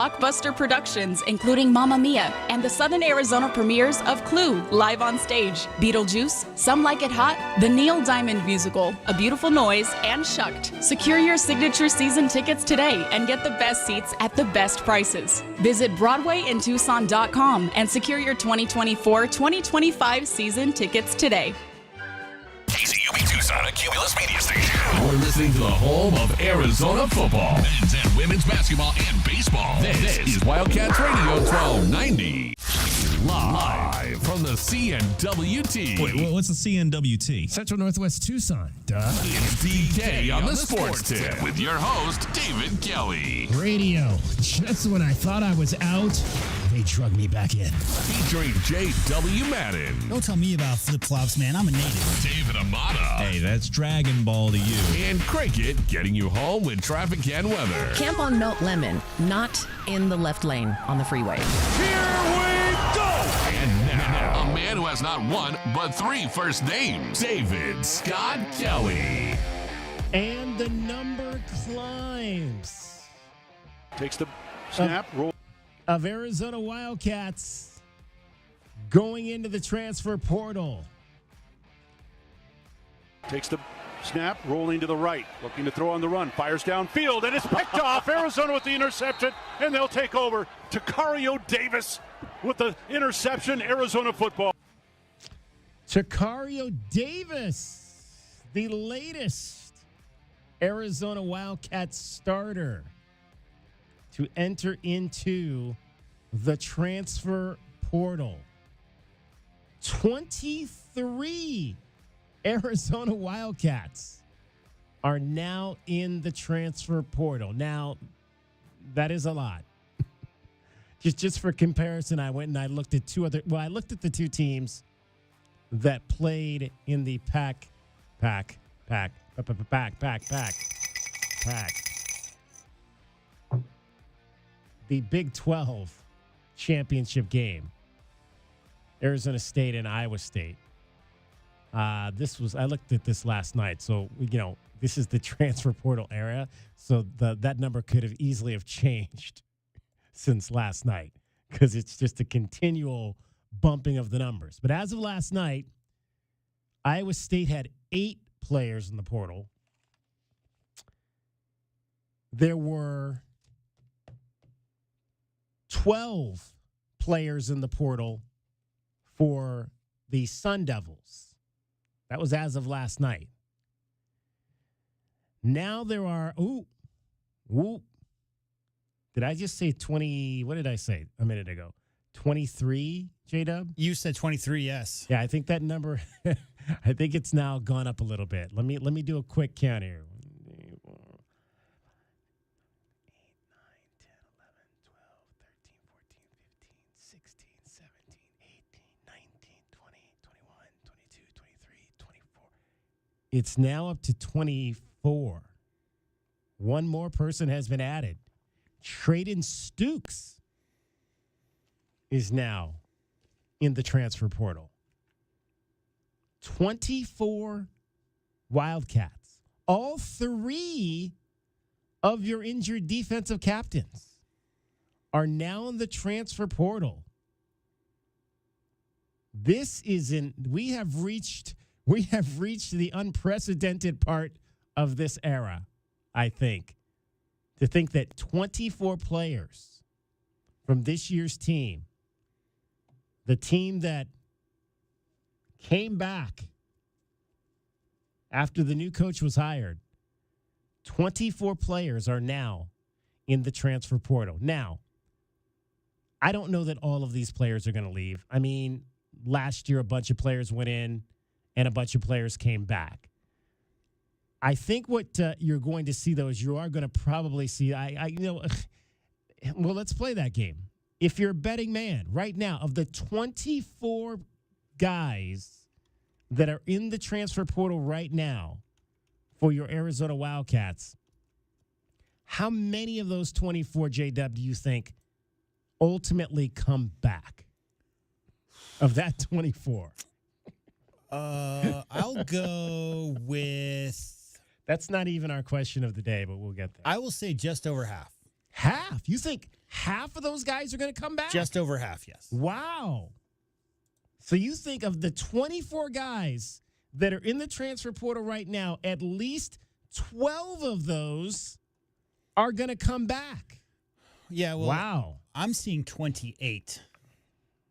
Blockbuster productions, including Mamma Mia and the Southern Arizona premieres of Clue, live on stage, Beetlejuice, Some Like It Hot, the Neil Diamond musical, A Beautiful Noise, and Shucked. Secure your signature season tickets today and get the best seats at the best prices. Visit BroadwayInTucson.com and secure your 2024-2025 season tickets today. KCUB Tucson, a Cumulus media station. You're listening to the home of Arizona football. Men's and women's basketball and baseball. This is Wildcats Radio 1290. Live from the CNWT. Wait, what's the CNWT? Central Northwest Tucson. Duh. It's DK on the Sports Tip with your host, David Kelly. Radio. Just when I thought I was out, they drug me back in. Featuring J.W. Madden. Don't tell me about flip-flops, man. I'm a native. David Amata. Hey, that's Dragon Ball to you. And Cricket getting you home with traffic and weather. Camp on Mount Lemon, not in the left lane on the freeway. Here we go! And now, a man who has not one, but three first names, David Scott Kelly. And the number climbs. Takes the snap, roll. Of Arizona Wildcats going into the transfer portal. Takes the snap, rolling to the right, looking to throw on the run, fires downfield, and it's picked off. Arizona with the interception, and they'll take over. Takario Davis with the interception, Arizona football. Takario Davis, the latest Arizona Wildcats starter to enter into the transfer portal. 23 Arizona Wildcats are now in the transfer portal. Now, that is a lot. just for comparison, I went and I looked at I looked at the two teams that played in the pack. The Big 12 championship game. Arizona State and Iowa State. I looked at this last night. So, this is the transfer portal era. So that number could have easily have changed since last night because it's just a continual bumping of the numbers. But as of last night, Iowa State had 8 players in the portal. There were 12 players in the portal for the Sun Devils. That was as of last night. Now there are, did I just say 20? What did I say a minute ago? 23, J-Dub? You said 23, yes. Yeah, I think that number, I think it's now gone up a little bit. Let me do a quick count here. 24. It's now up to 24. One more person has been added. Traden Stukes is now in the transfer portal. 24 Wildcats. All 3 of your injured defensive captains are now in the transfer portal. We have reached the unprecedented part of this era, I think. To think that 24 players from this year's team, the team that came back after the new coach was hired, 24 players are now in the transfer portal. Now, I don't know that all of these players are going to leave. I mean, last year a bunch of players went in and a bunch of players came back. I think what you're going to see, though, is you are going to probably see, well, let's play that game. If you're a betting man right now, of the 24 guys that are in the transfer portal right now for your Arizona Wildcats, how many of those 24, J-Dub, do you think ultimately come back? Of that 24? I'll go with... That's not even our question of the day, but we'll get there. I will say just over half. Half? You think half of those guys are going to come back? Just over half, yes. Wow. So you think of the 24 guys that are in the transfer portal right now, at least 12 of those are going to come back. Yeah, well, Wow. I'm seeing 28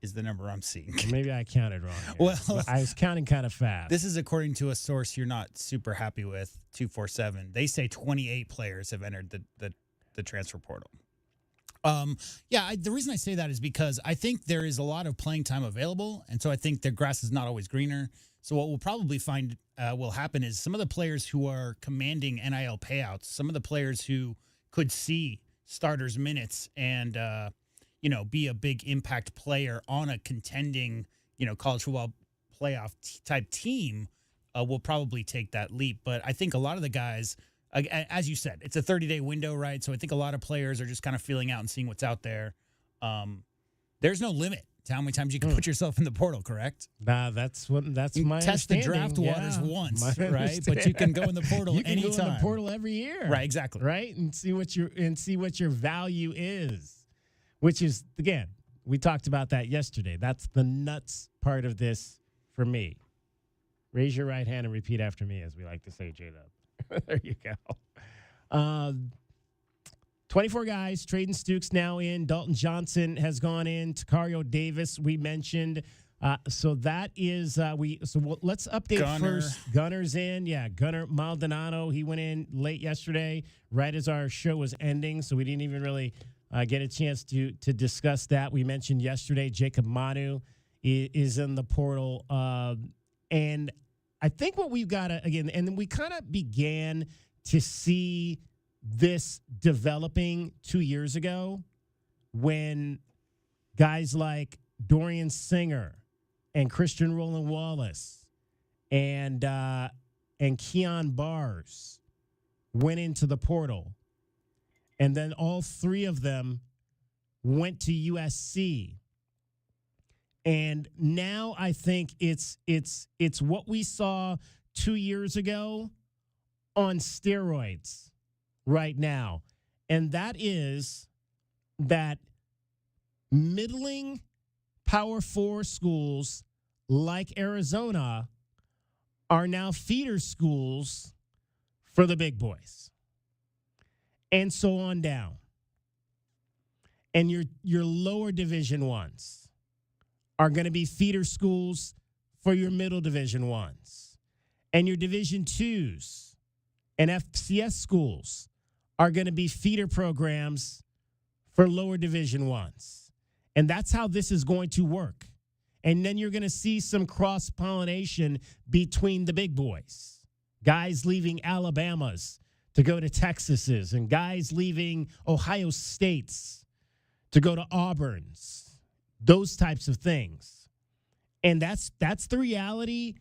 is the number I'm seeing. Maybe I counted wrong here. Well, But I was counting kind of fast. This is according to a source you're not super happy with, 247. They say 28 players have entered the transfer portal. The reason I say that is because I think there is a lot of playing time available, and so I think the grass is not always greener. So what we'll probably find will happen is some of the players who are commanding NIL payouts, some of the players who could see starters minutes and be a big impact player on a contending college football playoff type team will probably take that leap. But I think a lot of the guys, as you said, it's a 30-day window, right? So I think a lot of players are just kind of feeling out and seeing what's out there. There's no limit to how many times you can put yourself in the portal, correct? That's You my test the understanding. draft waters once, My right? But you can go in the portal you can anytime. go in the portal every year. Right, exactly. Right? And see what your value is. Which is, again, we talked about that yesterday. That's the nuts part of this for me. Raise your right hand and repeat after me, as we like to say, J-Dub. There you go. 24 guys. Traden Stukes now in. Dalton Johnson has gone in. Takario Davis, we mentioned. So that is let's update Gunner. first. Gunner's in. Yeah, Gunner Maldonado. He went in late yesterday, right as our show was ending. So we didn't even really get a chance to discuss that. We mentioned yesterday Jacob Manu is in the portal. And I think what we've got to, again, and we kind of began to see this developing 2 years ago when guys like Dorian Singer and Christian Roland Wallace and Keon Bars went into the portal. And then all three of them went to USC. And now I think it's what we saw 2 years ago on steroids right now. And that is that middling Power 4 schools like Arizona are now feeder schools for the big boys. And so on down. And your lower division ones are going to be feeder schools for your middle division ones. And your division 2s and FCS schools are going to be feeder programs for lower division ones. And that's how this is going to work. And then you're going to see some cross-pollination between the big boys. Guys leaving Alabamas to go to Texas's, and guys leaving Ohio State's to go to Auburn's, those types of things. And that's the reality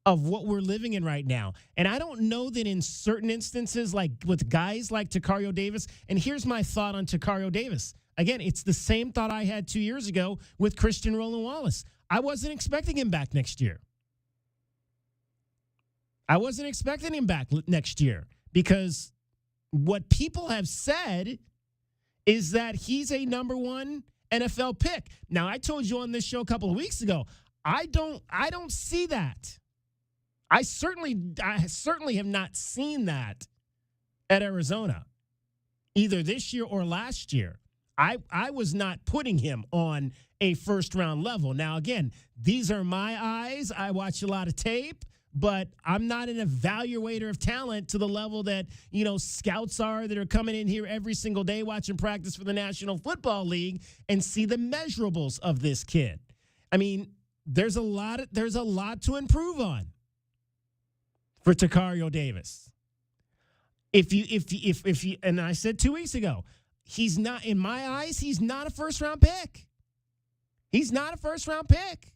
of what we're living in right now. And I don't know that in certain instances, like with guys like Takario Davis, and here's my thought on Takario Davis. Again, it's the same thought I had 2 years ago with Christian Roland Wallace. I wasn't expecting him back next year. I wasn't expecting him back next year because what people have said is that he's a number one NFL pick. Now, I told you on this show a couple of weeks ago, I don't see that. I certainly have not seen that at Arizona, either this year or last year. I was not putting him on a first-round level. Now, again, these are my eyes. I watch a lot of tape, but I'm not an evaluator of talent to the level that, scouts are that are coming in here every single day watching practice for the National Football League and see the measurables of this kid. I mean, there's a lot to improve on for Takario Davis. If you, and I said 2 weeks ago, he's not, in my eyes, he's not a first-round pick. He's not a first-round pick.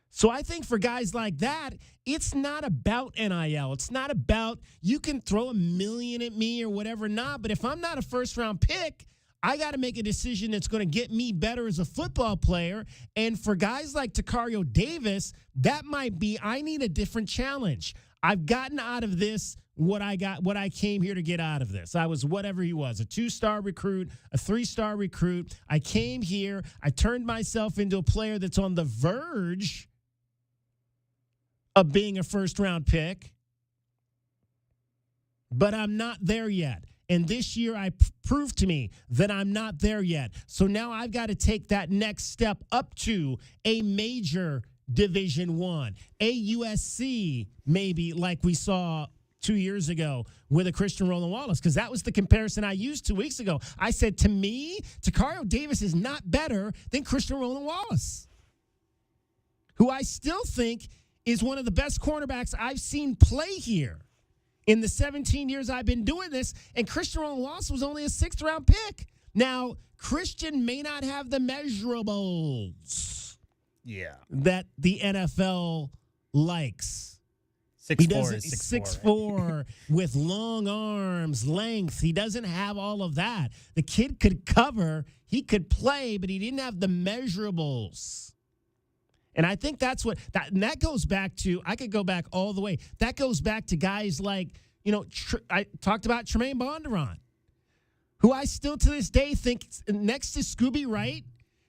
So I think for guys like that, it's not about NIL. It's not about you can throw $1 million at me or whatever not, but if I'm not a first-round pick, I got to make a decision that's going to get me better as a football player. And for guys like Takario Davis, that might be I need a different challenge. I've gotten out of this what I came here to get out of this. I was whatever he was, a 2-star recruit, a 3-star recruit. I came here. I turned myself into a player that's on the verge of being a first-round pick, but I'm not there yet. And this year, I proved to me that I'm not there yet. So now I've got to take that next step up to a major Division I, a USC, maybe like we saw 2 years ago with a Christian Roland Wallace, because that was the comparison I used 2 weeks ago. I said, to me, Takario Davis is not better than Christian Roland Wallace, who I still think is one of the best cornerbacks I've seen play here in the 17 years I've been doing this, and Christian Roland Wallace was only a 6th-round pick. Now, Christian may not have the measurables that the NFL likes. 6'4" is 6'4" with long arms, length. He doesn't have all of that. The kid could cover, he could play, but he didn't have the measurables. And I think that's what that goes back to. I could go back all the way. That goes back to guys like, I talked about Tremaine Bondurant, who I still to this day think next to Scooby Wright,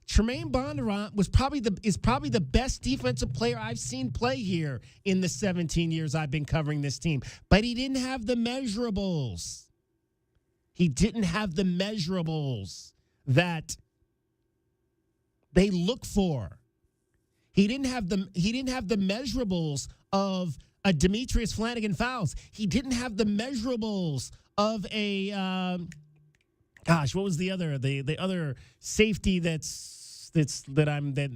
Tremaine Bondurant is probably the best defensive player I've seen play here in the 17 years I've been covering this team. But he didn't have the measurables. He didn't have the measurables that they look for. He didn't have the measurables of a Demetrius Flanagan-Fowles. He didn't have the measurables of a what was the other safety that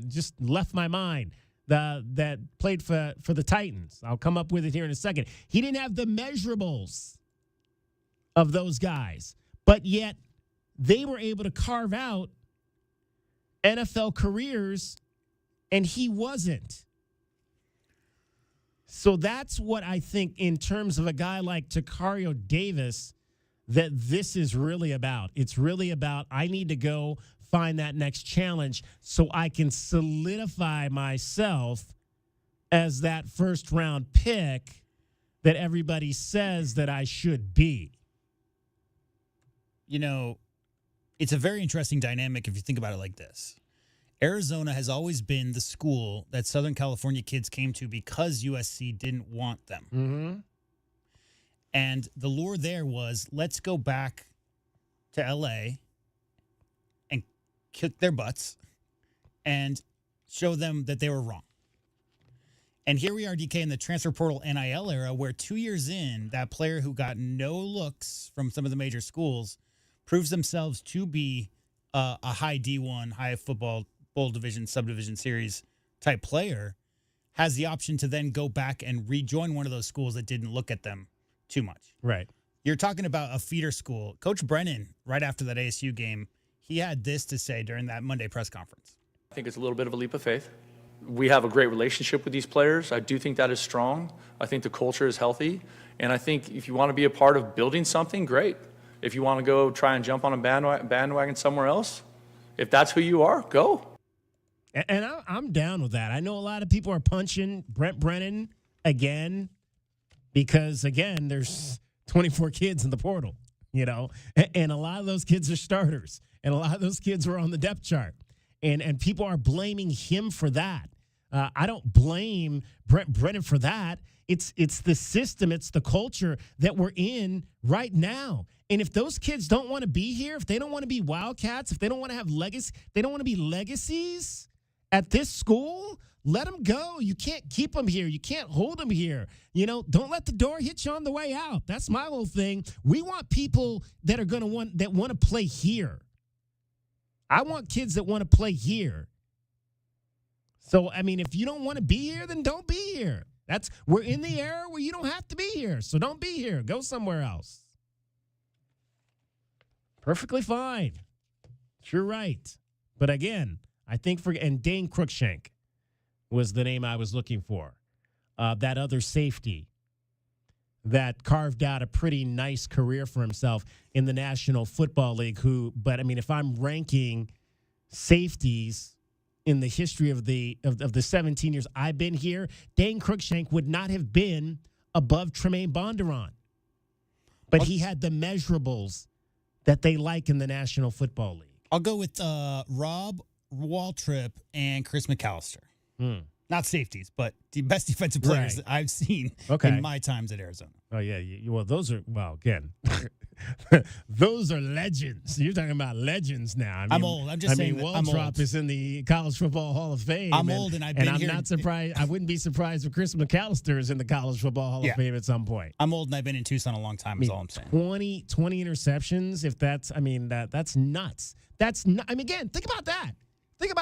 just left my mind, that played for the Titans. I'll come up with it here in a second. He didn't have the measurables of those guys, but yet they were able to carve out NFL careers, and he wasn't. So that's what I think in terms of a guy like Takario Davis, that this is really about. It's really about, I need to go find that next challenge so I can solidify myself as that first-round pick that everybody says that I should be. It's a very interesting dynamic if you think about it like this. Arizona has always been the school that Southern California kids came to because USC didn't want them. Mm-hmm. And the lure there was, let's go back to L.A. and kick their butts and show them that they were wrong. And here we are, DK, in the transfer portal NIL era, where 2 years in, that player who got no looks from some of the major schools proves themselves to be a high D1, high football bowl division, subdivision series type player, has the option to then go back and rejoin one of those schools that didn't look at them too much. Right. You're talking about a feeder school. Coach Brennan, right after that ASU game, he had this to say during that Monday press conference. I think it's a little bit of a leap of faith. We have a great relationship with these players. I do think that is strong. I think the culture is healthy. And I think if you want to be a part of building something, great. If you want to go try and jump on a bandwagon somewhere else, if that's who you are, go. And I'm down with that. I know a lot of people are punching Brent Brennan again because, again, there's 24 kids in the portal, and a lot of those kids are starters, and a lot of those kids are on the depth chart, and people are blaming him for that. I don't blame Brent Brennan for that. It's the system, it's the culture that we're in right now. And if those kids don't want to be here, if they don't want to be Wildcats, if they don't want to have legacy, they don't want to be legacies at this school, let them go. You can't keep them here. You can't hold them here. Don't let the door hit you on the way out. That's my whole thing. We want people that are going to want to play here. I want kids that want to play here. So, if you don't want to be here, then don't be here. We're in the era where you don't have to be here. So don't be here. Go somewhere else. Perfectly fine. You're right. But again, I think and Dane Cruikshank was the name I was looking for. That other safety that carved out a pretty nice career for himself in the National Football League. If I'm ranking safeties in the history of the 17 years I've been here, Dane Cruikshank would not have been above Tremaine Bondurant but he had the measurables that they like in the National Football League. I'll go with Rob Waltrip and Chris McAllister. Not safeties, but the best defensive players that I've seen in my times at Arizona. Oh, yeah. Well, those are, again, those are legends. You're talking about legends now. I mean, I'm old. I'm just saying Waltrip is in the College Football Hall of Fame. I'm old, and I've been here. I'm not surprised. I wouldn't be surprised if Chris McAllister is in the College Football Hall of Fame at some point. I'm old, and I've been in Tucson a long time, is all I'm saying. 20 interceptions, if that's, that's nuts. Again, think about that. Think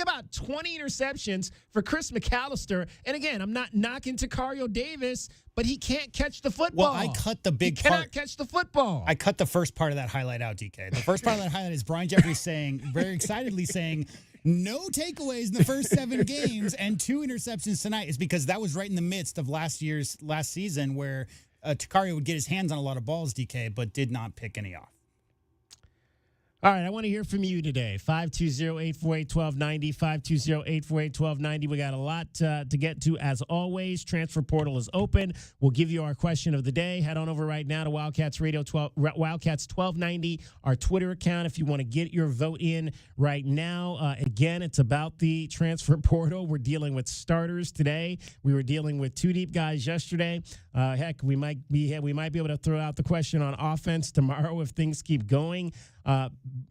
about 20 interceptions for Chris McAllister. And again, I'm not knocking Takario Davis, but he can't catch the football. Well, I cut the big part. He cannot catch the football. I cut the first part of that highlight out, DK. The first part of that highlight is Brian Jeffries very excitedly saying, no takeaways in the first 7 games and 2 interceptions tonight, is because that was right in the midst of last season where Takario would get his hands on a lot of balls, DK, but did not pick any off. All right, I want to hear from you today. 520-848-1290, 520-848-1290. We got a lot to get to, as always. Transfer portal is open. We'll give you our question of the day. Head on over right now to Wildcats Radio, Wildcats 1290, our Twitter account, if you want to get your vote in right now. Again, it's about the transfer portal. We're dealing with starters today. We were dealing with 2 deep guys yesterday. Heck, we might be able to throw out the question on offense tomorrow if things keep going.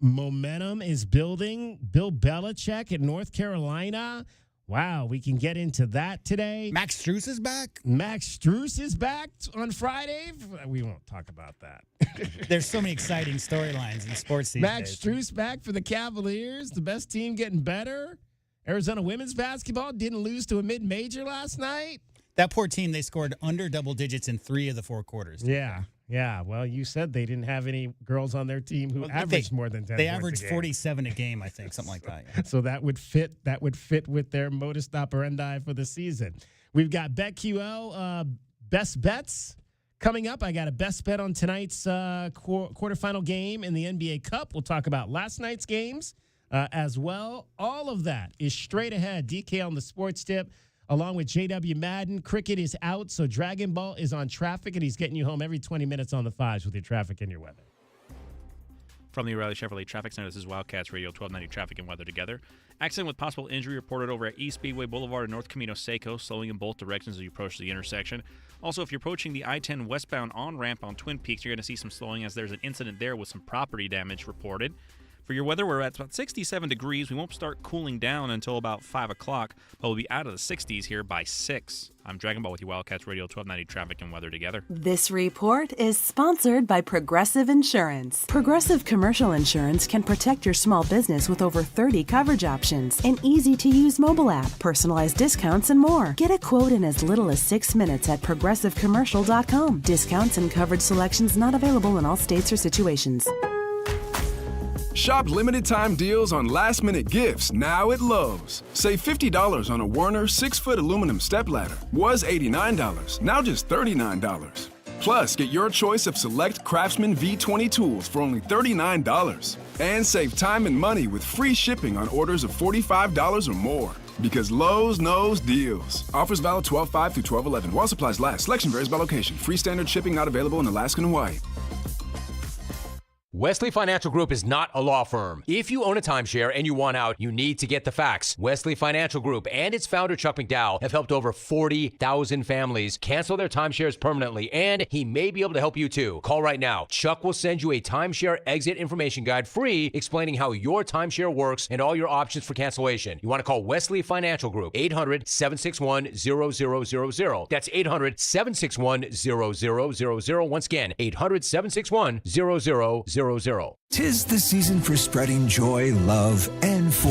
Momentum is building. Bill Belichick at North Carolina. Wow, we can get into that today. Max Strus is back. Max Strus is back on Friday. We won't talk about that. There's so many exciting storylines in sports these Max days. Strus back for the Cavaliers. The best team getting better. Arizona women's basketball didn't lose to a mid-major last night. That poor team, they scored under double digits in 3 of the 4 quarters. Yeah. Well, you said they didn't have any girls on their team who averaged more than 10 They points averaged a game. 47 a game, I think, something like that. Yeah. So that would fit with their modus operandi for the season. We've got BetQL best bets coming up. I got a best bet on tonight's quarterfinal game in the NBA Cup. We'll talk about last night's games as well. All of that is straight ahead. DK on the sports tip, along with JW Madden. Cricket is out, so Dragon Ball is on traffic, and he's getting you home every 20 minutes on the 5s with your traffic and your weather. From the O'Reilly Chevrolet Traffic Center, this is Wildcats Radio 1290 Traffic and Weather together. Accident with possible injury reported over at East Speedway Boulevard and North Camino Seco, slowing in both directions as you approach the intersection. Also, if you're approaching the I-10 westbound on-ramp on Twin Peaks, you're going to see some slowing as there's an incident there with some property damage reported. For your weather, we're at about 67 degrees. We won't start cooling down until about 5 o'clock, but we'll be out of the 60s here by 6. I'm Dragon Ball with you, Wildcats Radio 1290 Traffic and Weather together. This report is sponsored by Progressive Insurance. Progressive Commercial Insurance can protect your small business with over 30 coverage options, an easy-to-use mobile app, personalized discounts, and more. Get a quote in as little as 6 minutes at progressivecommercial.com. Discounts and coverage selections not available in all states or situations. Shop limited-time deals on last-minute gifts now at Lowe's. Save $50 on a Werner 6-foot aluminum stepladder. Was $89, now just $39. Plus, get your choice of select Craftsman V20 tools for only $39. And save time and money with free shipping on orders of $45 or more. Because Lowe's knows deals. Offers valid 12/5 through 12/11. While supplies last. Selection varies by location. Free standard shipping not available in Alaska and Hawaii. Wesley Financial Group is not a law firm. If you own a timeshare and you want out, you need to get the facts. Wesley Financial Group and its founder, Chuck McDowell, have helped over 40,000 families cancel their timeshares permanently, and he may be able to help you too. Call right now. Chuck will send you a timeshare exit information guide free explaining how your timeshare works and all your options for cancellation. You want to call Wesley Financial Group, 800-761-0000. That's 800-761-0000. Once again, 800-761-0000. 'Tis the season for spreading joy, love, and for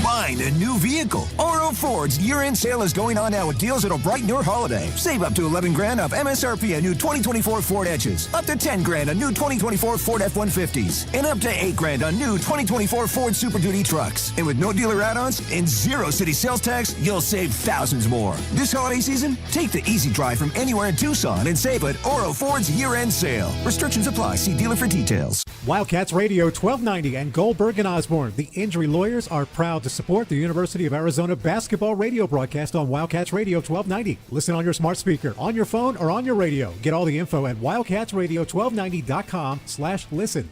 find a new vehicle. Oro Ford's year-end sale is going on now with deals that'll brighten your holiday. Save up to $11,000 off MSRP on new 2024 Ford Edges, up to $10,000 on new 2024 Ford F-150s, and up to $8,000 on new 2024 Ford Super Duty trucks. And with no dealer add-ons and zero city sales tax, you'll save thousands more. This holiday season, take the easy drive from anywhere in Tucson and save at Oro Ford's year-end sale. Restrictions apply. See dealer for details. Wildcats Radio 1290 and Goldberg and Osborne, the injury lawyers, are proud to support support the University of Arizona basketball radio broadcast on Wildcats Radio 1290. Listen on your smart speaker, on your phone, or on your radio. Get all the info at wildcatsradio1290.com/listen.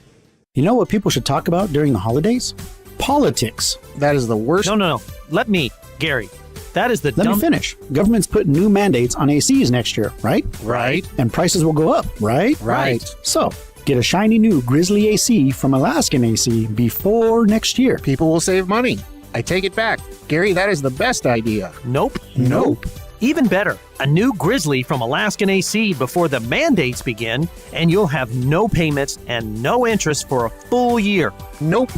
You know what people should talk about during the holidays? Politics. That is the worst. No. Let me, Gary. That is the Let me finish. Government's putting new mandates on ACs next year, right? Right. And prices will go up, right? Right. So, get a shiny new Grizzly AC from Alaskan AC before next year. People will save money. I take it back. Gary, that is the best idea. Nope. Even better, a new Grizzly from Alaskan AC before the mandates begin, and you'll have no payments and no interest for a full year. Nope.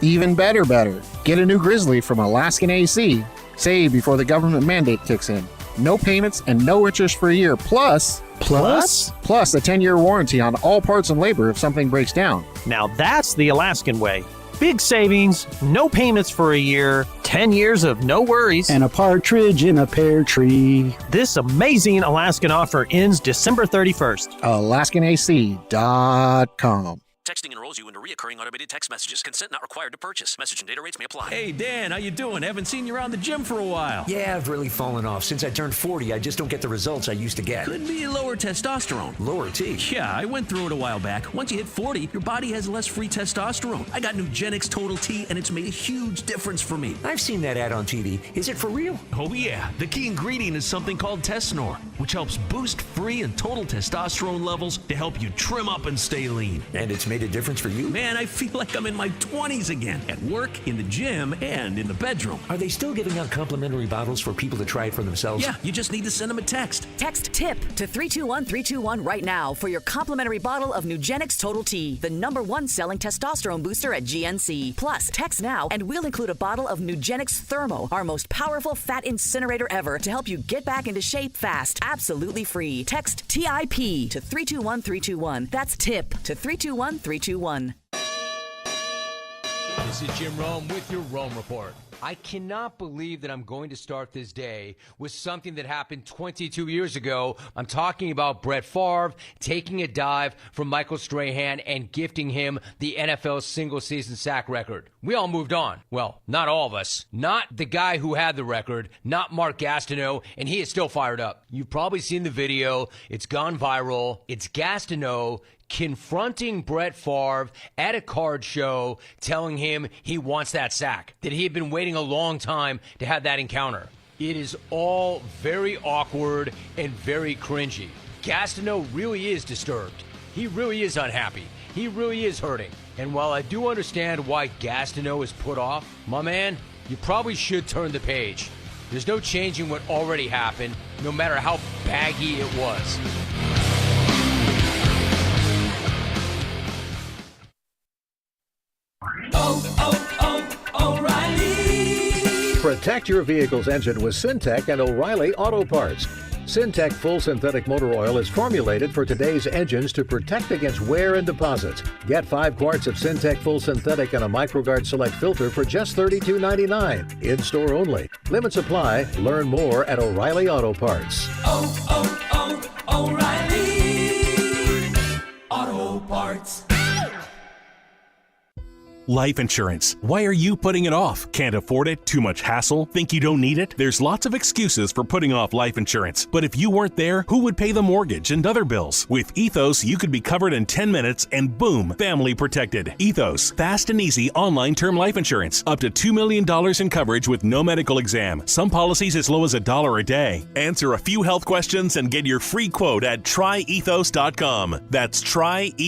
Even better. Get a new Grizzly from Alaskan AC. Save before the government mandate kicks in. No payments and no interest for a year. Plus a 10-year warranty on all parts and labor if something breaks down. Now that's the Alaskan way. Big savings, no payments for a year, 10 years of no worries. And a partridge in a pear tree. This amazing Alaskan offer ends December 31st. AlaskanAC.com. Texting enrolls you into recurring automated text messages. Consent not required to purchase. Message and data rates may apply. Hey, Dan, how you doing? Haven't seen you around the gym for a while. Yeah, I've really fallen off. Since I turned 40, I just don't get the results I used to get. Could be lower testosterone. Lower T? Yeah, I went through it a while back. Once you hit 40, your body has less free testosterone. I got Nugenix Total T, and it's made a huge difference for me. I've seen that ad on TV. Is it for real? Oh, yeah. The key ingredient is something called Tesnor, which helps boost free and total testosterone levels to help you trim up and stay lean. And it's made a difference for you? Man, I feel like I'm in my 20s again. At work, in the gym, and in the bedroom. Are they still giving out complimentary bottles for people to try it for themselves? Yeah, you just need to send them a text. Text TIP to 321-321 right now for your complimentary bottle of Nugenix Total T, the #1 selling testosterone booster at GNC. Plus, text now and we'll include a bottle of Nugenix Thermo, our most powerful fat incinerator ever, to help you get back into shape fast. Absolutely free. Text TIP to 321-321. That's TIP to 321-321. This is Jim Rome with your Rome Report. I cannot believe that I'm going to start this day with something that happened 22 years ago. I'm talking about Brett Favre taking a dive from Michael Strahan and gifting him the NFL single-season sack record. We all moved on. Well, not all of us. Not the guy who had the record, not Mark Gastineau, and he is still fired up. You've probably seen the video. It's gone viral. It's Gastineau confronting Brett Favre at a card show, telling him he wants that sack, that he had been waiting a long time to have that encounter. It is all very awkward and very cringy. Gastineau really is disturbed. He really is unhappy. He really is hurting. And while I do understand why Gastineau is put off, my man, you probably should turn the page. There's no changing what already happened, no matter how baggy it was. O'Reilly. Protect your vehicle's engine with Syntec and O'Reilly Auto Parts. Syntec Full Synthetic Motor Oil is formulated for today's engines to protect against wear and deposits. Get 5 quarts of Syntec Full Synthetic and a MicroGuard Select filter for just $32.99. In-store only. Limits apply. Learn more at O'Reilly Auto Parts. O'Reilly Auto Parts. Life insurance. Why are you putting it off? Can't afford it? Too much hassle? Think you don't need it? There's lots of excuses for putting off life insurance. But if you weren't there, who would pay the mortgage and other bills? With Ethos, you could be covered in 10 minutes and boom, family protected. Ethos, fast and easy online term life insurance. Up to $2 million in coverage with no medical exam. Some policies as low as $1 a day. Answer a few health questions and get your free quote at tryethos.com. That's tryethos.com.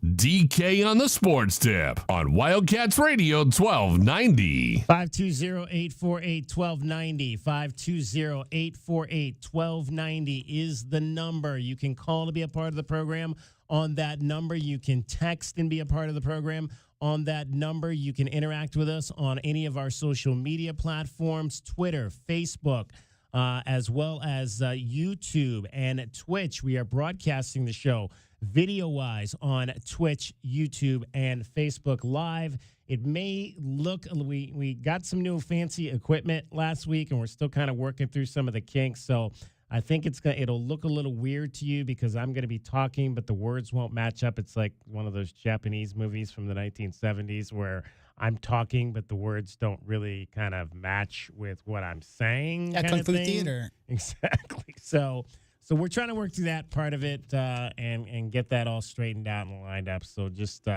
DK on the Sports Tip on Wildcats Radio 1290. 520-848-1290. 520-848-1290 is the number. You can call to be a part of the program on that number. You can text and be a part of the program on that number. You can interact with us on any of our social media platforms, Twitter, Facebook, as well as YouTube and Twitch. We are broadcasting the show video-wise on Twitch, YouTube, and Facebook Live. It may look, we got some new fancy equipment last week, and we're still kind of working through some of the kinks. So I think it'll look a little weird to you because I'm going to be talking, but the words won't match up. It's like one of those Japanese movies from the 1970s where I'm talking, but the words don't really kind of match with what I'm saying. Yeah, Kung Fu Theater. Exactly. So we're trying to work through that part of it and get that all straightened out and lined up. So just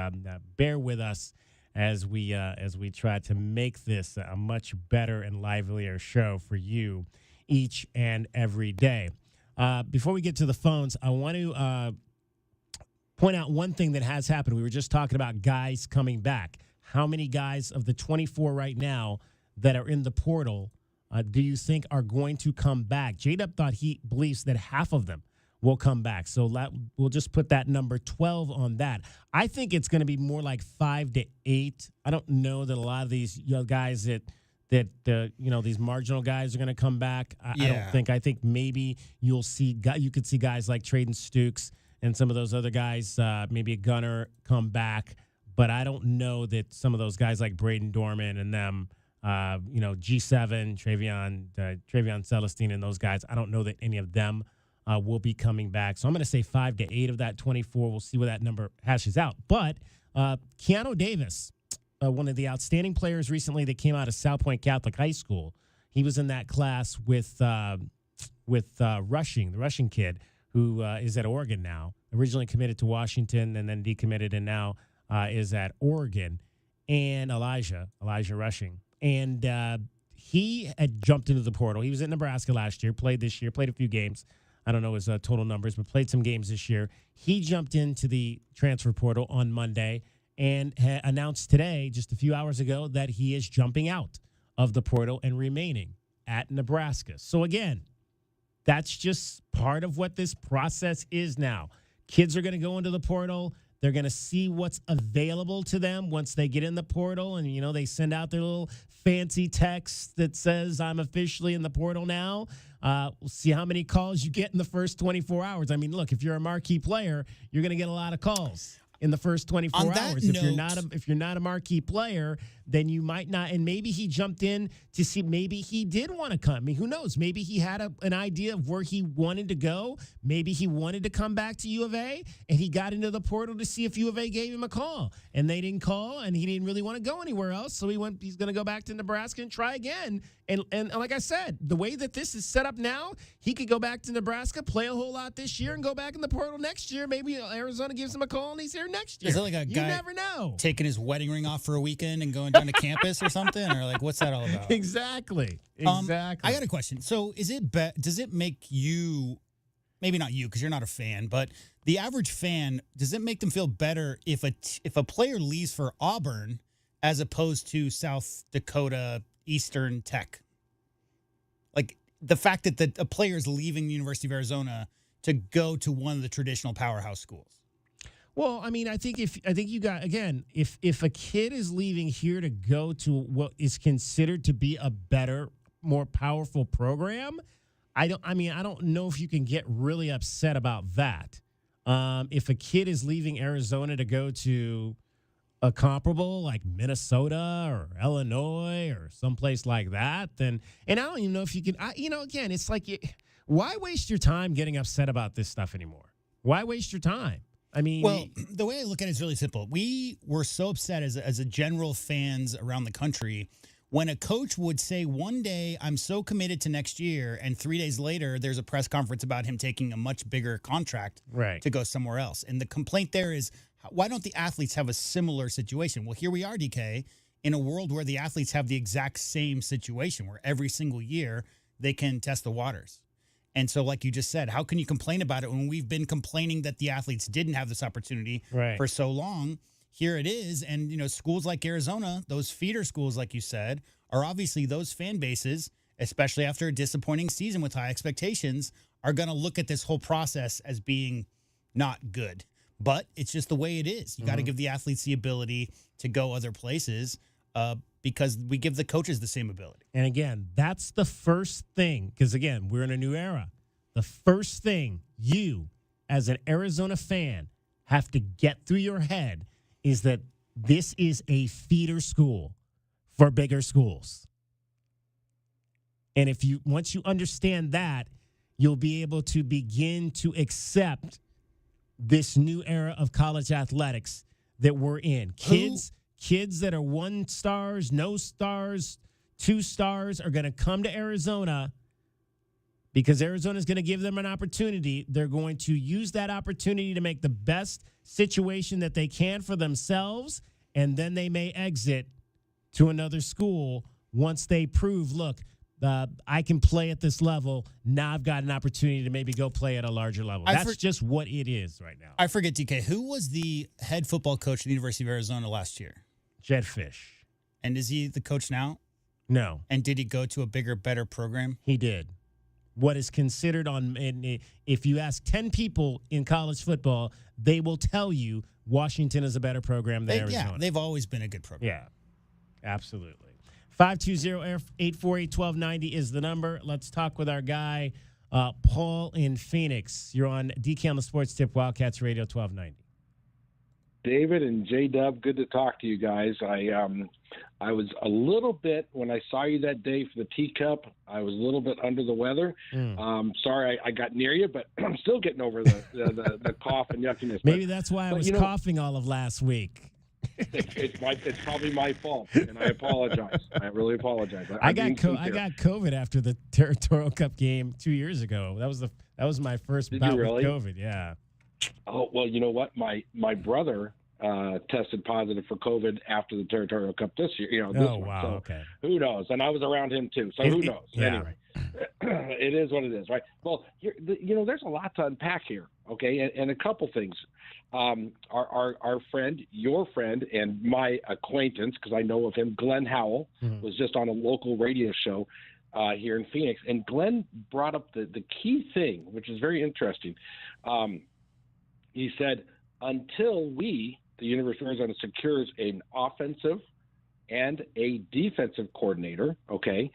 bear with us as we try to make this a much better and livelier show for you each and every day. Before we get to the phones, I want to point out one thing that has happened. We were just talking about guys coming back. How many guys of the 24 right now that are in the portal do you think are going to come back? J-Dub thought he believes that half of them will come back. So we'll just put that number 12 on that. I think it's going to be more like 5 to 8. I don't know that a lot of these guys that these marginal guys are going to come back. I don't think. I think maybe you could see guys like Traden Stukes and some of those other guys, maybe a Gunner come back. But I don't know that some of those guys like Braden Dorman and them, G7, Travion Celestine and those guys, I don't know that any of them will be coming back. So I'm going to say 5 to 8 of that 24. We'll see where that number hashes out. But Keanu Davis, one of the outstanding players recently that came out of South Point Catholic High School, he was in that class with Rushing, the Rushing kid, who is at Oregon now, originally committed to Washington and then decommitted and now is at Oregon, and Elijah Rushing. And he had jumped into the portal. He was at Nebraska last year, played this year, played a few games. I don't know his total numbers, but played some games this year. He jumped into the transfer portal on Monday and announced today, just a few hours ago, that he is jumping out of the portal and remaining at Nebraska. So again, that's just part of what this process is now. Kids are going to go into the portal. They're going to see what's available to them once they get in the portal. And, they send out their little fancy text that says, I'm officially in the portal now. We'll see how many calls you get in the first 24 hours. I mean, look, if you're a marquee player, you're going to get a lot of calls in the first 24 hours. If you're not a marquee player, then you might not. And maybe he jumped in to see, maybe he did want to come. I mean, who knows? Maybe he had an idea of where he wanted to go. Maybe he wanted to come back to U of A, and he got into the portal to see if U of A gave him a call. And they didn't call, and he didn't really want to go anywhere else. So he's going to go back to Nebraska and try again. And like I said, the way that this is set up now, he could go back to Nebraska, play a whole lot this year, and go back in the portal next year. Maybe Arizona gives him a call, and he's here next year. Is it like a guy you never know, taking his wedding ring off for a weekend and going down to campus or something? Or like, what's that all about? Exactly. I got a question. So does it make you, maybe not you because you're not a fan, but the average fan, does it make them feel better if a player leaves for Auburn as opposed to South Dakota Eastern Tech? Like the fact that a player is leaving the University of Arizona to go to one of the traditional powerhouse schools. Well, I mean, I think if a kid is leaving here to go to what is considered to be a better, more powerful program, I don't know if you can get really upset about that. If a kid is leaving Arizona to go to a comparable like Minnesota or Illinois or someplace like that, then, and I don't even know if you can, again, it's like, why waste your time getting upset about this stuff anymore? Why waste your time? I mean, well, the way I look at it is really simple. We were so upset as a general fans around the country when a coach would say one day, I'm so committed to next year, and 3 days later, there's a press conference about him taking a much bigger contract to go somewhere else. And the complaint there is, why don't the athletes have a similar situation? Well, here we are, DK, in a world where the athletes have the exact same situation, where every single year they can test the waters. And so, like you just said, how can you complain about it when we've been complaining that the athletes didn't have this opportunity for so long? Here it is. And, schools like Arizona, those feeder schools, like you said, are obviously those fan bases, especially after a disappointing season with high expectations, are going to look at this whole process as being not good. But it's just the way it is. You got to give the athletes the ability to go other places because we give the coaches the same ability. And again, that's the first thing, because again, we're in a new era. The first thing you, as an Arizona fan, have to get through your head is that this is a feeder school for bigger schools. And once you understand that, you'll be able to begin to accept this new era of college athletics that we're in. Kids that are 1 stars, no stars, 2 stars are going to come to Arizona because Arizona is going to give them an opportunity. They're going to use that opportunity to make the best situation that they can for themselves, and then they may exit to another school once they prove, look, I can play at this level. Now I've got an opportunity to maybe go play at a larger level. That's just what it is right now. I forget, DK, who was the head football coach at the University of Arizona last year? Jed Fish. And is he the coach now? No. And did he go to a bigger, better program? He did. What is considered if you ask 10 people in college football, they will tell you Washington is a better program than Arizona. Yeah, they've always been a good program. Yeah, absolutely. 520-848-1290 is the number. Let's talk with our guy, Paul in Phoenix. You're on DK on the Sports Tip, Wildcats Radio 1290. David and J-Dub, good to talk to you guys. I was a little bit, when I saw you that day for the teacup, I was a little bit under the weather. Sorry I got near you, but I'm still getting over the cough and yuckiness. Maybe that's why I was coughing all of last week. It's probably my fault, and I apologize. I really apologize. I got COVID after the Territorial Cup game 2 years ago. That was my first bout with COVID. Yeah. Oh well, you know what? My brother tested positive for COVID after the Territorial Cup this year. Wow. So okay. Who knows? And I was around him too. So who knows? Yeah. Anyway, it is what it is, right? Well, there's a lot to unpack here. Okay, and a couple things. Our friend, your friend, and my acquaintance, because I know of him, Glenn Howell, was just on a local radio show here in Phoenix, and Glenn brought up the key thing, which is very interesting. He said, until the University of Arizona, secures an offensive and a defensive coordinator, okay,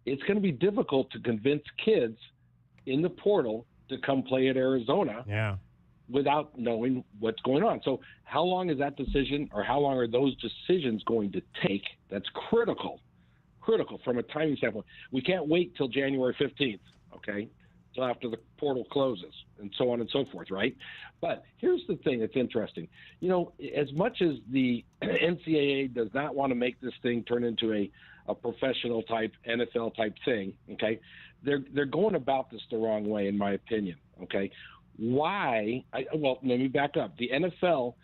it's going to be difficult to convince kids in the portal to come play at Arizona. Yeah. Without knowing what's going on. So how long is that decision, or how long are those decisions going to take? That's critical from a timing standpoint. We can't wait till January 15th, okay, till after the portal closes, and so on and so forth, right? But here's the thing that's interesting. As much as the NCAA does not want to make this thing turn into a professional type, NFL type thing, okay, they're going about this the wrong way, in my opinion, okay? Why? Let me back up. The NFL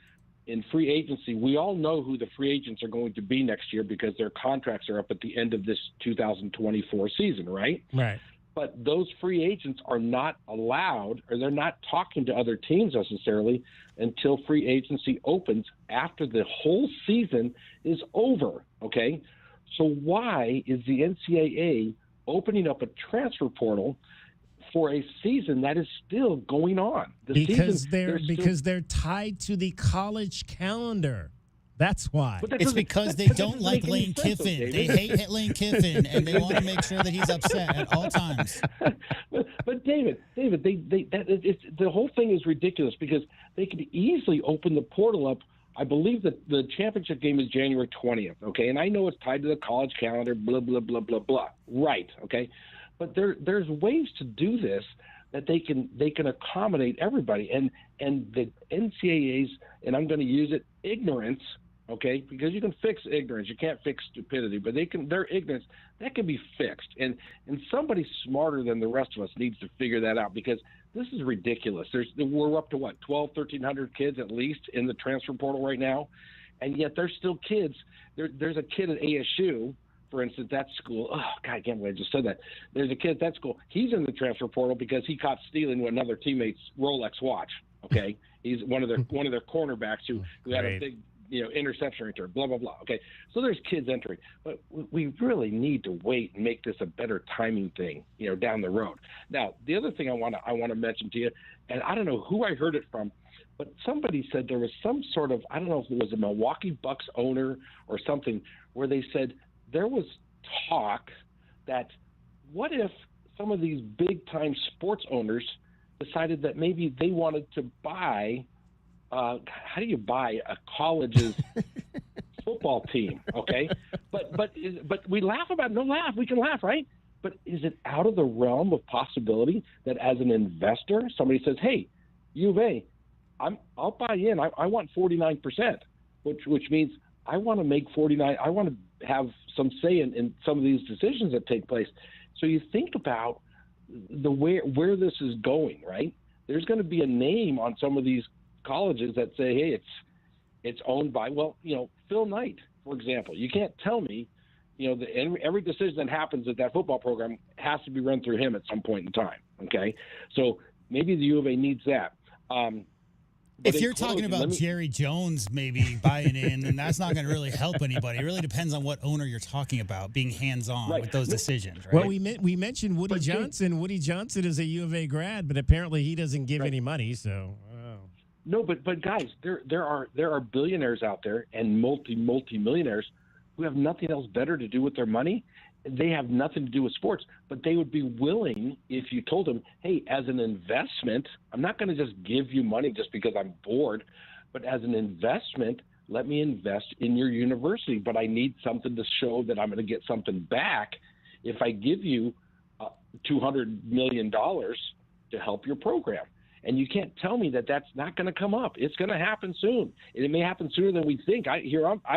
in free agency, we all know who the free agents are going to be next year because their contracts are up at the end of this 2024 season, right? Right. But those free agents are not allowed, or they're not talking to other teams necessarily until free agency opens after the whole season is over, okay? So why is the NCAA opening up a transfer portal for a season that is still going on? Because they're tied to the college calendar. That's why. It's because they don't like Lane Kiffin. They hate Lane Kiffin, and they want to make sure that he's upset at all times. But David, the whole thing is ridiculous because they could easily open the portal up. I believe that the championship game is January 20th, okay? And I know it's tied to the college calendar, blah, blah, blah, blah, blah. Right, okay? But there's ways to do this that they can accommodate everybody. And the NCAA's, and I'm going to use it, ignorance, okay, because you can fix ignorance. You can't fix stupidity, but their ignorance, that can be fixed. And somebody smarter than the rest of us needs to figure that out because this is ridiculous. We're up to, 1,300 kids at least in the transfer portal right now, and yet there's still kids. There's a kid at ASU, for instance, that school. Oh, God, I can't believe I just said that. There's a kid at that school. He's in the transfer portal because he caught stealing another teammate's Rolex watch. Okay, he's one of their cornerbacks who had a big interception return. Blah blah blah. Okay, so there's kids entering, but we really need to wait and make this a better timing thing. Down the road. Now, the other thing I want to mention to you, and I don't know who I heard it from, but somebody said there was some sort of, I don't know if it was a Milwaukee Bucks owner or something, where they said there was talk that what if some of these big-time sports owners decided that maybe they wanted to buy how do you buy a college's football team, okay? But we laugh about it. No laugh. We can laugh, right? But is it out of the realm of possibility that as an investor, somebody says, hey, U of A, I'll buy in. I want 49%, which means I want to make 49. I want to have some say in some of these decisions that take place. So you think about where this is going, right? There's going to be a name on some of these colleges that say, hey, it's owned by, Phil Knight, for example. You can't tell me, every decision that happens at that football program has to be run through him at some point in time. Okay, so maybe the U of A needs that. If you're talking about Jerry Jones maybe buying in, then that's not going to really help anybody. It really depends on what owner you're talking about, being hands-on with those decisions, right? Well, we mentioned Woody Johnson. Woody Johnson is a U of A grad, but apparently he doesn't give any money, so... No, but guys, there are billionaires out there and multi-millionaires who have nothing else better to do with their money. They have nothing to do with sports, but they would be willing if you told them, hey, as an investment, I'm not going to just give you money just because I'm bored, but as an investment, let me invest in your university. But I need something to show that I'm going to get something back if I give you $200 million to help your program. And you can't tell me that that's not going to come up. It's going to happen soon. And it may happen sooner than we think. I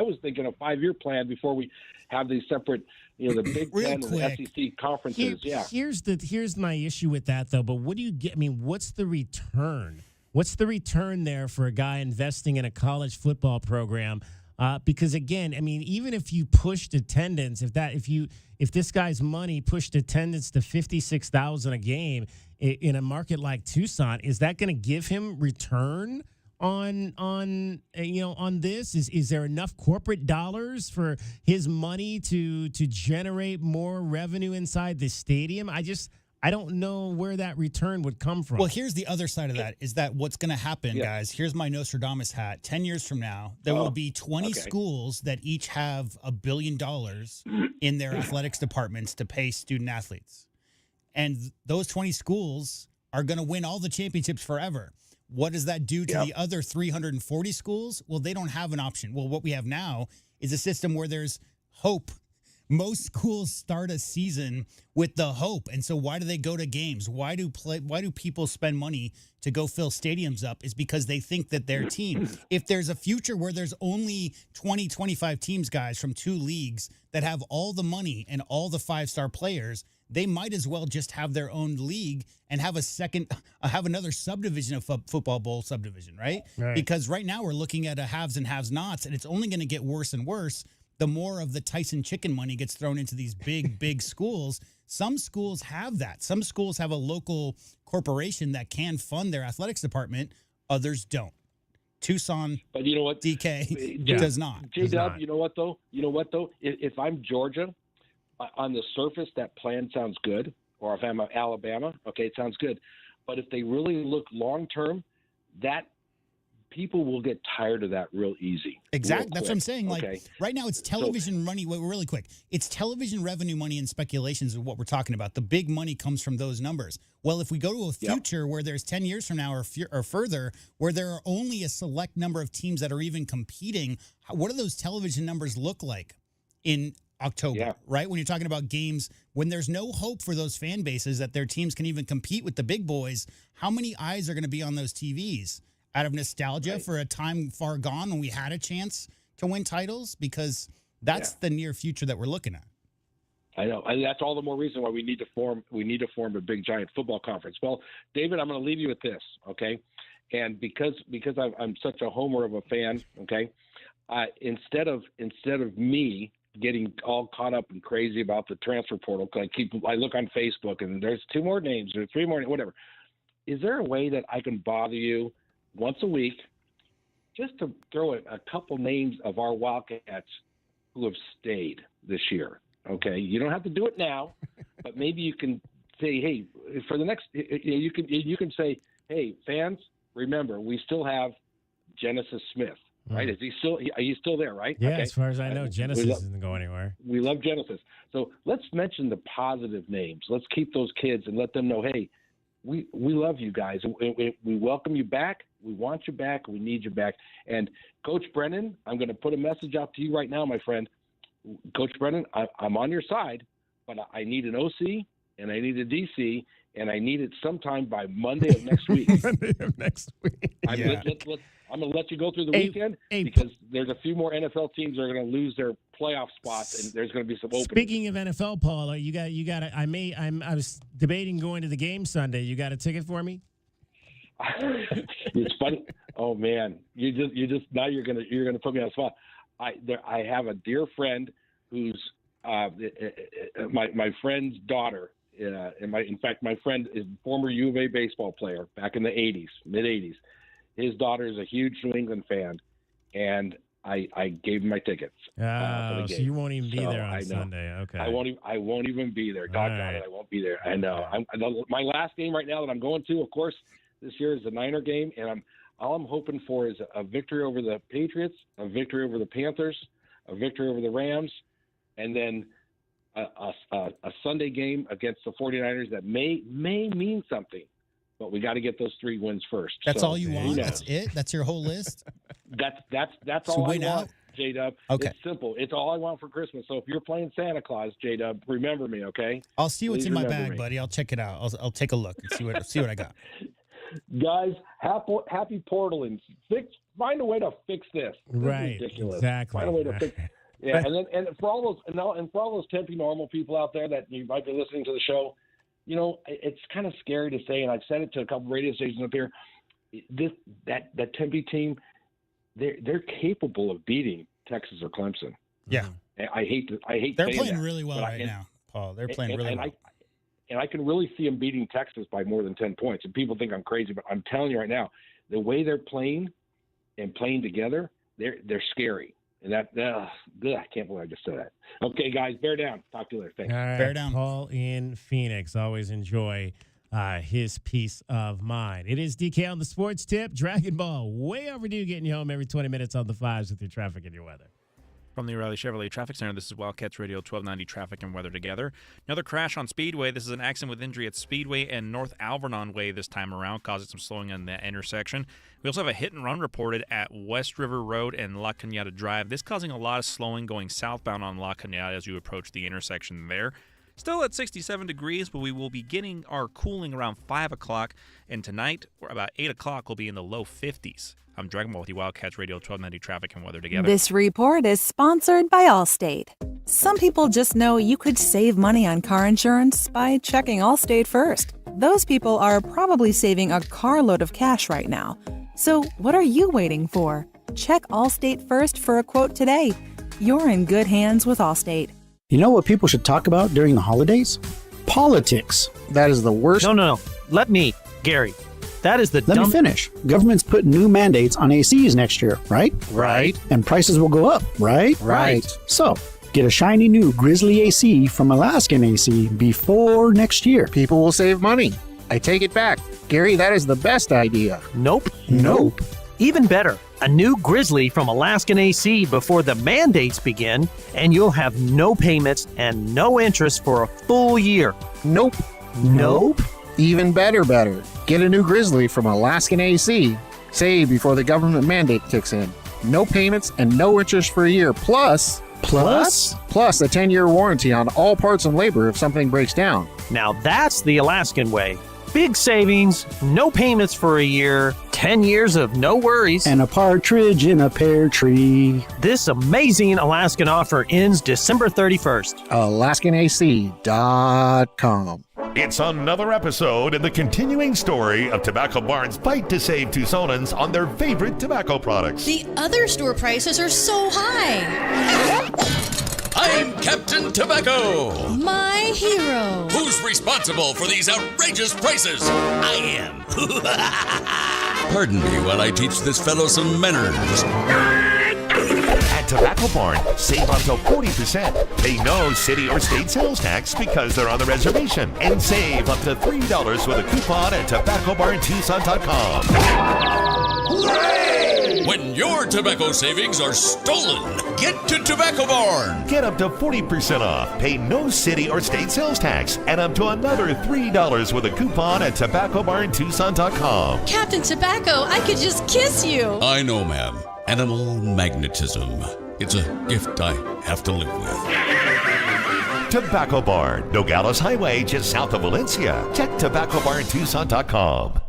was thinking a 5-year plan before we have these separate, the Big Ten and the SEC conferences. Here's my issue with that, though. But what do you get? I mean, what's the return? What's the return there for a guy investing in a college football program? Because again, I mean, even if you pushed attendance, if this guy's money pushed attendance to 56,000 a game in a market like Tucson, is that going to give him return on this? Is there enough corporate dollars for his money to generate more revenue inside the stadium? I don't know where that return would come from. Well, here's the other side of that, is that what's going to happen, guys. Here's my Nostradamus hat. 10 years from now, there will be 20 schools that each have $1 billion in their athletics departments to pay student athletes. And those 20 schools are going to win all the championships forever. What does that do to the other 340 schools? Well, they don't have an option. Well, what we have now is a system where there's hope. Most schools start a season with the hope. And so why do they go to games? Why do people spend money to go fill stadiums up? Is because they think that their team, if there's a future where there's only 20, 25 teams, guys, from 2 leagues that have all the money and all the 5-star players, they might as well just have their own league and have another subdivision of football bowl subdivision, right? Because right now we're looking at a haves and have-nots, and it's only going to get worse and worse the more of the Tyson chicken money gets thrown into these big schools. Some schools have that. Some schools have a local corporation that can fund their athletics department. Others don't. Tucson, but you know what? DK does not. J-Dub, you know what though? If I'm Georgia, on the surface, that plan sounds good. Or if I'm Alabama, okay, it sounds good. But if they really look long-term, that people will get tired of that real easy. Exactly. That's what I'm saying. Like right now it's television money. Wait, really quick. It's television revenue money and speculations of what we're talking about. The big money comes from those numbers. Well, if we go to a future where there's 10 years from now or further, where there are only a select number of teams that are even competing, what do those television numbers look like in October, right? When you're talking about games, when there's no hope for those fan bases that their teams can even compete with the big boys, how many eyes are going to be on those TVs? Out of nostalgia for a time far gone when we had a chance to win titles? Because that's the near future that we're looking at. I know, and that's all the more reason why we need to form a big giant football conference. Well, David, I'm going to leave you with this, okay? And because I'm such a homer of a fan, okay, instead of me getting all caught up and crazy about the transfer portal, I look on Facebook and there's 2 more names or 3 more, whatever. Is there a way that I can bother you once a week just to throw a couple names of our Wildcats who have stayed this year? Okay, you don't have to do it now, but maybe you can say, hey, for the next, you can say, hey, fans, remember we still have Genesis Smith, right? Are you still there, right? Yeah, okay. As far as I know, Genesis doesn't go anywhere. We love Genesis, so let's mention the positive names. Let's keep those kids and let them know, hey, we love you guys. We welcome you back. We want you back. We need you back. And Coach Brennan, I'm going to put a message out to you right now, my friend. Coach Brennan, I'm on your side, but I need an OC and I need a DC, and I need it sometime by Monday of next week. Monday of next week. I'm going to let you go through the weekend because there's a few more NFL teams that are going to lose their playoff spots, and there's going to be some openings. Speaking of NFL, Paul, I was debating going to the game Sunday. You got a ticket for me? It's funny. Oh man, you just now you're gonna put me on the spot. I have a dear friend who's my friend's daughter. In fact, my friend is a former U of A baseball player back in the mid 80s. His daughter is a huge New England fan, and I gave him my tickets. For the game. So you won't even be there on Sunday. Okay. I won't even be there. Doggone it, I won't be there. I know. My last game right now that I'm going to, of course, this year is the Niner game, and all I'm hoping for is a victory over the Patriots, a victory over the Panthers, a victory over the Rams, and then a Sunday game against the 49ers that may mean something. But we got to get those 3 wins first. That's all you want? That's it? That's your whole list? That's all I want, J-Dub. Okay. It's simple. It's all I want for Christmas. So if you're playing Santa Claus, J-Dub, remember me, okay? I'll see what's Please in my remember bag, me. buddy. I'll check it out. I'll take a look and see what I got. Guys, happy portaling. Find a way to fix this. This Right. is ridiculous. Exactly. Find a way to fix. Yeah, and for all those Tempe normal people out there that you might be listening to the show, it's kind of scary to say, and I've said it to a couple radio stations up here. That Tempe team, they're capable of beating Texas or Clemson. Yeah, I hate. They're saying playing that, really well but now, Paul. They're playing really well. And I can really see them beating Texas by more than 10 points. And people think I'm crazy, but I'm telling you right now, the way they're playing and playing together, they're scary. And I can't believe I just said that. Okay, guys, bear down. Talk to you later. Thanks. All right, bear down. Paul in Phoenix. Always enjoy his peace of mind. It is DK on the Sports Tip. Dragon Ball, way overdue getting you home every 20 minutes on the 5s with your traffic and your weather. From the O'Reilly Chevrolet Traffic Center, this is Wildcats Radio 1290 Traffic and Weather Together. Another crash on Speedway. This is an accident with injury at Speedway and North Alvernon Way this time around, causing some slowing on that intersection. We also have a hit-and-run reported at West River Road and La Cañada Drive. This causing a lot of slowing going southbound on La Cañada as you approach the intersection there. Still at 67 degrees, but we will be getting our cooling around 5 o'clock. And tonight, about 8 o'clock, we'll be in the low 50s. I'm Dragon Ball with the Wildcats Radio 1290 Traffic and Weather Together. This report is sponsored by Allstate. Some people just know you could save money on car insurance by checking Allstate first. Those people are probably saving a carload of cash right now. So what are you waiting for? Check Allstate first for a quote today. You're in good hands with Allstate. You know what people should talk about during the holidays? Politics. That is the worst. No. Let me, Gary. That is the Let me finish. Government's put new mandates on ACs next year, right? Right. And prices will go up, right? Right. So, get a shiny new Grizzly AC from Alaskan AC before next year. People will save money. I take it back. Gary, that is the best idea. Nope. Nope. Even better, a new Grizzly from Alaskan AC before the mandates begin, and you'll have no payments and no interest for a full year. Nope. Nope. Even better. Get a new Grizzly from Alaskan AC. Save before the government mandate kicks in. No payments and no interest for a year. Plus a 10-year warranty on all parts and labor if something breaks down. Now that's the Alaskan way. Big savings, no payments for a year, 10 years of no worries. And a partridge in a pear tree. This amazing Alaskan offer ends December 31st. AlaskanAC.com. It's another episode in the continuing story of Tobacco Barn's fight to save Tucsonans on their favorite tobacco products. The other store prices are so high. I'm Captain Tobacco. My hero. Who's responsible for these outrageous prices? I am. Pardon me while I teach this fellow some manners. At Tobacco Barn, save up to 40%. Pay no city or state sales tax because they're on the reservation. And save up to $3 with a coupon at TobaccoBarnTucson.com. When your tobacco savings are stolen, get to Tobacco Barn. Get up to 40% off. Pay no city or state sales tax. And up to another $3 with a coupon at TobaccoBarnTucson.com. Captain Tobacco, I could just kiss you. I know, ma'am. Animal magnetism. It's a gift I have to live with. Tobacco Barn, Nogales Highway, just south of Valencia. Check tobaccobarntucson.com.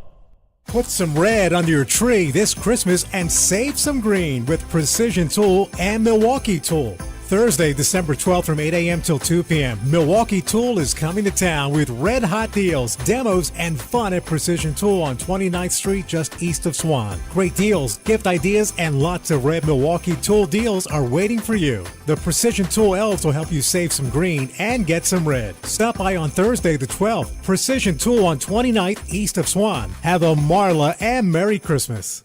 Put some red under your tree this Christmas and save some green with Precision Tool and Milwaukee Tool. Thursday, December 12th from 8 a.m. till 2 p.m. Milwaukee Tool is coming to town with red hot deals, demos, and fun at Precision Tool on 29th Street just east of Swan. Great deals, gift ideas, and lots of red Milwaukee Tool deals are waiting for you. The Precision Tool elves will help you save some green and get some red. Stop by on Thursday the 12th. Precision Tool on 29th east of Swan. Have a Marla and Merry Christmas.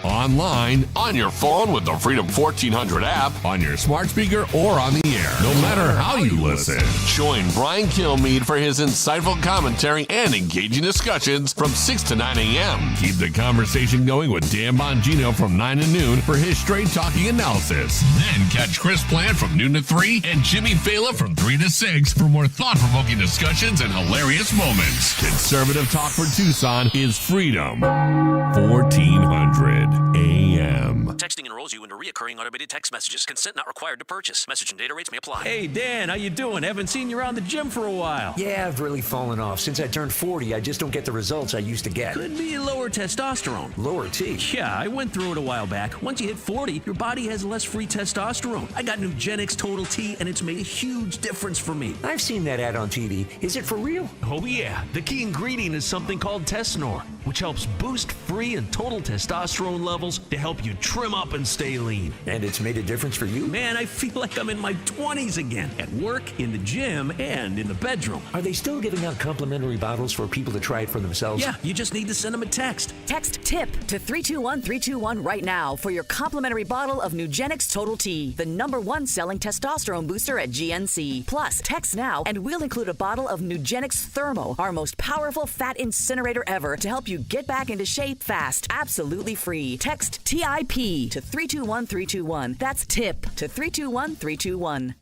Online, on your phone with the Freedom 1400 app, on your smart speaker, or on the air. No matter how you listen. Join Brian Kilmeade for his insightful commentary and engaging discussions from 6 to 9 a.m. Keep the conversation going with Dan Bongino from 9 to noon for his straight talking analysis. Then catch Chris Plant from noon to 3 and Jimmy Fela from 3 to 6 for more thought-provoking discussions and hilarious moments. Conservative talk for Tucson is Freedom 1400 AM. Texting enrolls you into reoccurring automated text messages. Consent not required to purchase. Message and data rates may apply. Hey, Dan, how you doing? Haven't seen you around the gym for a while. Yeah, I've really fallen off. Since I turned 40, I just don't get the results I used to get. Could be lower testosterone. Lower T? Yeah, I went through it a while back. Once you hit 40, your body has less free testosterone. I got Nugenix Total T, and it's made a huge difference for me. I've seen that ad on TV. Is it for real? Oh, yeah. The key ingredient is something called Tesnor, which helps boost free and total testosterone levels to help you trim up and stay lean. And it's made a difference for you? Man, I feel like I'm in my 20s again. At work, in the gym, and in the bedroom. Are they still giving out complimentary bottles for people to try it for themselves? Yeah, you just need to send them a text. Text TIP to 321321 right now for your complimentary bottle of Nugenix Total T, the #1 selling testosterone booster at GNC. Plus, text now and we'll include a bottle of Nugenix Thermo, our most powerful fat incinerator ever, to help you get back into shape fast. Absolutely free. Text TIP to 321321. That's TIP to 321321.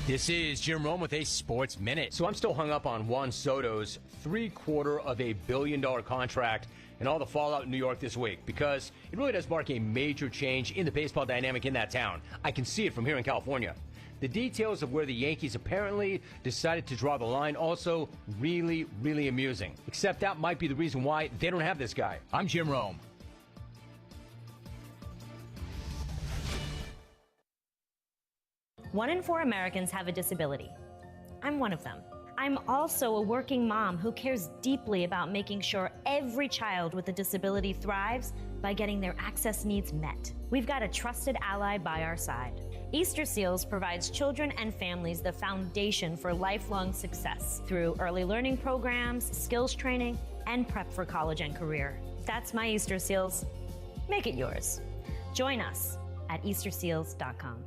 This is Jim Rome with a Sports Minute. So I'm still hung up on Juan Soto's $750 million contract and all the fallout in New York this week, because it really does mark a major change in the baseball dynamic in that town. I can see it from here in California. The details of where the Yankees apparently decided to draw the line also really, really amusing. Except that might be the reason why they don't have this guy. I'm Jim Rome. One in 4 Americans have a disability. I'm one of them. I'm also a working mom who cares deeply about making sure every child with a disability thrives by getting their access needs met. We've got a trusted ally by our side. Easter Seals provides children and families the foundation for lifelong success through early learning programs, skills training, and prep for college and career. That's my Easter Seals. Make it yours. Join us at easterseals.com.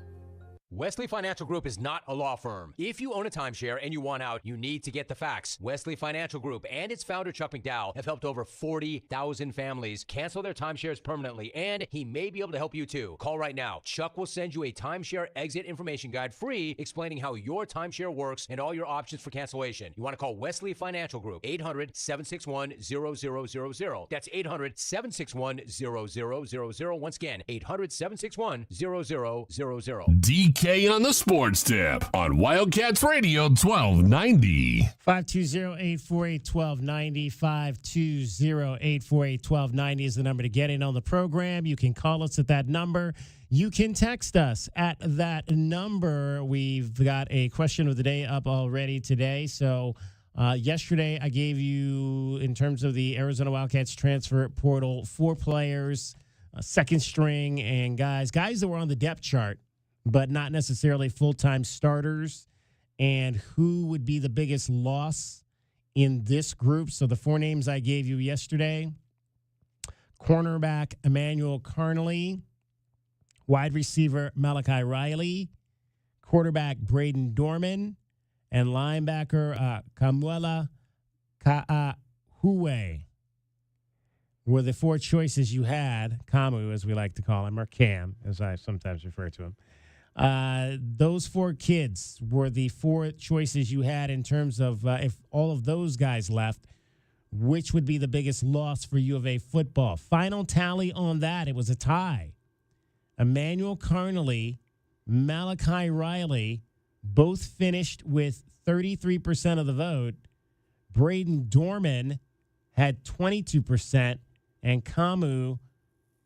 Wesley Financial Group is not a law firm. If you own a timeshare and you want out, you need to get the facts. Wesley Financial Group and its founder, Chuck McDowell, have helped over 40,000 families cancel their timeshares permanently, and he may be able to help you too. Call right now. Chuck will send you a timeshare exit information guide free, explaining how your timeshare works and all your options for cancellation. You want to call Wesley Financial Group, 800-761-0000. That's 800-761-0000. Once again, 800-761-0000. DK on the Sports Tip on Wildcats Radio 1290. 520-848-1290. 520-848-1290 is the number to get in on the program. You can call us at that number. You can text us at that number. We've got a question of the day up already today. So yesterday I gave you, in terms of the Arizona Wildcats transfer portal, 4 players, second string, and guys that were on the depth chart, but not necessarily full-time starters, and who would be the biggest loss in this group. So the 4 names I gave you yesterday: cornerback Emmanuel Carnley, wide receiver Malachi Riley, quarterback Braden Dorman, and linebacker Kamuela Ka'ahue were the 4 choices you had. Kamu, as we like to call him, or Cam, as I sometimes refer to him. Those 4 kids were the 4 choices you had in terms of if all of those guys left, which would be the biggest loss for U of A football. Final tally on that, it was a tie. Emmanuel Carnley, Malachi Riley, both finished with 33% of the vote. Braden Dorman had 22%, and Camus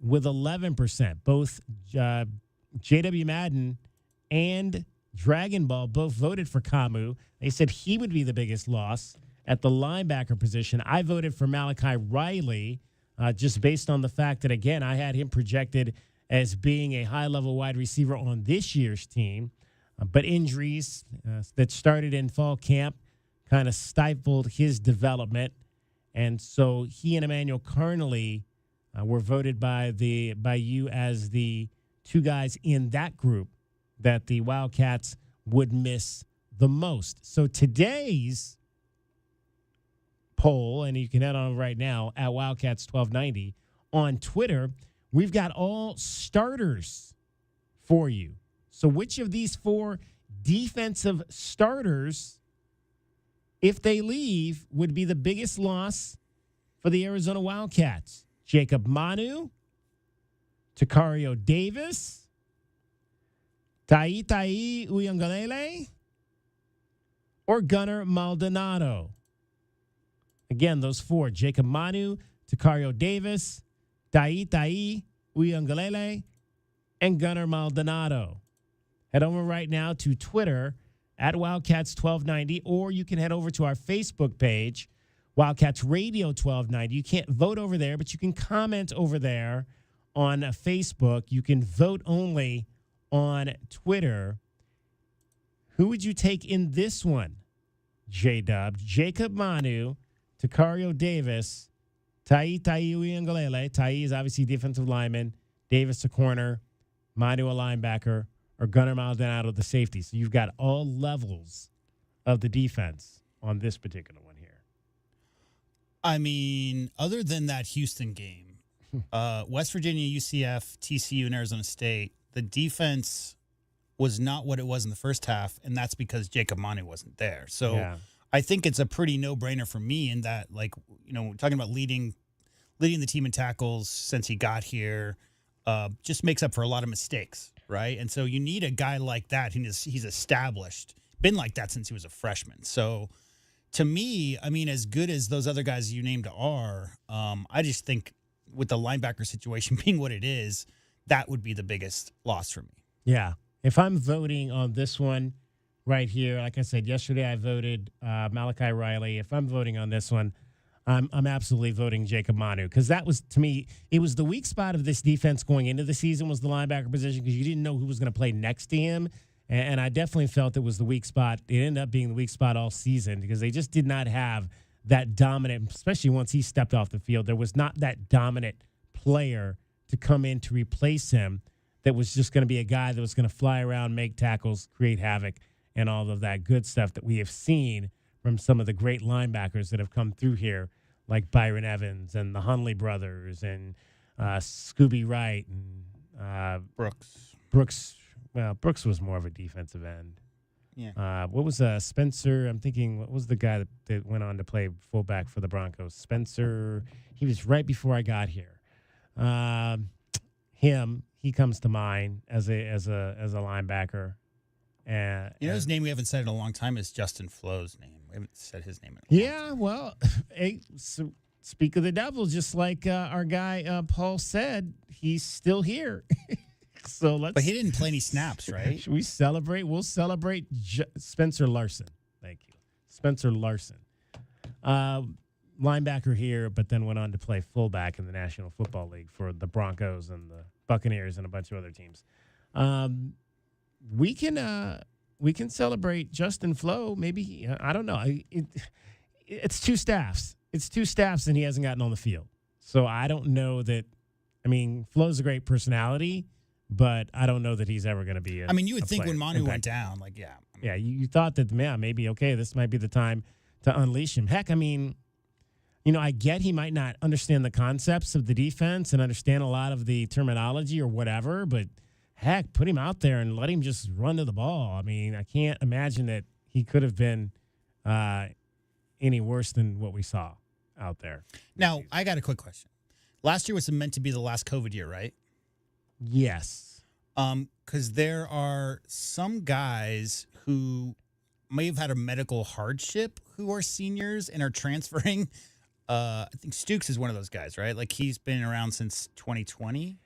with 11%. Both J.W. Madden and Dragon Ball both voted for Camus. They said he would be the biggest loss at the linebacker position. I voted for Malachi Riley just based on the fact that, again, I had him projected as being a high-level wide receiver on this year's team. But injuries that started in fall camp kind of stifled his development. And so he and Emmanuel Carnley were voted by you as the two guys in that group that the Wildcats would miss the most. So today's poll, and you can head on right now at Wildcats 1290 on Twitter, we've got all starters for you. So which of these four defensive starters, if they leave, would be the biggest loss for the Arizona Wildcats? Jacob Manu, Takario Davis, Tai Uyangalele, or Gunnar Maldonado? Again, those four: Jacob Manu, Takario Davis, Tai Uyangalele, and Gunnar Maldonado. Head over right now to Twitter at Wildcats 1290, or you can head over to our Facebook page, Wildcats Radio 1290. You can't vote over there, but you can comment over there on Facebook. You can vote only on Twitter. Who would you take in this one? J-Dub, Jacob Manu, Takario Davis, Tai Uyangalele. Tai is obviously defensive lineman, Davis a corner, Manu a linebacker, or Gunnar Maldonado the safety. So you've got all levels of the defense on this particular one here. I mean, other than that Houston game, West Virginia, UCF, TCU, and Arizona State, the defense was not what it was in the first half, and that's because Jacob Manu wasn't there. So yeah. I think it's a pretty no-brainer for me in that, like, you know, we're talking about leading the team in tackles since he got here, just makes up for a lot of mistakes, right? And so you need a guy like that. He's established, been like that since he was a freshman. So to me, I mean, as good as those other guys you named are, I just think with the linebacker situation being what it is, that would be the biggest loss for me. Yeah. If I'm voting on this one right here, like I said, yesterday I voted Malachi Riley. If I'm voting on this one, I'm absolutely voting Jacob Manu, because that was, to me, it was the weak spot of this defense going into the season was the linebacker position, because you didn't know who was going to play next to him. And I definitely felt it was the weak spot. It ended up being the weak spot all season because they just did not have that dominant, especially once he stepped off the field. There was not that dominant player to come in to replace him that was just going to be a guy that was going to fly around, make tackles, create havoc, and all of that good stuff that we have seen from some of the great linebackers that have come through here, like Byron Evans and the Hundley brothers and Scooby Wright and Brooks. Well, Brooks was more of a defensive end. Yeah. What was Spencer? I'm thinking, what was the guy that went on to play fullback for the Broncos? Spencer. He was right before I got here. He comes to mind as a linebacker. You know his name we haven't said in a long time is Justin Flo's name. We haven't said his name in a long time. Well, hey, so speak of the devil, just like our guy Paul said, he's still here. But he didn't play any snaps, right? Should we celebrate? We'll celebrate Spencer Larson. Thank you. Spencer Larson. Linebacker here, but then went on to play fullback in the National Football League for the Broncos and the Buccaneers and a bunch of other teams. We can celebrate Justin Flo. Maybe, I don't know. It's two staffs. It's two staffs, and he hasn't gotten on the field. So I don't know that. I mean, Flo's a great personality, but I don't know that he's ever going to be you would think when Manu went down, like, yeah. Yeah, you thought that, maybe, okay, this might be the time to unleash him. Heck, I mean, I get he might not understand the concepts of the defense and understand a lot of the terminology or whatever, but heck, put him out there and let him just run to the ball. I mean, I can't imagine that he could have been any worse than what we saw out there. Now, I got a quick question. Last year was meant to be the last COVID year, right? Yes. Because there are some guys who may have had a medical hardship who are seniors and are transferring. I think Stukes is one of those guys, right? Like he's been around since 2020.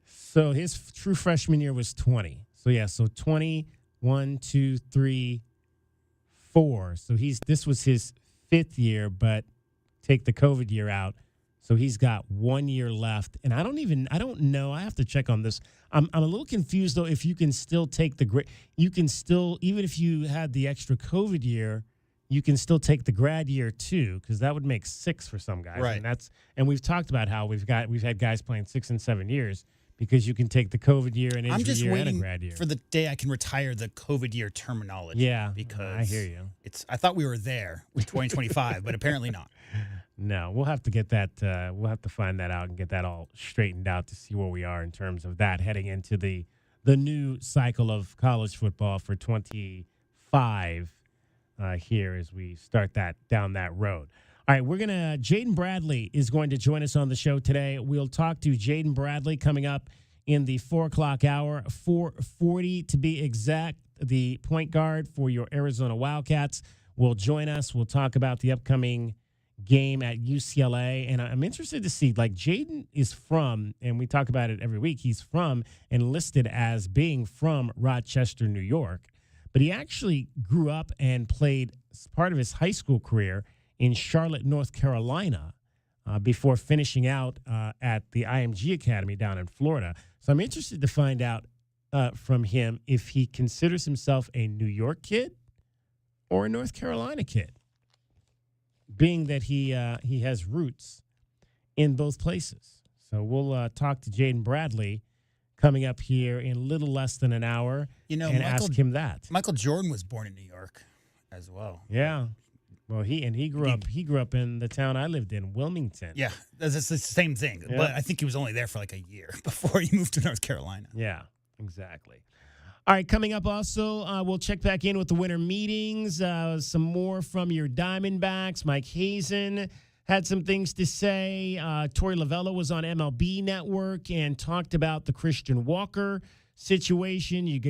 So his true freshman year was 20. So yeah, so 20, 1, 2, 3, 4. So this was his 5th year, but take the COVID year out. So he's got 1 year left. And I don't know. I have to check on this. I'm a little confused though if you can still take you can still, even if you had the extra COVID year, you can still take the grad year too, because that would make 6 for some guys. Right. And we've talked about how we've had guys playing 6 and 7 years because you can take the COVID year and injury year and a grad year. For the day I can retire the COVID year terminology. Yeah, because I hear you. I thought we were there with 2025, but apparently not. No, we'll have to get that. We'll have to find that out and get that all straightened out to see where we are in terms of that heading into the new cycle of college football for 25 here as we start down that road. All right, Jaden Bradley is going to join us on the show today. We'll talk to Jaden Bradley coming up in the 4 o'clock hour, 4:40 to be exact. The point guard for your Arizona Wildcats will join us. We'll talk about the upcoming game at UCLA. And I'm interested to see, like, Jaden is from, and we talk about it every week, he's from and listed as being from Rochester, New York. But he actually grew up and played part of his high school career in Charlotte, North Carolina, before finishing out at the IMG Academy down in Florida. So I'm interested to find out from him if he considers himself a New York kid or a North Carolina kid, being that he has roots in both places. So we'll talk to Jaden Bradley coming up here in a little less than an hour and ask him that. Michael Jordan was born in New York as well. Yeah. Well, he grew up in the town I lived in, Wilmington. Yeah, that's the same thing. Yeah. But I think he was only there for like a year before he moved to North Carolina. Yeah, exactly. All right, coming up also, we'll check back in with the winter meetings. Some more from your Diamondbacks. Mike Hazen had some things to say. Torey Lovella was on MLB Network and talked about the Christian Walker situation. You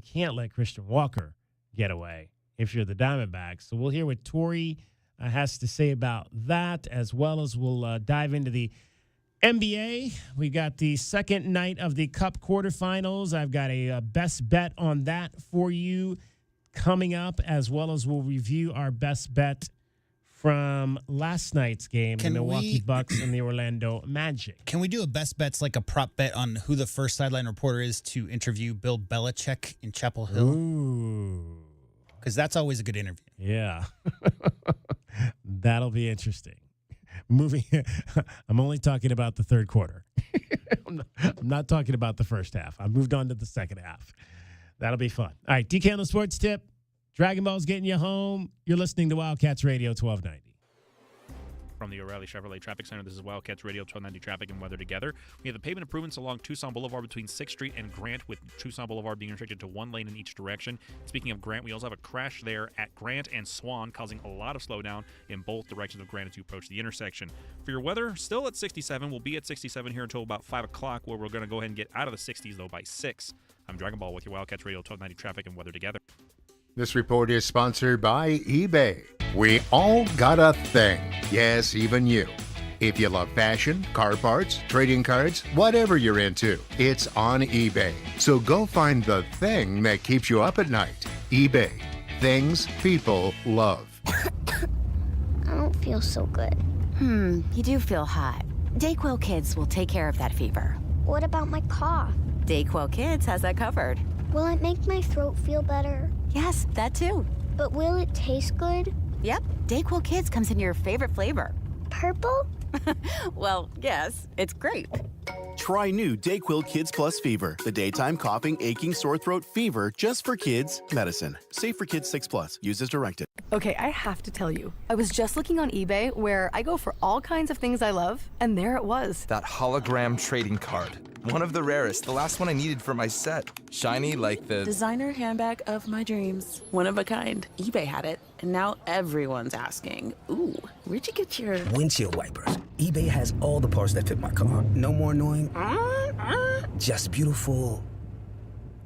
can't let Christian Walker get away if you're the Diamondbacks. So we'll hear what Torey has to say about that, as well as we'll dive into the NBA. We got the second night of the Cup quarterfinals. I've got a best bet on that for you coming up, as well as we'll review our best bet from last night's game, the Milwaukee Bucks and the Orlando Magic. Can we do a best bets, like a prop bet on who the first sideline reporter is to interview Bill Belichick in Chapel Hill? Ooh. Because that's always a good interview. Yeah. That'll be interesting. I'm only talking about the third quarter. I'm not talking about the first half. I moved on to the second half. That'll be fun. All right, DK on the Sports Tip. Dragon Ball's getting you home. You're listening to Wildcats Radio 1290. From the O'Reilly Chevrolet Traffic Center, this is Wildcats Radio 1290 Traffic and Weather Together. We have the pavement improvements along Tucson Boulevard between 6th Street and Grant, with Tucson Boulevard being restricted to one lane in each direction. Speaking of Grant, we also have a crash there at Grant and Swan, causing a lot of slowdown in both directions of Grant as you approach the intersection. For your weather, still at 67. We'll be at 67 here until about 5 o'clock, where we're going to go ahead and get out of the 60s, though, by 6. I'm Dragon Ball with your Wildcats Radio 1290 Traffic and Weather Together. This report is sponsored by eBay. We all got a thing. Yes, even you. If you love fashion, car parts, trading cards, whatever you're into, it's on eBay. So go find the thing that keeps you up at night. eBay. Things people love. I don't feel so good. You do feel hot. Dayquil Kids will take care of that fever. What about my cough? Dayquil Kids has that covered. Will it make my throat feel better? Yes, that too. But will it taste good? Yep, Dayquil Kids comes in your favorite flavor. Purple? Well, yes, it's grape. Try new Dayquil Kids Plus Fever, the daytime coughing, aching, sore throat fever just for kids medicine. Safe for kids 6+. Use as directed. Okay, I have to tell you, I was just looking on eBay where I go for all kinds of things I love, and there it was. That hologram trading card. One of the rarest, the last one I needed for my set. Shiny like the designer handbag of my dreams. One of a kind. eBay had it, and now everyone's asking, ooh, where'd you get your windshield wipers? eBay has all the parts that fit my car. No more annoying, just beautiful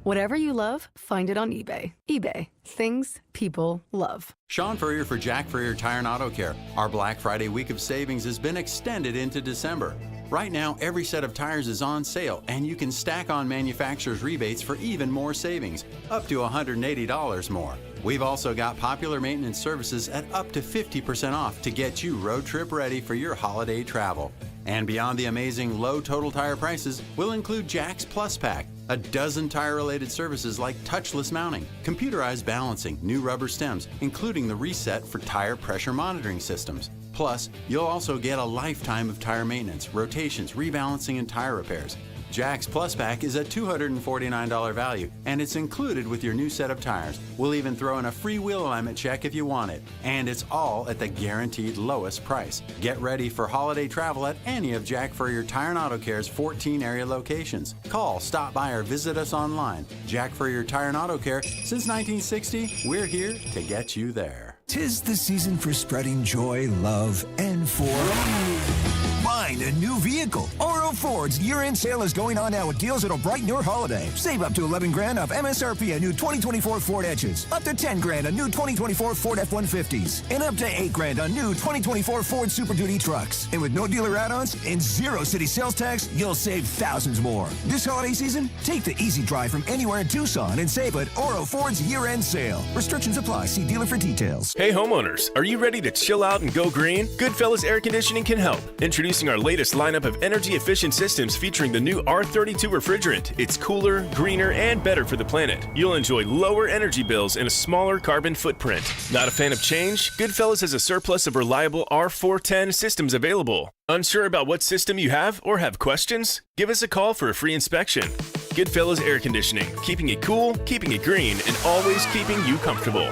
Whatever you love, find it on eBay. eBay. Things people love. Sean Furrier for Jack Furrier Tire and Auto Care. Our Black Friday week of savings has been extended into December. Right now, every set of tires is on sale, and you can stack on manufacturer's rebates for even more savings, up to $180 more. We've also got popular maintenance services at up to 50% off to get you road trip ready for your holiday travel. And beyond the amazing low total tire prices, we'll include Jack's Plus Pack, a dozen tire-related services like touchless mounting, computerized balancing, new rubber stems, including the reset for tire pressure monitoring systems. Plus, you'll also get a lifetime of tire maintenance, rotations, rebalancing, and tire repairs. Jack's Plus Pack is a $249 value, and it's included with your new set of tires. We'll even throw in a free wheel alignment check if you want it, and it's all at the guaranteed lowest price. Get ready for holiday travel at any of Jack Furrier Tire and Auto Care's 14 area locations. Call, stop by, or visit us online. Jack Furrier Tire and Auto Care, since 1960, we're here to get you there. 'Tis the season for spreading joy, love, and for find a new vehicle. Oro Ford's year-end sale is going on now with deals that'll brighten your holiday. Save up to $11,000 off MSRP on new 2024 Ford Edges, up to $10,000 on new 2024 Ford F-150s, and up to $8,000 on new 2024 Ford Super Duty trucks. And with no dealer add-ons and zero city sales tax, you'll save thousands more. This holiday season, take the easy drive from anywhere in Tucson and save at Oro Ford's year-end sale. Restrictions apply. See dealer for details. Hey homeowners, are you ready to chill out and go green? Goodfellas Air Conditioning can help. Introducing our latest lineup of energy-efficient systems featuring the new R32 refrigerant. It's cooler, greener, and better for the planet. You'll enjoy lower energy bills and a smaller carbon footprint. Not a fan of change? Goodfellas has a surplus of reliable R410 systems available. Unsure about what system you have or have questions? Give us a call for a free inspection. Goodfellas Air Conditioning, keeping it cool, keeping it green, and always keeping you comfortable.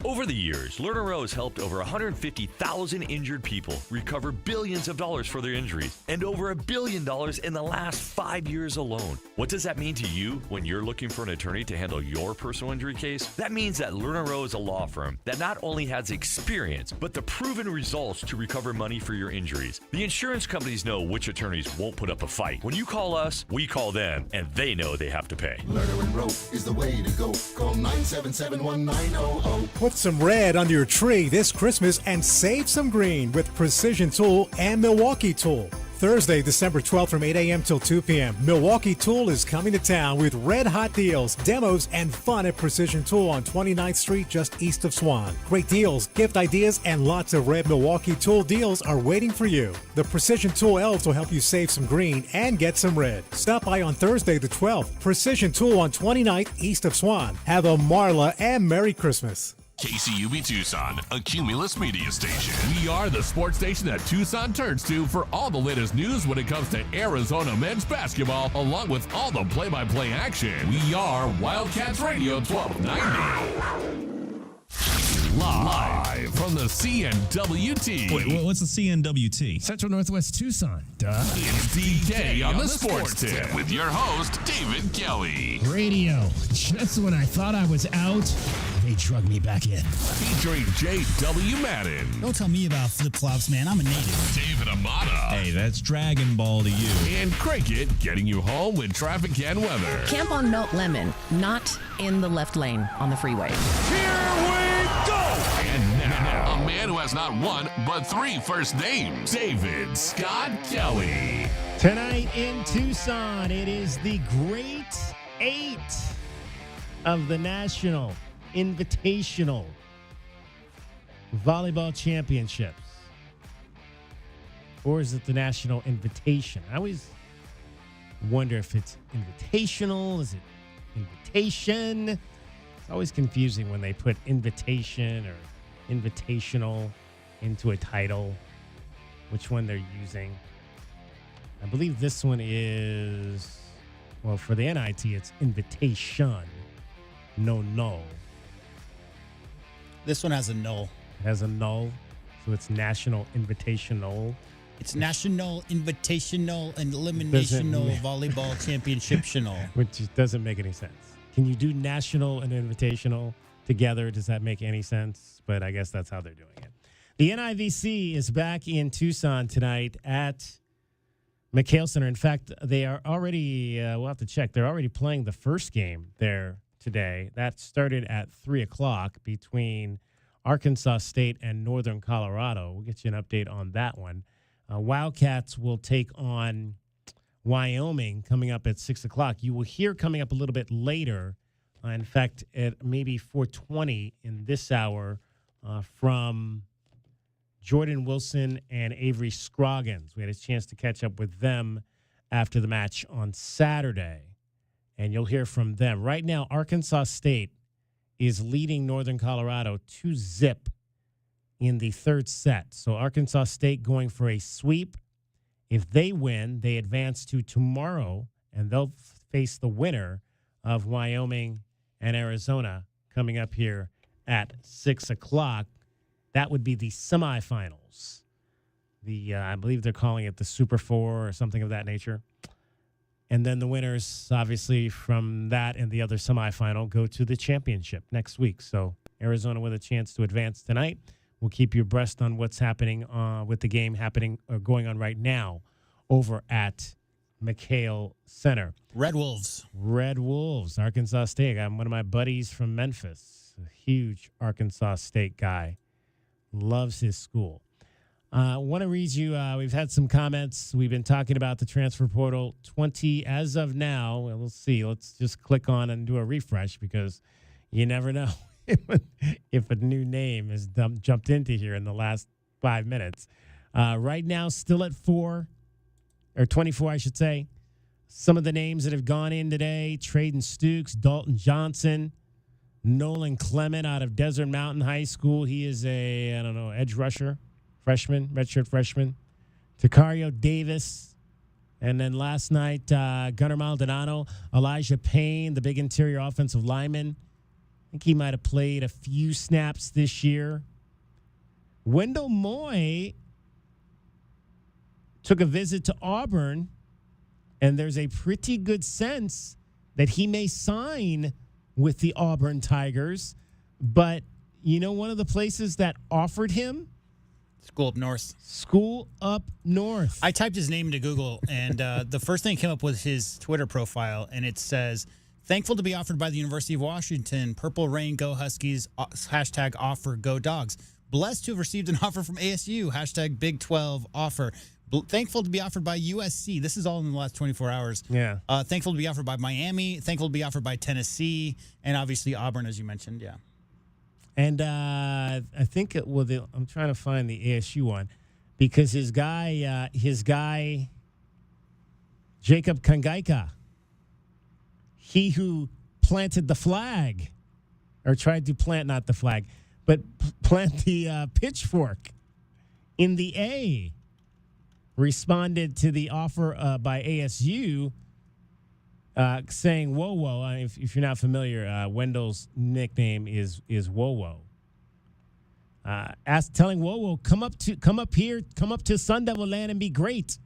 Over the years, Lerner Rowe has helped over 150,000 injured people recover billions of dollars for their injuries and over $1 billion in the last 5 years alone. What does that mean to you when you're looking for an attorney to handle your personal injury case? That means that Lerner Rowe is a law firm that not only has experience, but the proven results to recover money for your injuries. The insurance companies know which attorneys won't put up a fight. When you call us, we call them, and they know they have to pay. Lerner & Rowe is the way to go. Call 977-1900. Put some red under your tree this Christmas and save some green with Precision Tool and Milwaukee Tool. Thursday, December 12th from 8 a.m. till 2 p.m. Milwaukee Tool is coming to town with red hot deals, demos, and fun at Precision Tool on 29th Street just east of Swan. Great deals, gift ideas, and lots of red Milwaukee Tool deals are waiting for you. The Precision Tool elves will help you save some green and get some red. Stop by on Thursday the 12th. Precision Tool on 29th east of Swan. Have a Marla and Merry Christmas. KCUB Tucson, a Cumulus media station. We are the sports station that Tucson turns to for all the latest news when it comes to Arizona men's basketball, along with all the play-by-play action. We are Wildcats Radio 1290. Live from the CNWT. Wait, what's the CNWT? Central Northwest Tucson. Duh. It's DK on the Sports Tip with your host, David Kelly. Radio. Just when I thought I was out, they drug me back in. Featuring J.W. Madden. Don't tell me about flip-flops, man. I'm a native. David Amata. Hey, that's Dragon Ball to you. And Cricket, getting you home with traffic and weather. Camp on Melt Lemon, not in the left lane on the freeway. Here we go! And now, a man who has not one, but three first names, David Scott Kelly. Tonight in Tucson, it is the Great 8 of the National Invitational Volleyball Championships. Or is it the National Invitation? I always wonder if it's invitational. Is it invitation? It's always confusing when they put invitation or invitational into a title, which one they're using. I believe this one is, well, for the NIT, it's invitation. No. This one has a null. It has a null, so it's National Invitational. It's National Invitational and Eliminational Volleyball Championship-tional. Which doesn't make any sense. Can you do National and Invitational together? Does that make any sense? But I guess that's how they're doing it. The NIVC is back in Tucson tonight at McHale Center. In fact, they are already, we'll have to check, they're already playing the first game there today. That started at 3 o'clock between Arkansas State and Northern Colorado. We'll get you an update on that one. Wildcats will take on Wyoming coming up at 6 o'clock. You will hear coming up a little bit later, in fact, at maybe 4:20 in this hour, from Jordan Wilson and Avery Scroggins. We had a chance to catch up with them after the match on Saturday, and you'll hear from them. Right now, Arkansas State is leading Northern Colorado 2-0 in the third set. So Arkansas State going for a sweep. If they win, they advance to tomorrow, and they'll face the winner of Wyoming and Arizona coming up here at 6 o'clock. That would be the semifinals. I believe they're calling it the Super Four or something of that nature. And then the winners, obviously, from that and the other semifinal go to the championship next week. So Arizona with a chance to advance tonight. We'll keep you abreast on what's happening with the game happening or going on right now over at McHale Center. Red Wolves, Arkansas State. I got one of my buddies from Memphis, a huge Arkansas State guy. Loves his school. I want to read you, we've had some comments. We've been talking about the transfer portal. 20 as of now. Well, we'll see. Let's just click on and do a refresh because you never know if a new name has jumped into here in the last 5 minutes. Right now, still at 4, or 24, I should say. Some of the names that have gone in today: Traden Stukes, Dalton Johnson, Nolan Clement out of Desert Mountain High School. He is a, edge rusher, redshirt freshman. Takario Davis. And then last night, Gunnar Maldonado, Elijah Payne, the big interior offensive lineman. I think he might have played a few snaps this year. Wendell Moy took a visit to Auburn, and there's a pretty good sense that he may sign with the Auburn Tigers. But, one of the places that offered him? School Up North. School Up North. I typed his name into Google, and the first thing that came up was his Twitter profile, and it says, thankful to be offered by the University of Washington. Purple Rain, go Huskies, hashtag offer, go Dogs. Blessed to have received an offer from ASU, hashtag Big 12 offer. Thankful to be offered by USC. This is all in the last 24 hours. Yeah. Thankful to be offered by Miami. Thankful to be offered by Tennessee. And obviously Auburn, as you mentioned. Yeah. And I think, I'm trying to find the ASU one because his guy, Jacob Kangaika, he who planted the flag, or tried to plant, not the flag, but plant the pitchfork in the A, responded to the offer by ASU, saying "Whoa." If you're not familiar, Wendell's nickname is Whoa. Telling Whoa, come up to Sun Devil Land and be great.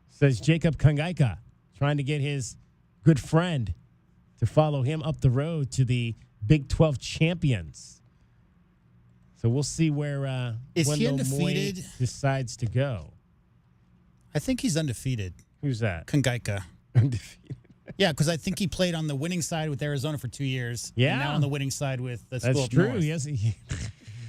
Says Jacob Kangaika, trying to get his good friend to follow him up the road to the Big 12 champions. So we'll see where Wendell Moy decides to go. I think he's undefeated. Who's that? Kangaika. Undefeated. Yeah, because I think he played on the winning side with Arizona for 2 years. Yeah. And now on the winning side with the School That's Up true. North. Yes.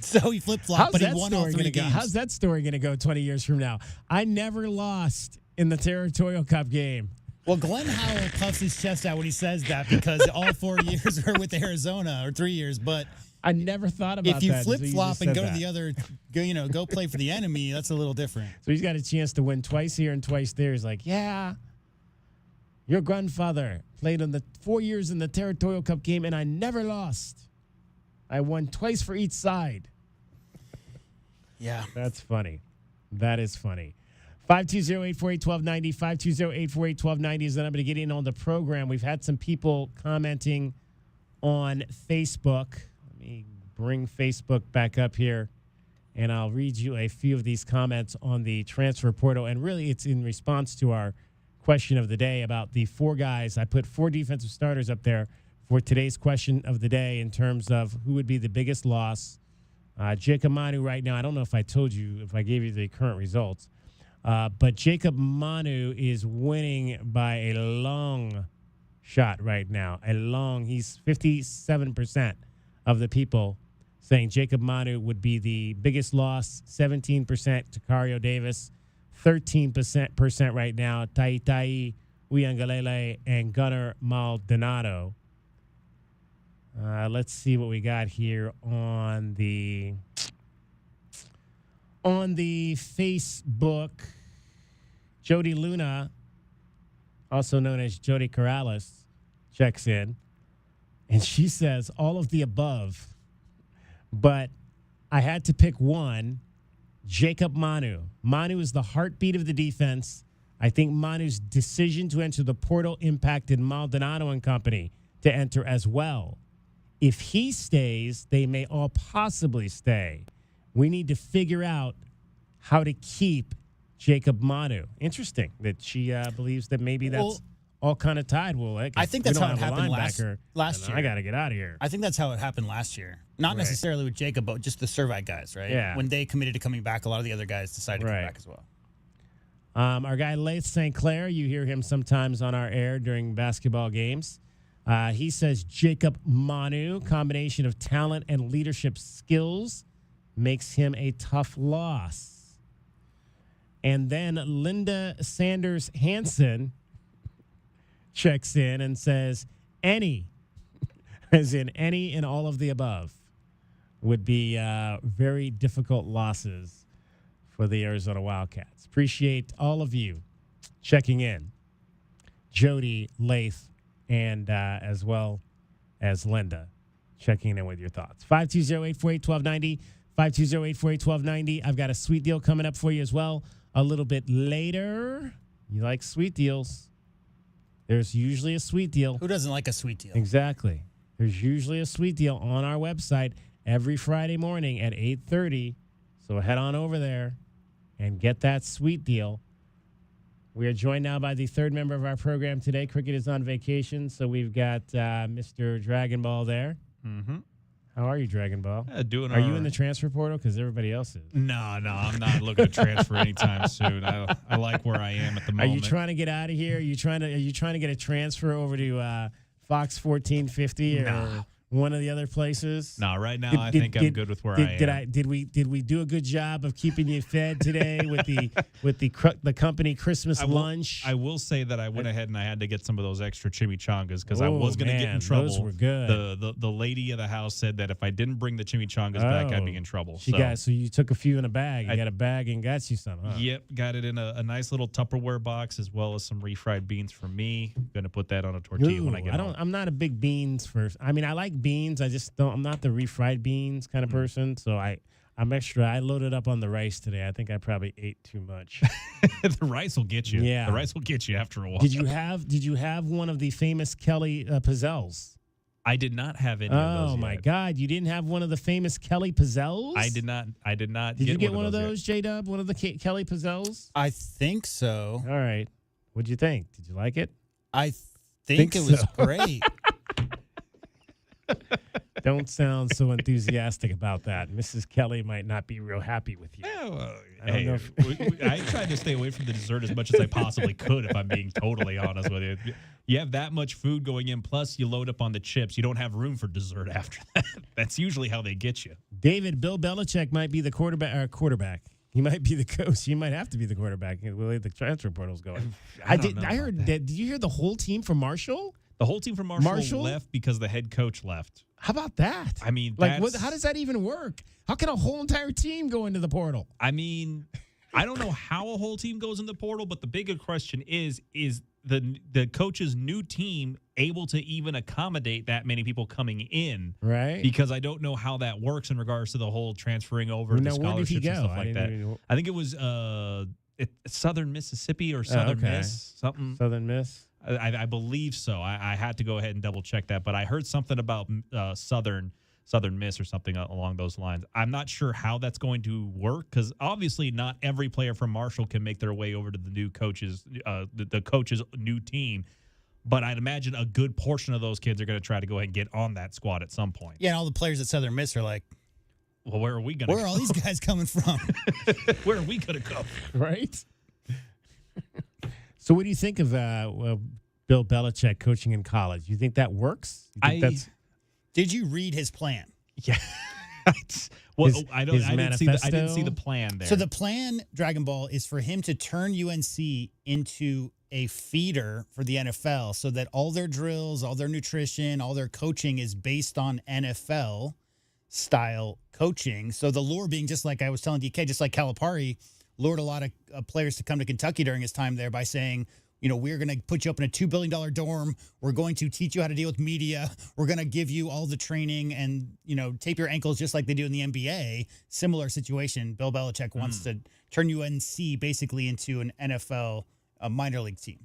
So he flip-flopped, but he won all 3 games. How's that story going to go 20 years from now? I never lost in the Territorial Cup game. Well, Glenn Howell puffs his chest out when he says that because all 4 years were with Arizona, or 3 years, but I never thought about that. if you flip-flop and go to the other, go play for the enemy, that's a little different. So he's got a chance to win twice here and twice there. He's like, yeah, your grandfather played on the 4 years in the Territorial Cup game, and I never lost. I won twice for each side. Yeah. That's funny. That is funny. 520-848-1290, 520-848-1290 is the number to get in on the program. We've had some people commenting on Facebook. Let me bring Facebook back up here, and I'll read you a few of these comments on the transfer portal. And really, it's in response to our question of the day about the 4 guys. I put 4 defensive starters up there for today's question of the day in terms of who would be the biggest loss. Jacob Manu right now, I don't know if I told you, if I gave you the current results. But Jacob Manu is winning by a long shot right now. He's 57% of the people saying Jacob Manu would be the biggest loss. 17% Tacario Davis, 13% right now Tai Uyangalele and Gunnar Maldonado. Let's see what we got here on the Facebook. Jody Luna, also known as Jody Corrales, checks in, and she says all of the above, but I had to pick one. Jacob Manu. Manu is the heartbeat of the defense. I think Manu's decision to enter the portal impacted Maldonado and company to enter as well. If he stays, they may all possibly stay. We need to figure out how to keep Jacob Manu. Interesting that she believes that maybe that's all kind of tied. Well, I think that's how it happened last year. I got to get out of here. I think that's how it happened last year. Not necessarily with Jacob, but just the Servite guys, right? Yeah. When they committed to coming back, a lot of the other guys decided to come back as well. Our guy Laith St. Clair, you hear him sometimes on our air during basketball games. He says Jacob Manu, combination of talent and leadership skills, makes him a tough loss. And then Linda Sanders Hansen checks in and says any, as in any and all of the above, would be very difficult losses for the Arizona Wildcats. Appreciate all of you checking in. Jody, Laith, and as well as Linda checking in with your thoughts. 520-848-1290, 520-848-1290. I've got a sweet deal coming up for you as well a little bit later. You like sweet deals. There's usually a sweet deal. Who doesn't like a sweet deal? Exactly. There's usually a sweet deal on our website every Friday morning at 8:30. So head on over there and get that sweet deal. We are joined now by the third member of our program today. Cricket is on vacation, so we've got Mr. Dragon Ball there. Mm-hmm. How are you, Dragon Ball? Doing Are you in the transfer portal? Because everybody else is. No, I'm not looking to transfer anytime soon. I like where I am at the moment. Are you trying to get out of here? Are you trying to get a transfer over to Fox 1450 or one of the other places? No, right now I think I'm good with where I am. Did we do a good job of keeping you fed today with the company Christmas lunch? I will say that I went ahead and I had to get some of those extra chimichangas because I was going to get in trouble. Those were good. The lady of the house said that if I didn't bring the chimichangas back, I'd be in trouble. So you took a few in a bag. You got a bag and got you some. Huh? Yep, got it in a nice little Tupperware box as well as some refried beans for me. Going to put that on a tortilla when I get home. I'm not a big beans I like beans. I'm not the refried beans kind of person. So I'm extra. I loaded up on the rice today. I think I probably ate too much. The rice will get you. Yeah. The rice will get you after a while. Did you have one of the famous Kelly Pizzelles? I did not have any of those. Oh my God! You didn't have one of the famous Kelly Pizzelles? I did not. Did you get one of those, J-Dub? One of the Kelly Pizzelles? I think so. All right. What'd you think? Did you like it? I think it was great. Don't sound so enthusiastic about that. Mrs. Kelly might not be real happy with you. Yeah, well, I tried to stay away from the dessert as much as I possibly could, if I'm being totally honest with you. You have that much food going in, plus you load up on the chips. You don't have room for dessert after that. That's usually how they get you. David, Bill Belichick might be the quarterback. He might be the coach. He might have to be the quarterback the way the transfer portal's going. I heard that. Did you hear the whole team from Marshall? The whole team from Marshall left because the head coach left. How about that? I mean, how does that even work? How can a whole entire team go into the portal? I mean, I don't know how a whole team goes in the portal, but the bigger question is the coach's new team able to even accommodate that many people coming in? Right. Because I don't know how that works in regards to the whole transferring over the scholarships and stuff like that. I think it was Southern Mississippi or Southern Miss, something. Southern Miss? I believe so. I had to go ahead and double check that, but I heard something about Southern Miss or something along those lines. I'm not sure how that's going to work because obviously not every player from Marshall can make their way over to the new coach's the coach's new team. But I'd imagine a good portion of those kids are going to try to go ahead and get on that squad at some point. Yeah, and all the players at Southern Miss are like, well, where are we going? Where are all these guys coming from? Where are we going to go? Right. So what do you think of Bill Belichick coaching in college? You think that works? You think Did you read his plan? Yeah. Well, I didn't see the plan there. So the plan, Dragon Ball, is for him to turn UNC into a feeder for the NFL so that all their drills, all their nutrition, all their coaching is based on NFL style coaching. So the lure being, just like I was telling DK, just like Calipari lured a lot of players to come to Kentucky during his time there by saying, we're going to put you up in a $2 billion dorm. We're going to teach you how to deal with media. We're going to give you all the training and, tape your ankles just like they do in the NBA. Similar situation. Bill Belichick wants to turn UNC basically into an NFL minor league team.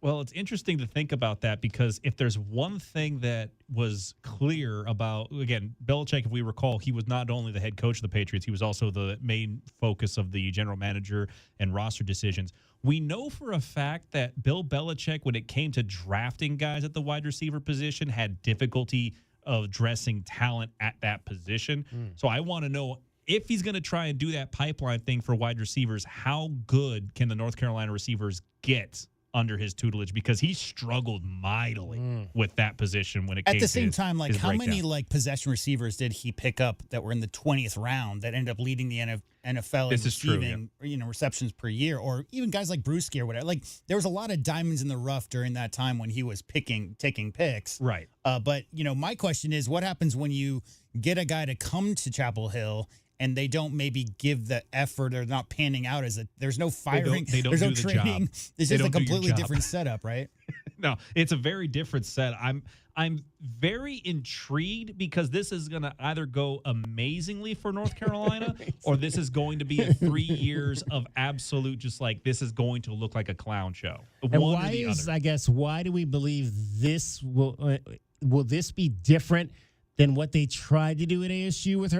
Well, it's interesting to think about that because if there's one thing that was clear about, again, Belichick, if we recall, he was not only the head coach of the Patriots, he was also the main focus of the general manager and roster decisions. We know for a fact that Bill Belichick, when it came to drafting guys at the wide receiver position, had difficulty of dressing talent at that position. So I want to know, if he's going to try and do that pipeline thing for wide receivers, how good can the North Carolina receivers get under his tutelage? Because he struggled mightily with that position when it came to At the same time, his how many breakdown. possession receivers did he pick up that were in the 20th round that ended up leading the NFL in This is true, receiving, receptions per year, or even guys like Brewski or whatever? Like, there was a lot of diamonds in the rough during that time when he was taking picks. Right. But my question is, what happens when you get a guy to come to Chapel Hill and they don't maybe give the effort, or not panning out there's no firing, They don't there's no do the training. job. It's They just a don't do your completely job. different setup, right? No, it's a very different set. I'm very intrigued because this is going to either go amazingly for North Carolina or this is going to be a 3 years of absolute, just like, this is going to look like a clown show. And One why or the is, other. why do we believe this will this be different than what they tried to do at ASU with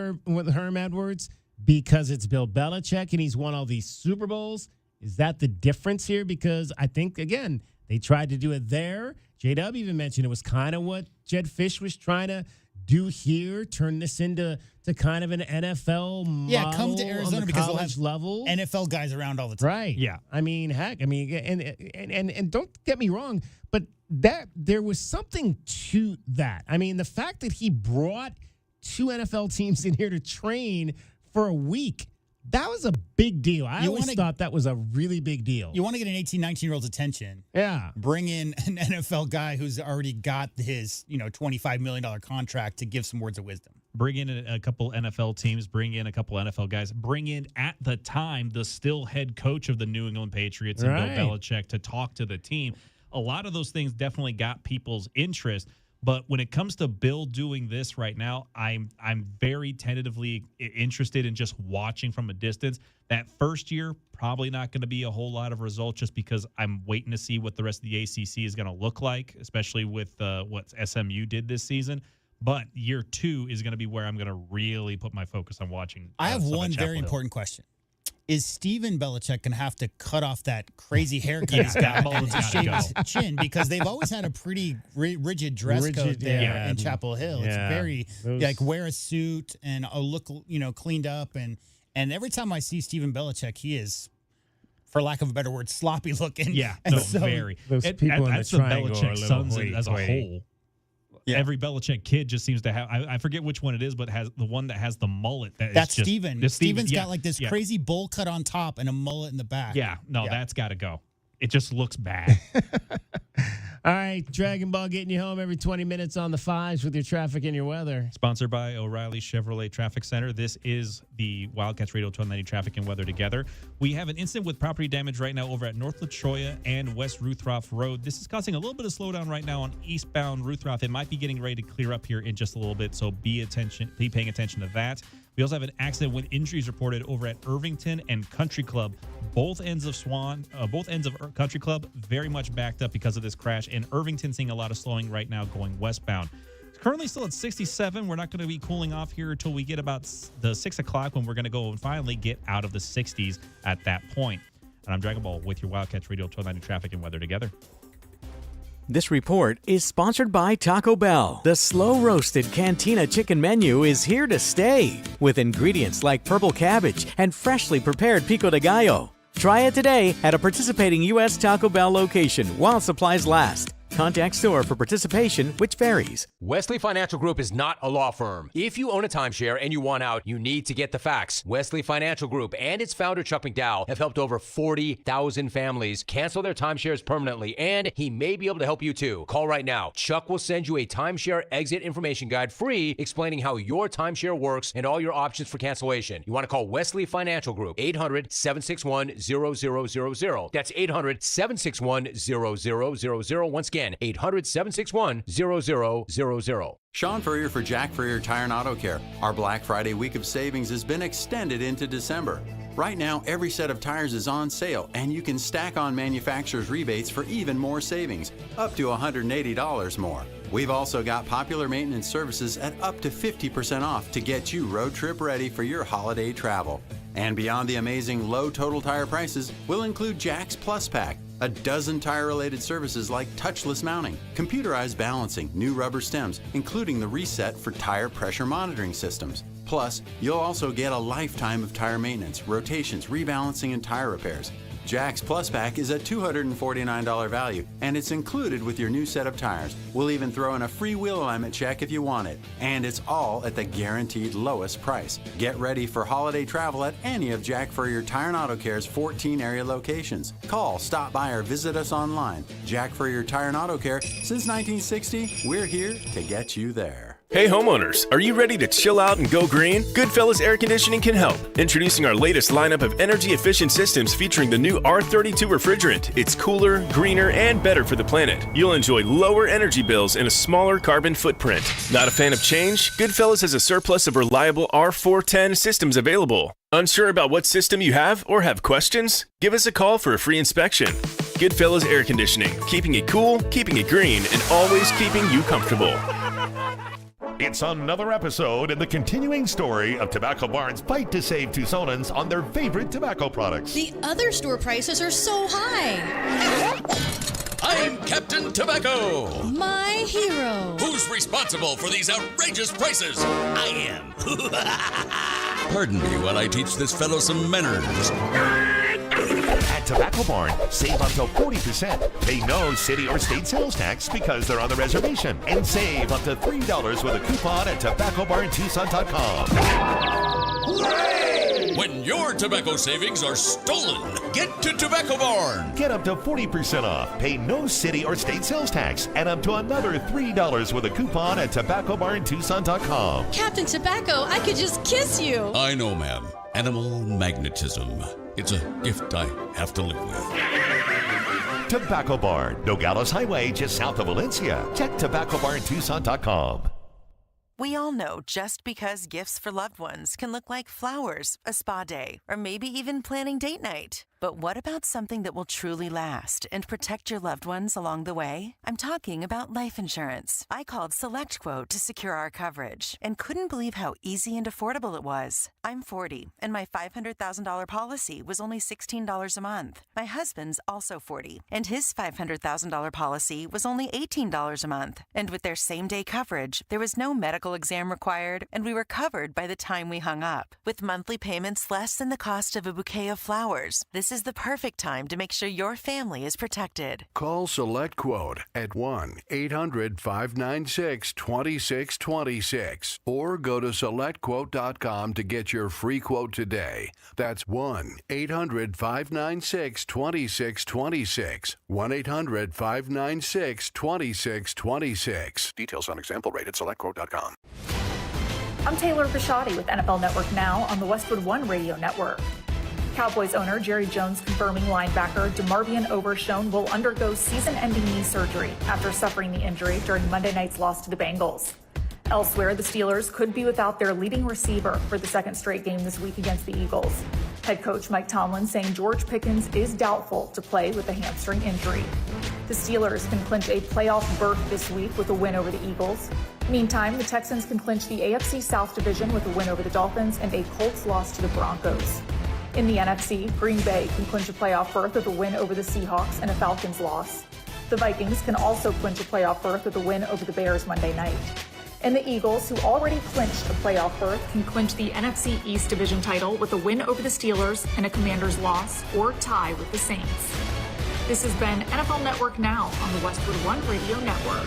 Herm Edwards? Because it's Bill Belichick and he's won all these Super Bowls. Is that the difference here? Because I think, again, they tried to do it there. J-Dub even mentioned it was kind of what Jed Fish was trying to do here, turn this into kind of an NFL model. Yeah, come to Arizona on the because they'll have college level. NFL guys around all the time. Right. Yeah. I mean, heck, and don't get me wrong, but that there was something to that. I mean, the fact that he brought 2 NFL teams in here to train for a week, that was a big deal. I always thought that was a really big deal. You want to get an 18, 19-year-old's attention. Yeah. Bring in an NFL guy who's already got his, $25 million contract to give some words of wisdom. Bring in a couple NFL teams, bring in a couple NFL guys, bring in, at the time, the still head coach of the New England Patriots and Bill Belichick to talk to the team. A lot of those things definitely got people's interest. But when it comes to Bill doing this right now, I'm very tentatively interested in just watching from a distance. That first year, probably not going to be a whole lot of results just because I'm waiting to see what the rest of the ACC is going to look like, especially with what SMU did this season. But year 2 is going to be where I'm going to really put my focus on watching. I have one very Hill. important question. Is Steven Belichick going to have to cut off that crazy haircut he's that got and mullet's shave gotta his chin? Because they've always had a pretty rigid dress code there in Chapel Hill. It's very, wear a suit and look, cleaned up. And every time I see Steven Belichick, he is, for lack of a better word, sloppy looking. Yeah, and very. Those people in that's the triangle are a Belichick little Suns hoity-toity. as a whole. Yeah. Every Belichick kid just seems to have, I forget which one it is, but has the one that has the mullet. That's Steven. Steven's yeah, got like this crazy bowl cut on top and a mullet in the back. Yeah, that's got to go. It just looks bad. All right, Dragon Ball getting you home every 20 minutes on the 5s with your traffic and your weather. Sponsored by O'Reilly Chevrolet Traffic Center. This is the Wildcats Radio 1290 Traffic and Weather Together. We have an incident with property damage right now over at North Latroya and West Ruthroff Road. This is causing a little bit of slowdown right now on eastbound Ruthroff. It might be getting ready to clear up here in just a little bit, so be paying attention to that. We also have an accident with injuries reported over at Irvington and Country Club. Both ends of Country Club very much backed up because of this crash. And Irvington seeing a lot of slowing right now going westbound. It's currently still at 67. We're not going to be cooling off here until we get about the 6 o'clock when we're going to go and finally get out of the 60s at that point. And I'm Dragon Ball with your Wildcats Radio 1290 Traffic and Weather Together. This report is sponsored by Taco Bell. The slow-roasted Cantina chicken menu is here to stay, with ingredients like purple cabbage and freshly prepared pico de gallo. Try it today at a participating U.S. Taco Bell location while supplies last. Contact store for participation, which varies. Wesley Financial Group is not a law firm. If you own a timeshare and you want out, you need to get the facts. Wesley Financial Group and its founder, Chuck McDowell, have helped over 40,000 families cancel their timeshares permanently, and he may be able to help you too. Call right now. Chuck will send you a timeshare exit information guide free explaining how your timeshare works and all your options for cancellation. You want to call Wesley Financial Group, 800-761-0000. That's 800-761-0000. Once again, 800-761-0000. Sean Furrier for Jack Furrier Tire and Auto Care. Our Black Friday week of savings has been extended into December. Right now, every set of tires is on sale, and you can stack on manufacturer's rebates for even more savings, up to $180 more. We've also got popular maintenance services at up to 50% off to get you road trip ready for your holiday travel. And beyond the amazing low total tire prices, we'll include Jack's Plus Pack, a dozen tire-related services like touchless mounting, computerized balancing, new rubber stems, including the reset for tire pressure monitoring systems. Plus, you'll also get a lifetime of tire maintenance, rotations, rebalancing, and tire repairs. Jack's Plus Pack is a $249 value, and it's included with your new set of tires. We'll even throw in a free wheel alignment check if you want it, and it's all at the guaranteed lowest price. Get ready for holiday travel at any of Jack Furrier Tire and Auto Care's 14 area locations. Call, stop by, or visit us online. Jack Furrier Tire and Auto Care, since 1960, we're here to get you there. Hey homeowners, are you ready to chill out and go green? Goodfellas Air Conditioning can help. Introducing our latest lineup of energy-efficient systems featuring the new R32 refrigerant. It's cooler, greener, and better for the planet. You'll enjoy lower energy bills and a smaller carbon footprint. Not a fan of change? Goodfellas has a surplus of reliable R410 systems available. Unsure about what system you have or have questions? Give us a call for a free inspection. Goodfellas Air Conditioning, keeping it cool, keeping it green, and always keeping you comfortable. It's another episode in the continuing story of Tobacco Barn's fight to save Tucsonans on their favorite tobacco products. The other store prices are so high. I'm Captain Tobacco. My hero. Who's responsible for these outrageous prices? I am. Pardon me while I teach this fellow some manners. At Tobacco Barn, save up to 40%. Pay no city or state sales tax because they're on the reservation. And save up to $3 with a coupon at TobaccoBarnTucson.com. Hooray! When your tobacco savings are stolen, get to Tobacco Barn. Get up to 40% off. Pay no city or state sales tax. And up to another $3 with a coupon at TobaccoBarnTucson.com. Captain Tobacco, I could just kiss you. I know, ma'am. Animal magnetism. It's a gift I have to live with. Tobacco Barn, Nogales Highway, just south of Valencia. Check TobaccoBarnTucson.com. We all know just because gifts for loved ones can look like flowers, a spa day, or maybe even planning date night. But what about something that will truly last and protect your loved ones along the way? I'm talking about life insurance. I called SelectQuote to secure our coverage and couldn't believe how easy and affordable it was. I'm 40, and my $500,000 policy was only $16 a month. My husband's also 40, and his $500,000 policy was only $18 a month. And with their same-day coverage, there was no medical exam required, and we were covered by the time we hung up. With monthly payments less than the cost of a bouquet of flowers, this is the perfect time to make sure your family is protected. Call SelectQuote at 1-800-596-2626 or go to SelectQuote.com to get your free quote today. That's 1-800-596-2626. 1-800-596-2626. Details on example rate at SelectQuote.com. I'm Taylor Bisciotti with NFL Network Now on the Westwood One Radio Network. Cowboys owner Jerry Jones confirming linebacker DeMarvion Overshown will undergo season-ending knee surgery after suffering the injury during Monday night's loss to the Bengals. Elsewhere, the Steelers could be without their leading receiver for the second straight game this week against the Eagles. Head coach Mike Tomlin saying George Pickens is doubtful to play with a hamstring injury. The Steelers can clinch a playoff berth this week with a win over the Eagles. Meantime, the Texans can clinch the AFC South Division with a win over the Dolphins and a Colts loss to the Broncos. In the NFC, Green Bay can clinch a playoff berth with a win over the Seahawks and a Falcons loss. The Vikings can also clinch a playoff berth with a win over the Bears Monday night. And the Eagles, who already clinched a playoff berth, can clinch the NFC East Division title with a win over the Steelers and a Commanders loss or tie with the Saints. This has been NFL Network Now on the Westwood One Radio Network.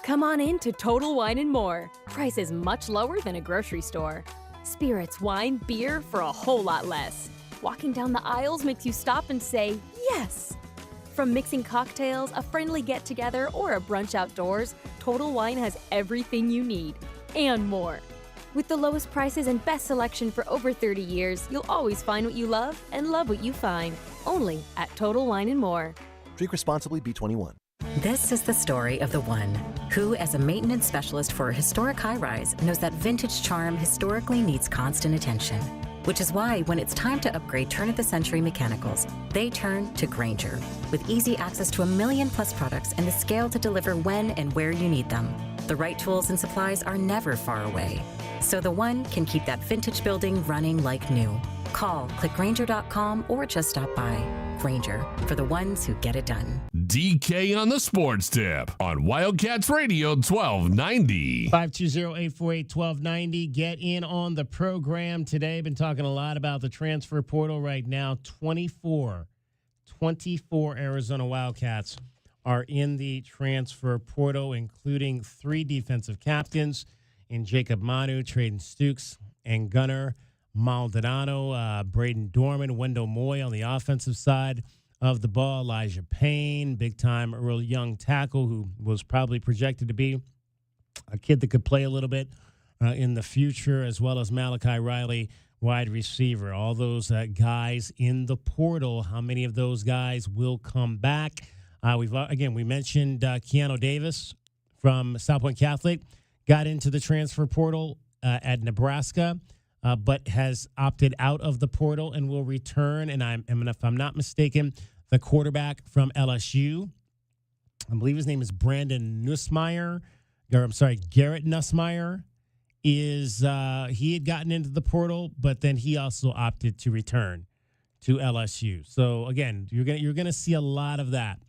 Come on in to Total Wine & More. Prices much lower than a grocery store. Spirits, wine, beer for a whole lot less. Walking down the aisles makes you stop and say, yes! From mixing cocktails, a friendly get-together, or a brunch outdoors, Total Wine has everything you need, and more. With the lowest prices and best selection for over 30 years, you'll always find what you love and love what you find. Only at Total Wine & More. Drink responsibly, B21. This is the story of the one who, as a maintenance specialist for a historic high-rise, knows that vintage charm historically needs constant attention. Which is why, when it's time to upgrade turn-of-the-century mechanicals, they turn to Grainger. With easy access to 1 million-plus products and the scale to deliver when and where you need them. The right tools and supplies are never far away. So the one can keep that vintage building running like new. Call, click Grainger.com, or just stop by. Grainger, for the ones who get it done. DK on the Sports Tip on Wildcats Radio 1290. 520-848-1290. Get in on the program today. Been talking a lot about the transfer portal right now. 24 Arizona Wildcats are in the transfer portal, including 3 defensive captains in Jacob Manu, Traden Stukes, and Gunnar Maldonado, Braden Dorman, Wendell Moy on the offensive side of the ball, Elijah Payne, big-time early young tackle who was probably projected to be a kid that could play a little bit in the future, as well as Malachi Riley, wide receiver. All those guys in the portal, how many of those guys will come back? We mentioned Keanu Davis from South Point Catholic, got into the transfer portal at Nebraska, but has opted out of the portal and will return. And if I'm not mistaken, the quarterback from LSU, I believe his name is Garrett Nussmeier, he had gotten into the portal, but then he also opted to return to LSU. So again, you're gonna see a lot of that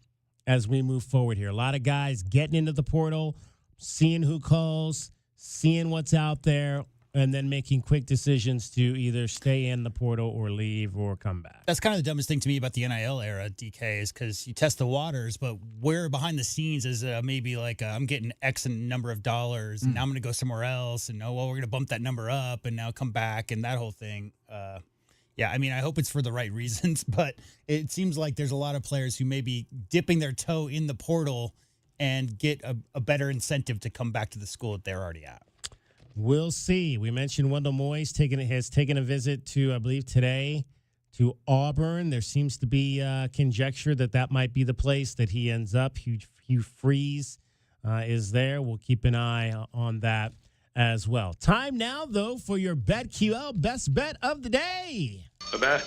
as we move forward here. A lot of guys getting into the portal, seeing who calls, seeing what's out there, and then making quick decisions to either stay in the portal or leave or come back. That's kind of the dumbest thing to me about the NIL era, DK, is because you test the waters, but where behind the scenes is maybe like I'm getting X number of dollars, and now I'm going to go somewhere else, and we're going to bump that number up, and now come back, and that whole thing. I mean, I hope it's for the right reasons, but it seems like there's a lot of players who may be dipping their toe in the portal and get a better incentive to come back to the school that they're already at. We'll see. We mentioned Wendell Moy has taken a visit to, I believe, today to Auburn. There seems to be conjecture that might be the place that he ends up. Hugh Freeze is there. We'll keep an eye on that as well. Time now, though, for your BetQL best bet of the day. Bet.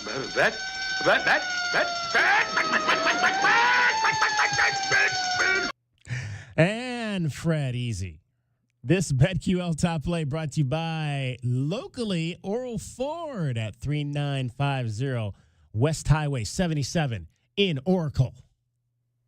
And Fred, easy. This BetQL top play brought to you by locally Oral Ford at 3950 West Highway 77 in Oracle.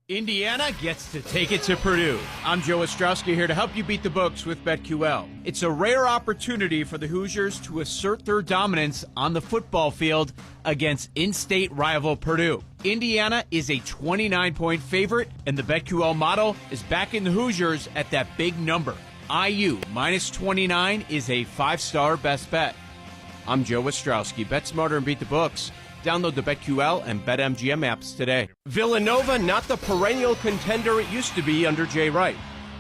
Indiana gets to take it to Purdue. I'm Joe Ostrowski here to help you beat the books with BetQL. It's a rare opportunity for the Hoosiers to assert their dominance on the football field against in-state rival Purdue. Indiana is a 29-point favorite, and the BetQL model is backing the Hoosiers at that big number. IU minus 29 is a 5-star best bet. I'm Joe Ostrowski. Bet smarter and beat the books. Download the BetQL and BetMGM apps today. Villanova, not the perennial contender it used to be under Jay Wright.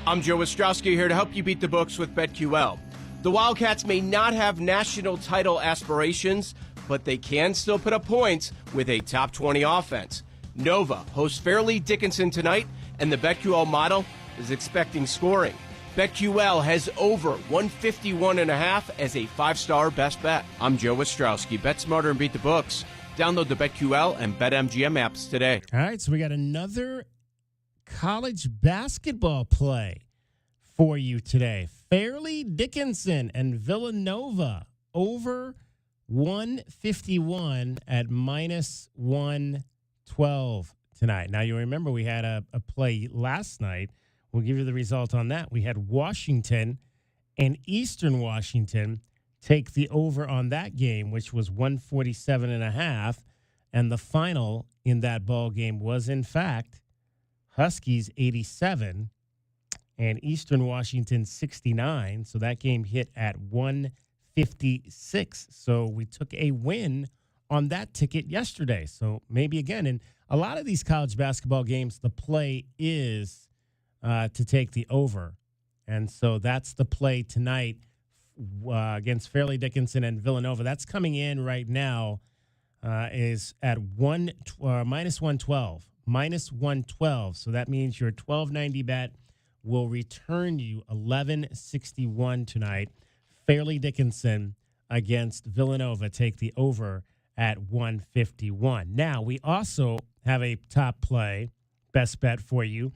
I'm Joe Ostrowski here to help you beat the books with BetQL. The Wildcats may not have national title aspirations, but they can still put up points with a top 20 offense. Nova hosts Fairleigh Dickinson tonight, and the BetQL model is expecting scoring. BetQL has over 151.5 as a 5-star best bet. I'm Joe Ostrowski. Bet smarter and beat the books. Download the BetQL and BetMGM apps today. All right, so we got another college basketball play for you today. Fairleigh Dickinson and Villanova over 151 at minus 112 tonight. Now, you remember we had a play last night. We'll give you the result on that. We had Washington and Eastern Washington take the over on that game, which was 147.5. And the final in that ball game was, in fact, Huskies 87 and Eastern Washington 69. So that game hit at 156. So we took a win on that ticket yesterday. So maybe again, in a lot of these college basketball games, the play is to take the over. And so that's the play tonight against Fairleigh Dickinson and Villanova. That's coming in right now is at minus 112. Minus 112. So that means your $12.90 bet will return you $11.61 tonight. Fairleigh Dickinson against Villanova take the over at 151. Now, we also have a top play, best bet for you,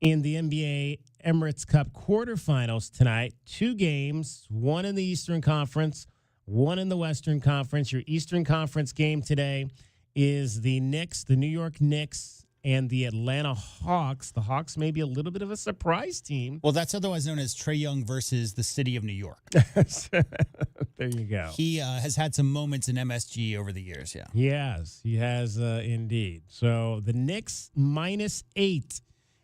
in the NBA Emirates Cup quarterfinals tonight. 2 games, one in the Eastern Conference, one in the Western Conference. Your Eastern Conference game today is the Knicks, the New York Knicks, and the Atlanta Hawks. The Hawks may be a little bit of a surprise team. Well, that's otherwise known as Trae Young versus the city of New York. There you go. He has had some moments in MSG over the years, yeah. He has indeed. So the Knicks -8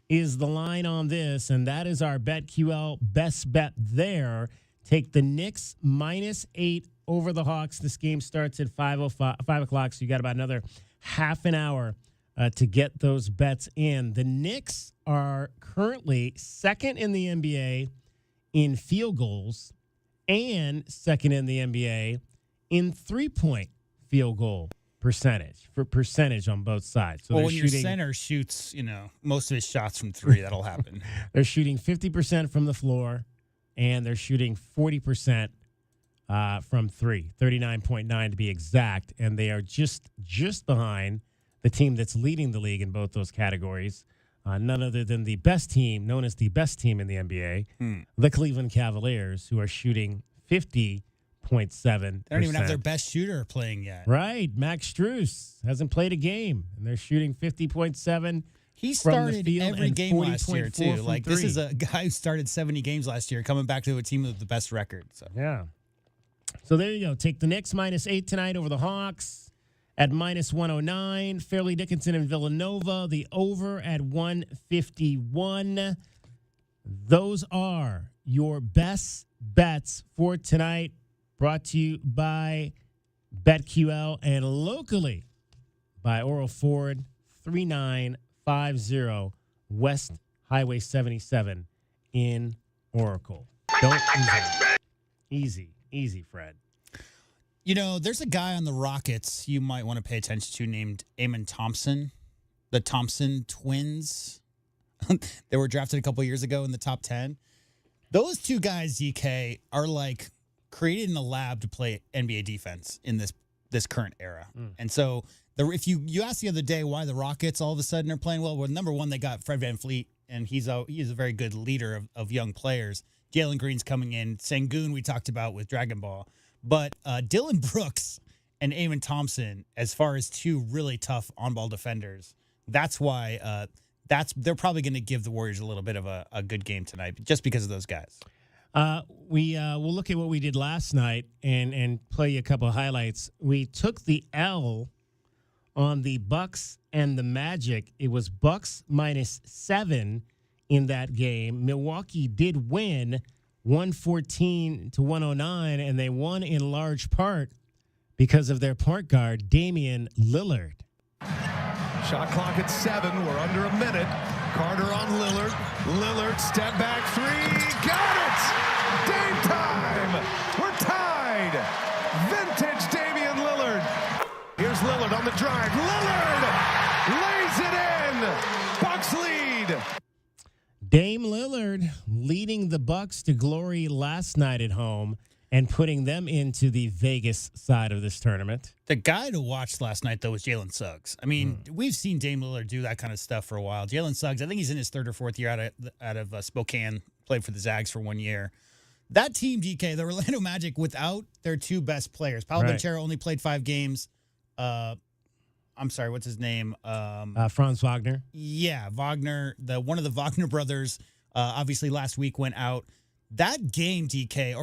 is the line on this, and that is our BetQL best bet there. Take the Knicks -8 over the Hawks. This game starts at 5 o'clock, so you got about another half an hour to get those bets in. The Knicks are currently second in the NBA in field goals and second in the NBA in three-point field goal percentage on both sides. So well, when your center shoots, most of his shots from 3, that'll happen. They're shooting 50% from the floor, and they're shooting 40% from 3, 39.9 to be exact, and they are just behind the team that's leading the league in both those categories, none other than the best team, known as the best team in the NBA, the Cleveland Cavaliers, who are shooting 50.7%. They don't even have their best shooter playing yet. Right. Max Strus hasn't played a game, and they're shooting 50.7. He started every game last year, too. Like, this is a guy who started 70 games last year, coming back to a team with the best record. So. Yeah. So there you go. Take the Knicks -8 tonight over the Hawks. At -109, Fairleigh Dickinson and Villanova, the over at 151. Those are your best bets for tonight, brought to you by BetQL and locally by Oral Ford, 3950 West Highway 77 in Oracle. Don't easy, Fred. There's a guy on the Rockets you might want to pay attention to named Amon Thompson, the Thompson twins. They were drafted a couple years ago in the top 10. Those two guys, DK, are like created in a lab to play NBA defense in this current era. And so if you asked the other day why the Rockets all of a sudden are playing well, number one, they got Fred VanVleet, and he is a very good leader of young players. Jalen Green's coming in. Sengun we talked about with Dragon Ball. But Dylan Brooks and Amon Thompson, as far as 2 really tough on-ball defenders, that's why they're probably going to give the Warriors a little bit of a good game tonight, just because of those guys. We'll look at what we did last night and play you a couple of highlights. We took the L on the Bucks and the Magic. It was Bucks -7 in that game. Milwaukee did win 114-109, and they won in large part because of their point guard, Damian Lillard. Shot clock at 7. We're under a minute. Carter on Lillard. Lillard, step back 3. Got it! Game time! We're tied! Vintage Damian Lillard. Here's Lillard on the drive. Lillard lays it in! Bucks lead! Dame Lillard leading the Bucks to glory last night at home and putting them into the Vegas side of this tournament. The guy to watch last night, though, was Jalen Suggs. I mean, we've seen Dame Lillard do that kind of stuff for a while. Jalen Suggs, I think he's in his 3rd or 4th year out of Spokane, played for the Zags for 1 year. That team, DK, the Orlando Magic, without their 2 best players, Paolo Banchero only played 5 games. I'm sorry, what's his name? Franz Wagner. Yeah, Wagner. One of the Wagner brothers. Obviously, last week went out. That game, DK,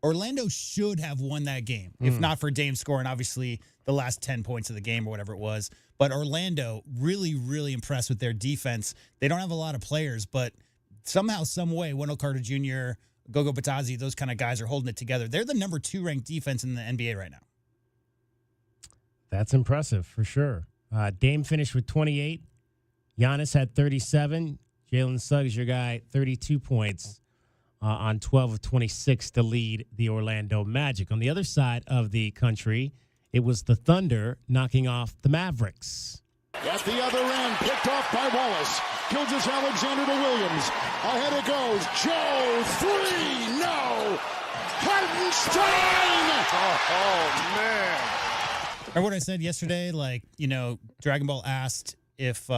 Orlando should have won that game if not for Dame scoring, obviously, the last 10 points of the game or whatever it was. But Orlando really, really impressed with their defense. They don't have a lot of players, but somehow, some way, Wendell Carter Jr., Gogo Batazzi, those kind of guys are holding it together. They're the number 2 ranked defense in the NBA right now. That's impressive for sure. Dame finished with 28. Giannis had 37. Jalen Suggs, your guy, 32 points on 12 of 26 to lead the Orlando Magic. On the other side of the country, it was the Thunder knocking off the Mavericks. At the other end, picked off by Wallace. Gilgeous-Alexander to Williams. Ahead it goes. Joe, 3, no! Hartenstein! Oh, man. Or what I said yesterday, Dragon Ball asked if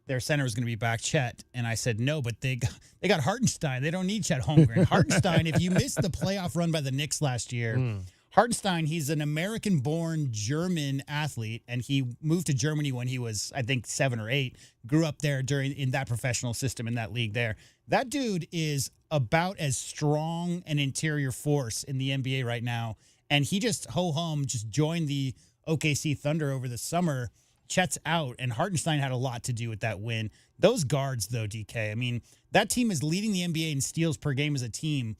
their center was going to be back, Chet, and I said no, but they got Hartenstein. They don't need Chet Holmgren. Hartenstein, if you missed the playoff run by the Knicks last year, Hartenstein, he's an American-born German athlete, and he moved to Germany when he was, I think, 7 or 8, grew up there in that professional system, in that league there. That dude is about as strong an interior force in the NBA right now, and he just just joined the OKC Thunder over the summer. Chet's out, and Hartenstein had a lot to do with that win. Those guards, though, DK, I mean, that team is leading the NBA in steals per game as a team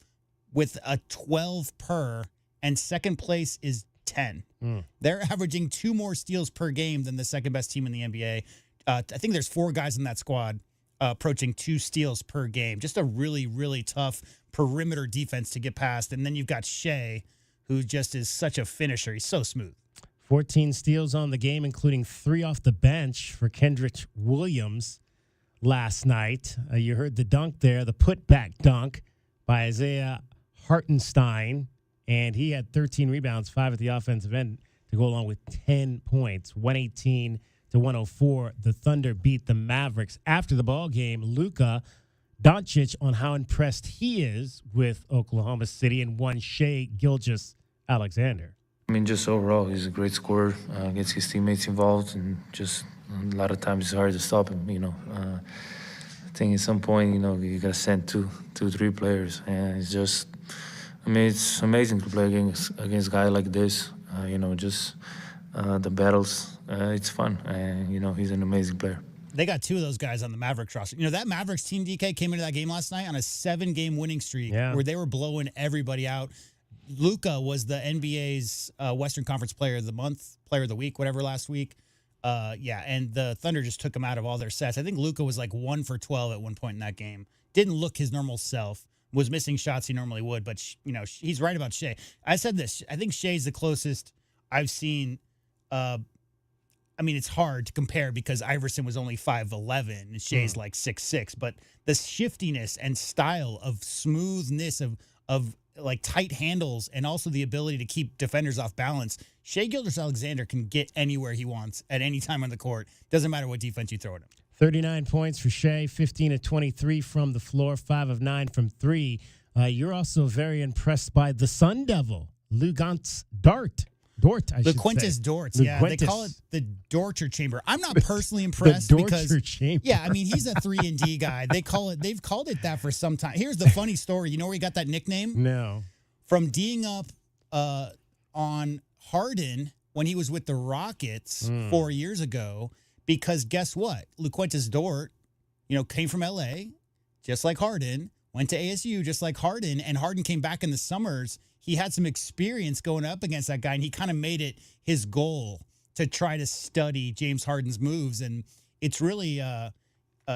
with a 12 per, and second place is 10. They're averaging 2 more steals per game than the second-best team in the NBA. I think there's 4 guys in that squad approaching 2 steals per game. Just a really, really tough perimeter defense to get past. And then you've got Shea, who just is such a finisher. He's so smooth. 14 steals on the game, including 3 off the bench for Kendrick Williams last night. You heard the dunk there, the putback dunk by Isaiah Hartenstein, and he had 13 rebounds, 5 at the offensive end to go along with 10 points, 118-104. The Thunder beat the Mavericks. After the ball game, Luka Doncic on how impressed he is with Oklahoma City and one Shea Gilgeous-Alexander. I mean, just overall, he's a great scorer, gets his teammates involved, and just a lot of times it's hard to stop him, I think at some point, you got to send two, 3 players, and it's just, it's amazing to play against a guy like this, the battles, it's fun, and, he's an amazing player. They got 2 of those guys on the Mavericks roster. That Mavericks team, DK, came into that game last night on a 7-game winning streak where they were blowing everybody out. Luka was the NBA's Western Conference Player of the Month, Player of the Week, whatever, last week. And the Thunder just took him out of all their sets. I think Luka was 1 for 12 at one point in that game. Didn't look his normal self. Was missing shots he normally would, but, he's right about Shea. I said this. I think Shea's the closest I've seen. It's hard to compare because Iverson was only 5'11", and Shea's 6'6", but the shiftiness and style of smoothness of tight handles and also the ability to keep defenders off balance. Shea Gilgeous-Alexander can get anywhere he wants at any time on the court. Doesn't matter what defense you throw at him. 39 points for Shea, 15 of 23 from the floor, 5 of 9 from 3. You're also very impressed by the Sun Devil, Luguentz Dort, I should say. LeQuentis Dort, yeah. They call it the Dorcher Chamber. I'm not personally impressed because Chamber. Yeah, he's a 3-and-D guy. They've called it that for some time. Here's the funny story. You know where he got that nickname? No. From D'ing up on Harden when he was with the Rockets 4 years ago, because guess what? LeQuentis Dort, came from LA, just like Harden, went to ASU just like Harden, and Harden came back in the summers. He had some experience going up against that guy, and he kind of made it his goal to try to study James Harden's moves, and it's really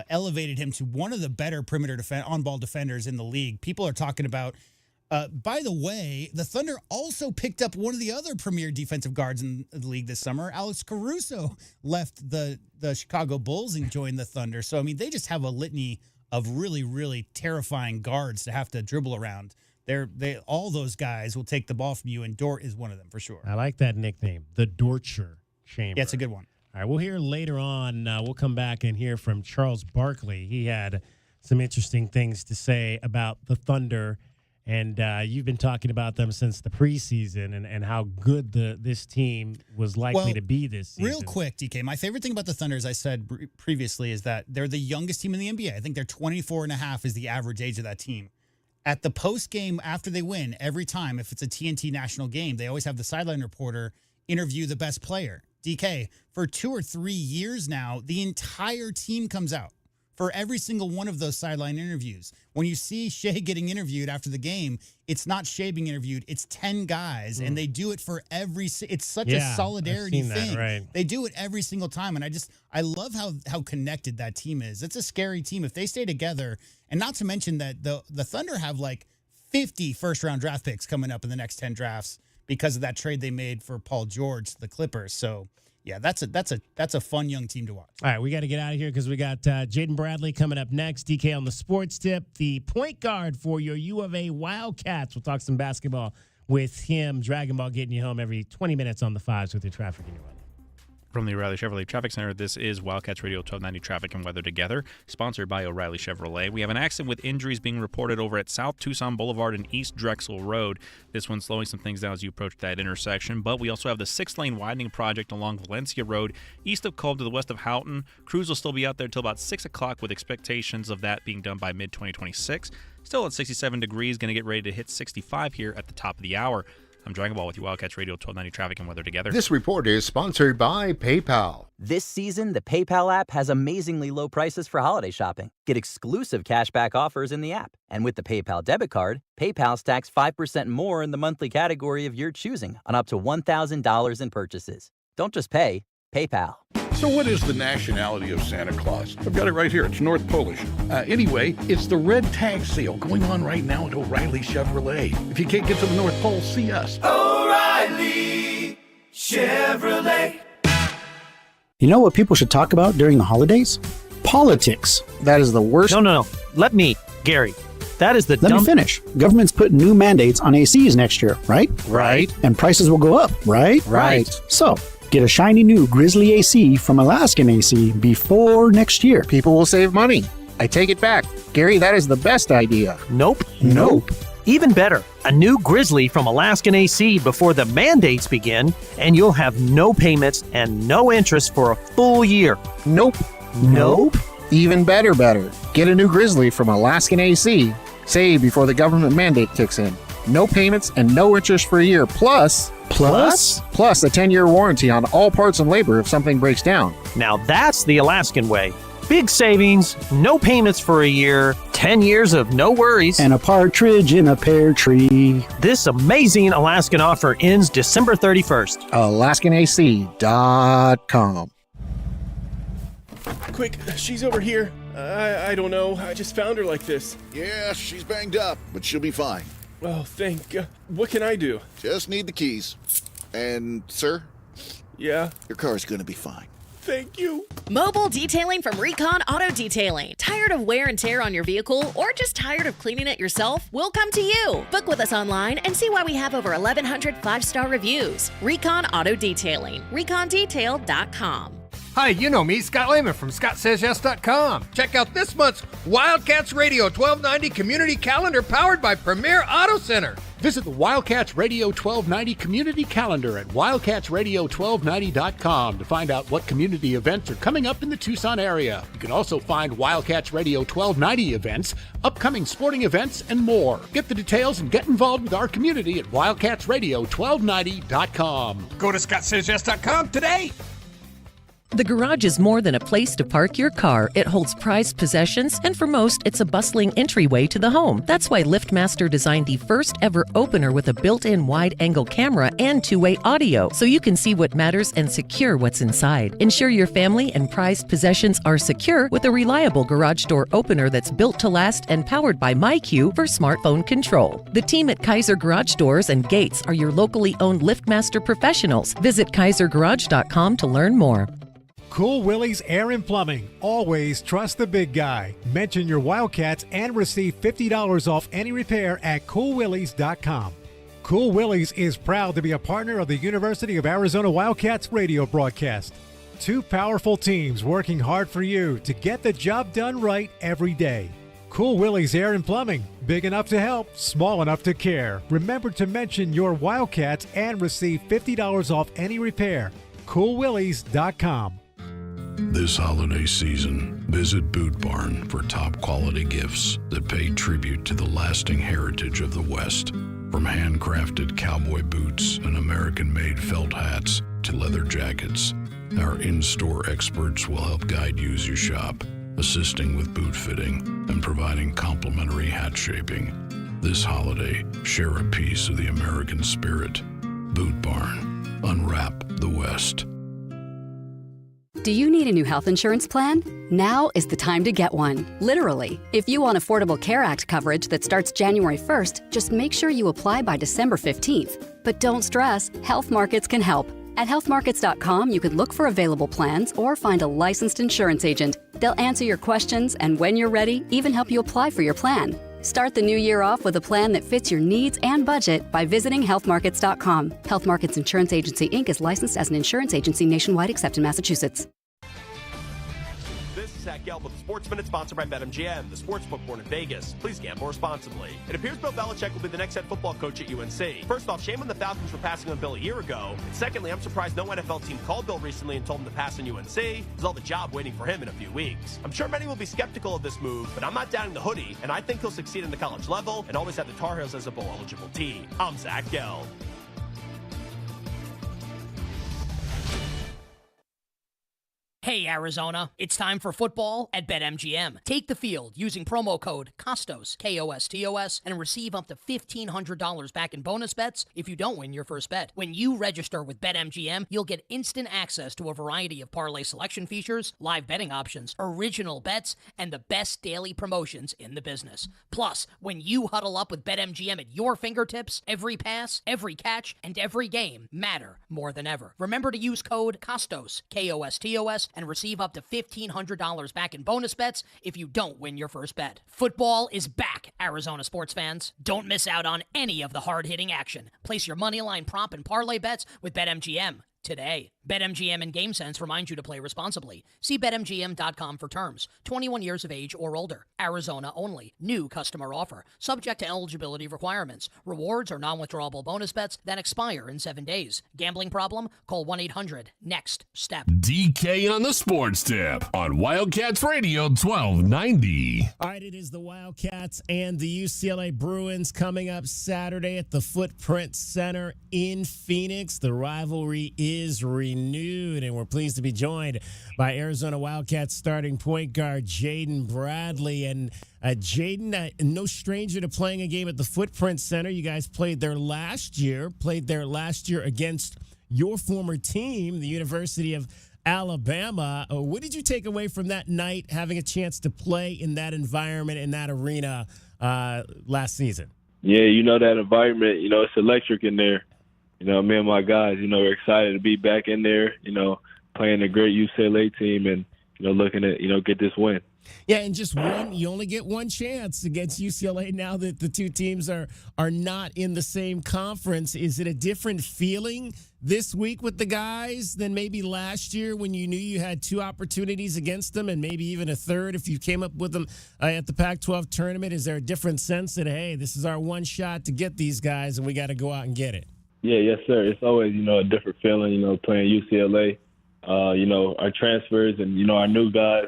elevated him to one of the better perimeter on-ball defenders in the league. People are talking about, by the way, the Thunder also picked up one of the other premier defensive guards in the league this summer. Alex Caruso left the Chicago Bulls and joined the Thunder. So, they just have a litany of really, really terrifying guards to have to dribble around. All those guys will take the ball from you, and Dort is one of them for sure. I like that nickname, the Dorcher Chamber. Yeah, it's a good one. All right, we'll hear later on. We'll come back and hear from Charles Barkley. He had some interesting things to say about the Thunder And you've been talking about them since the preseason and how good this team was likely to be this season. Real quick, DK, my favorite thing about the Thunder, as I said previously, is that they're the youngest team in the NBA. I think they're 24 and a half is the average age of that team. At the post game after they win, every time, if it's a TNT national game, they always have the sideline reporter interview the best player. DK, for 2 or 3 years now, the entire team comes out for every single one of those sideline interviews. When you see Shea getting interviewed after the game, it's not Shea being interviewed, it's 10 guys, and they do it for it's such a solidarity thing. Right. They do it every single time, and I love how connected that team is. It's a scary team if they stay together, and not to mention that the Thunder have like 50 first-round draft picks coming up in the next 10 drafts because of that trade they made for Paul George to the Clippers. So yeah, that's a fun young team to watch. All right, we got to get out of here because we got Jaden Bradley coming up next. DK on the sports tip, the point guard for your U of A Wildcats. We'll talk some basketball with him. Dragon Ball getting you home every 20 minutes on the fives with your traffic and your weather. From the O'Reilly Chevrolet Traffic Center, this is Wildcats Radio 1290 Traffic and Weather Together, sponsored by O'Reilly Chevrolet. We have an accident with injuries being reported over at South Tucson Boulevard and East Drexel Road. This one's slowing some things down as you approach that intersection, but we also have the 6-lane widening project along Valencia Road, east of Culp to the west of Houghton. Crews will still be out there till about 6 o'clock with expectations of that being done by mid-2026. Still at 67 degrees, going to get ready to hit 65 here at the top of the hour. I'm Dragon Ball with you, Wildcats Radio 1290 Traffic and Weather Together. This report is sponsored by PayPal. This season, the PayPal app has amazingly low prices for holiday shopping. Get exclusive cashback offers in the app. And with the PayPal debit card, PayPal stacks 5% more in the monthly category of your choosing on up to $1,000 in purchases. Don't just pay, PayPal. So what is the nationality of Santa Claus? I've got it right here. It's North Polish. Anyway, it's the red tag sale going on right now at O'Reilly Chevrolet. If you can't get to the North Pole, see us. O'Reilly Chevrolet. You know what people should talk about during the holidays? Politics. That is the worst. No. Let me, Gary. That is the Let me finish. Government's putting new mandates on ACs next year, right? Right. And prices will go up, right? Right. So, get a shiny new Grizzly AC from Alaskan AC before next year. People will save money. I take it back. Gary, that is the best idea. Nope. Even better, a new Grizzly from Alaskan AC before the mandates begin, and you'll have no payments and no interest for a full year. Nope. Even better. Get a new Grizzly from Alaskan AC. Save before the government mandate kicks in. No payments and no interest for a year. Plus a 10-year warranty on all parts and labor if something breaks down. Now that's the Alaskan way. Big savings, no payments for a year, 10 years of no worries. And a partridge in a pear tree. This amazing Alaskan offer ends December 31st. AlaskanAC.com. Quick, she's over here. I don't know. I just found her like this. Yeah, she's banged up, but she'll be fine. Oh, thank God. What can I do? Just need the keys. And, sir? Yeah? Your car's gonna be fine. Thank you. Mobile detailing from Recon Auto Detailing. Tired of wear and tear on your vehicle or just tired of cleaning it yourself? We'll come to you. Book with us online and see why we have over 1,100 5-star reviews. Recon Auto Detailing. ReconDetail.com. Hi, you know me, Scott Lehman from ScottSaysYes.com. Check out this month's Wildcats Radio 1290 Community Calendar powered by Premier Auto Center. Visit the Wildcats Radio 1290 Community Calendar at wildcatsradio1290.com to find out what community events are coming up in the Tucson area. You can also find Wildcats Radio 1290 events, upcoming sporting events, and more. Get the details and get involved with our community at wildcatsradio1290.com. Go to ScottSaysYes.com today. The garage is more than a place to park your car. It holds prized possessions, and for most, it's a bustling entryway to the home. That's why LiftMaster designed the first ever opener with a built-in wide-angle camera and two-way audio, so you can see what matters and secure what's inside. Ensure your family and prized possessions are secure with a reliable garage door opener that's built to last and powered by MyQ for smartphone control. The team at Kaiser Garage Doors and Gates are your locally owned LiftMaster professionals. Visit KaiserGarage.com to learn more. Cool Willie's Air and Plumbing. Always trust the big guy. Mention your Wildcats and receive $50 off any repair at coolwillies.com. Cool Willie's is proud to be a partner of the University of Arizona Wildcats radio broadcast. Two powerful teams working hard for you to get the job done right every day. Cool Willie's Air and Plumbing. Big enough to help, small enough to care. Remember to mention your Wildcats and receive $50 off any repair. CoolWillies.com. This holiday season, visit Boot Barn for top quality gifts that pay tribute to the lasting heritage of the West. From handcrafted cowboy boots and American-made felt hats to leather jackets, our in-store experts will help guide you as you shop, assisting with boot fitting and providing complimentary hat shaping. This holiday, share a piece of the American spirit. Boot Barn. Unwrap the West. Do you need a new health insurance plan? Now is the time to get one. Literally. If you want Affordable Care Act coverage that starts January 1st, just make sure you apply by December 15th. But don't stress, Health Markets can help. At healthmarkets.com, you can look for available plans or find a licensed insurance agent. They'll answer your questions and when you're ready, even help you apply for your plan. Start the new year off with a plan that fits your needs and budget by visiting healthmarkets.com. Health Markets Insurance Agency, Inc. is licensed as an insurance agency nationwide except in Massachusetts. This is Zach Gelb with the Sports Minute, sponsored by BetMGM, the sportsbook born in Vegas. Please gamble responsibly. It appears Bill Belichick will be the next head football coach at UNC. First off, shame on the Falcons for passing on Bill a year ago. And secondly, I'm surprised no NFL team called Bill recently and told him to pass on UNC. There's all the job waiting for him in a few weeks. I'm sure many will be skeptical of this move, but I'm not doubting the hoodie, and I think he'll succeed in the college level and always have the Tar Heels as a bowl-eligible team. I'm Zach Gelb. Hey, Arizona, it's time for football at BetMGM. Take the field using promo code KOSTOS, K-O-S-T-O-S, and receive up to $1,500 back in bonus bets if you don't win your first bet. When you register with BetMGM, you'll get instant access to a variety of parlay selection features, live betting options, original bets, and the best daily promotions in the business. Plus, when you huddle up with BetMGM at your fingertips, every pass, every catch, and every game matter more than ever. Remember to use code KOSTOS, K-O-S-T-O-S, and receive up to $1,500 back in bonus bets if you don't win your first bet. Football is back, Arizona sports fans. Don't miss out on any of the hard-hitting action. Place your moneyline prop and parlay bets with BetMGM today. BetMGM and GameSense remind you to play responsibly. See BetMGM.com for terms. 21 years of age or older. Arizona only. New customer offer. Subject to eligibility requirements. Rewards or non-withdrawable bonus bets that expire in 7 days. Gambling problem? Call 1-800-NEXT-STEP. DK on the Sports Tip on Wildcats Radio 1290. All right, it is the Wildcats and the UCLA Bruins coming up Saturday at the Footprint Center in Phoenix. The rivalry is renewed, and we're pleased to be joined by Arizona Wildcats starting point guard Jaden Bradley. And Jaden, no stranger to playing a game at the Footprint Center. You guys played there last year against your former team, the University of Alabama. What did you take away from that night, having a chance to play in that environment, in that arena last season? Yeah, that environment, it's electric in there. Me and my guys, we're excited to be back in there, playing a great UCLA team and, looking to, get this win. Yeah, and just one, you only get one chance against UCLA now that the two teams are not in the same conference. Is it a different feeling this week with the guys than maybe last year when you knew you had two opportunities against them and maybe even a third if you came up with them at the Pac-12 tournament? Is there a different sense that, hey, this is our one shot to get these guys and we got to go out and get it? Yeah, yes, sir. It's always, a different feeling, playing UCLA. Our transfers and, our new guys,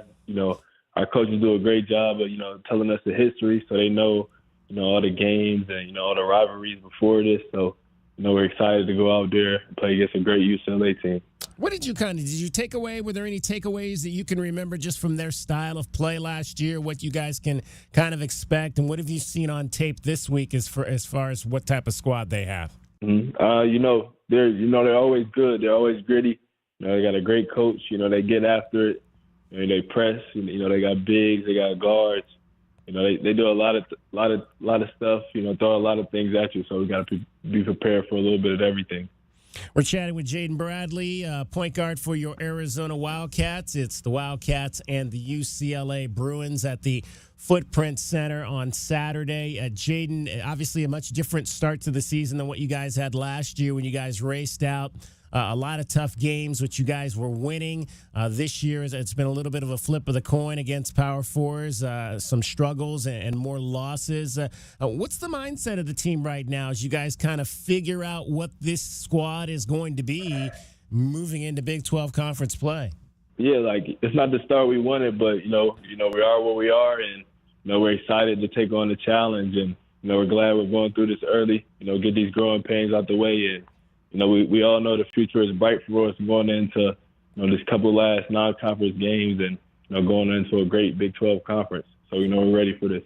our coaches do a great job of, telling us the history so they know, all the games and, all the rivalries before this. So, we're excited to go out there and play against a great UCLA team. What did you take away? Were there any takeaways that you can remember just from their style of play last year, what you guys can kind of expect? And what have you seen on tape this week as far as what type of squad they have? They're always good. They're always gritty. They got a great coach. They get after it. They press. They got bigs. They got guards. They do a lot of stuff. Throw a lot of things at you. So we got to be prepared for a little bit of everything. We're chatting with Jaden Bradley, point guard for your Arizona Wildcats. It's the Wildcats and the UCLA Bruins at the Footprint Center on Saturday. Jaden, obviously a much different start to the season than what you guys had last year when you guys raced out a lot of tough games, which you guys were winning. This year, it's been a little bit of a flip of the coin against Power Fours, some struggles and more losses. What's the mindset of the team right now as you guys kind of figure out what this squad is going to be moving into Big 12 conference play? Yeah, like it's not the start we wanted, but we are where we are, and we're excited to take on the challenge, and we're glad we're going through this early. Get these growing pains out the way, and we all know the future is bright for us going into this couple last non-conference games, and going into a great Big 12 conference. So we're ready for this.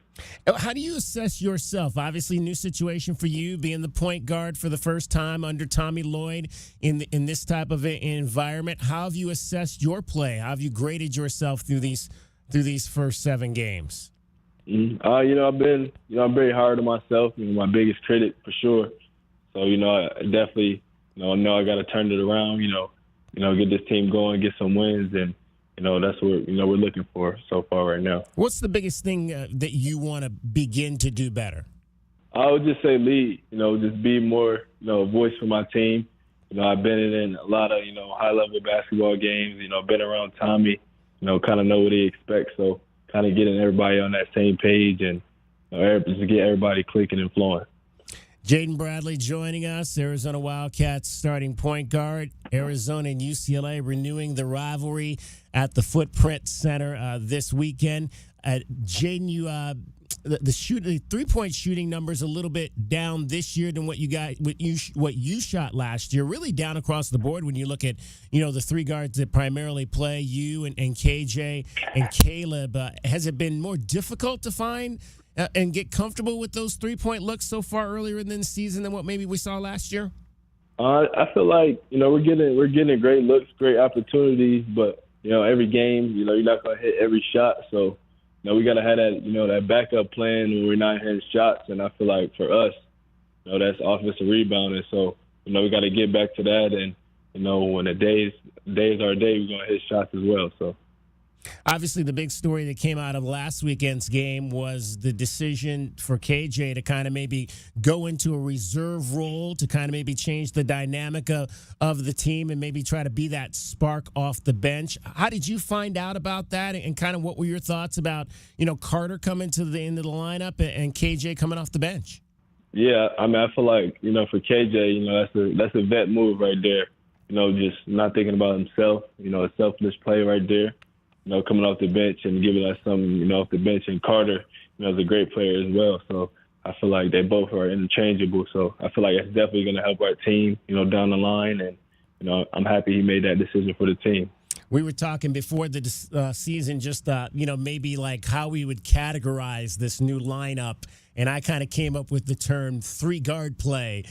How do you assess yourself? Obviously, new situation for you, being the point guard for the first time under Tommy Lloyd in this type of environment. How have you assessed your play? How have you graded yourself through these first 7 games? I've been I'm very hard on myself. My biggest critic for sure. So I definitely know I got to turn it around. Get this team going, get some wins, and that's what we're looking for so far right now. What's the biggest thing that you want to begin to do better? I would just say lead. Just be more a voice for my team. I've been in a lot of high level basketball games. Been around Tommy. Kind of know what he expects. So kind of getting everybody on that same page and just get everybody clicking and flowing. Jaden Bradley joining us, Arizona Wildcats starting point guard. Arizona and UCLA renewing the rivalry at the Footprint Center this weekend. Jaden, the 3-point shooting numbers a little bit down this year than what you shot last year. Really down across the board when you look at the 3 guards that primarily play, you and KJ and Caleb. Has it been more difficult to find and get comfortable with those 3-point looks so far earlier in the season than what maybe we saw last year? I feel like we're getting great looks, great opportunities, but every game you're not gonna hit every shot, so we gotta have that that backup plan when we're not hitting shots, and I feel like for us, that's offensive rebounding, so we got to get back to that, and when the days are a day, we're gonna hit shots as well. So. Obviously, the big story that came out of last weekend's game was the decision for KJ to kind of maybe go into a reserve role to kind of maybe change the dynamic of the team and maybe try to be that spark off the bench. How did you find out about that, and kind of what were your thoughts about, Carter coming to the end of the lineup and KJ coming off the bench? Yeah, I feel like, for KJ, that's a vet move right there. Just not thinking about himself, a selfless play right there. Coming off the bench and giving us something, off the bench. And Carter, is a great player as well. So I feel like they both are interchangeable. So I feel like that's definitely going to help our team, down the line. And, I'm happy he made that decision for the team. We were talking before the season just, maybe like how we would categorize this new lineup. And I kind of came up with the term 3-guard play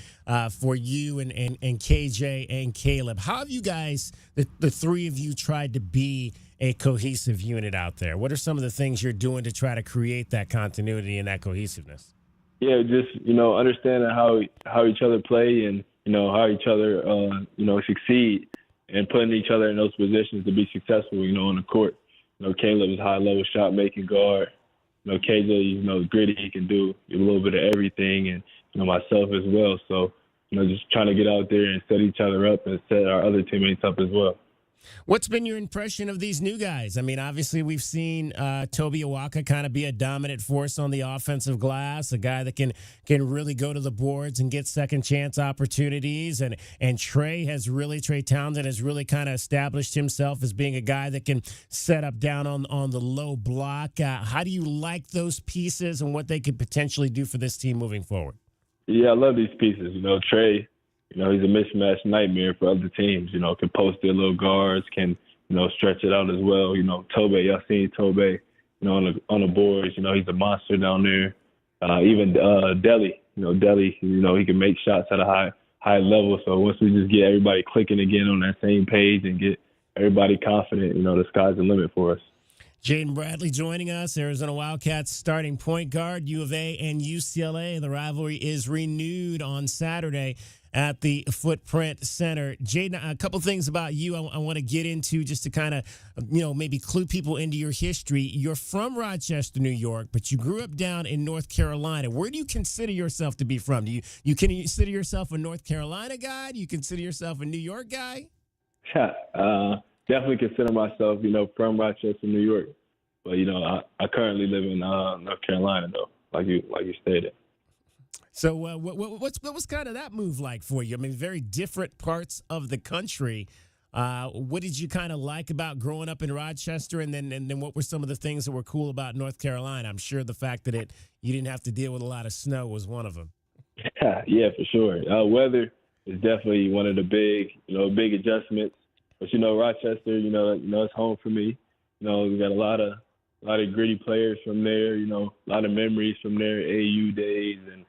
for you and KJ and Caleb. How have you guys, the 3 of you, tried to be a cohesive unit out there? What are some of the things you're doing to try to create that continuity and that cohesiveness? Yeah, just, understanding how each other play and, how each other, succeed and putting each other in those positions to be successful, on the court. Caleb is high-level shot-making guard. KJ, gritty, he can do a little bit of everything, and, myself as well. So, just trying to get out there and set each other up and set our other teammates up as well. What's been your impression of these new guys? I mean, obviously we've seen Toby Awaka kind of be a dominant force on the offensive glass, a guy that can really go to the boards and get second chance opportunities. And Trey Townsend has really kind of established himself as being a guy that can set up down on the low block. How do you like those pieces and what they could potentially do for this team moving forward? Yeah, I love these pieces. Trey, he's a mismatch nightmare for other teams. Can post their little guards, can, stretch it out as well. Tobe, y'all seen Tobe, on the boards. He's a monster down there. Even Deli, he can make shots at a high level. So once we just get everybody clicking again on that same page and get everybody confident, the sky's the limit for us. Jaden Bradley joining us, Arizona Wildcats starting point guard, U of A and UCLA. The rivalry is renewed on Saturday at the Footprint Center. Jaden, a couple things about you I want to get into just to kind of, maybe clue people into your history. You're from Rochester, New York, but you grew up down in North Carolina. Where do you consider yourself to be from? Do you consider yourself a North Carolina guy? Do you consider yourself a New York guy? Definitely consider myself, from Rochester, New York. But, I currently live in North Carolina, though, like you stated. So what was kind of that move like for you? I mean, very different parts of the country. What did you kind of like about growing up in Rochester? And then what were some of the things that were cool about North Carolina? I'm sure the fact that you didn't have to deal with a lot of snow was one of them. Yeah, for sure. Weather is definitely one of the big adjustments. But, Rochester, it's home for me. We got a lot of gritty players from there, a lot of memories from there, AU days. And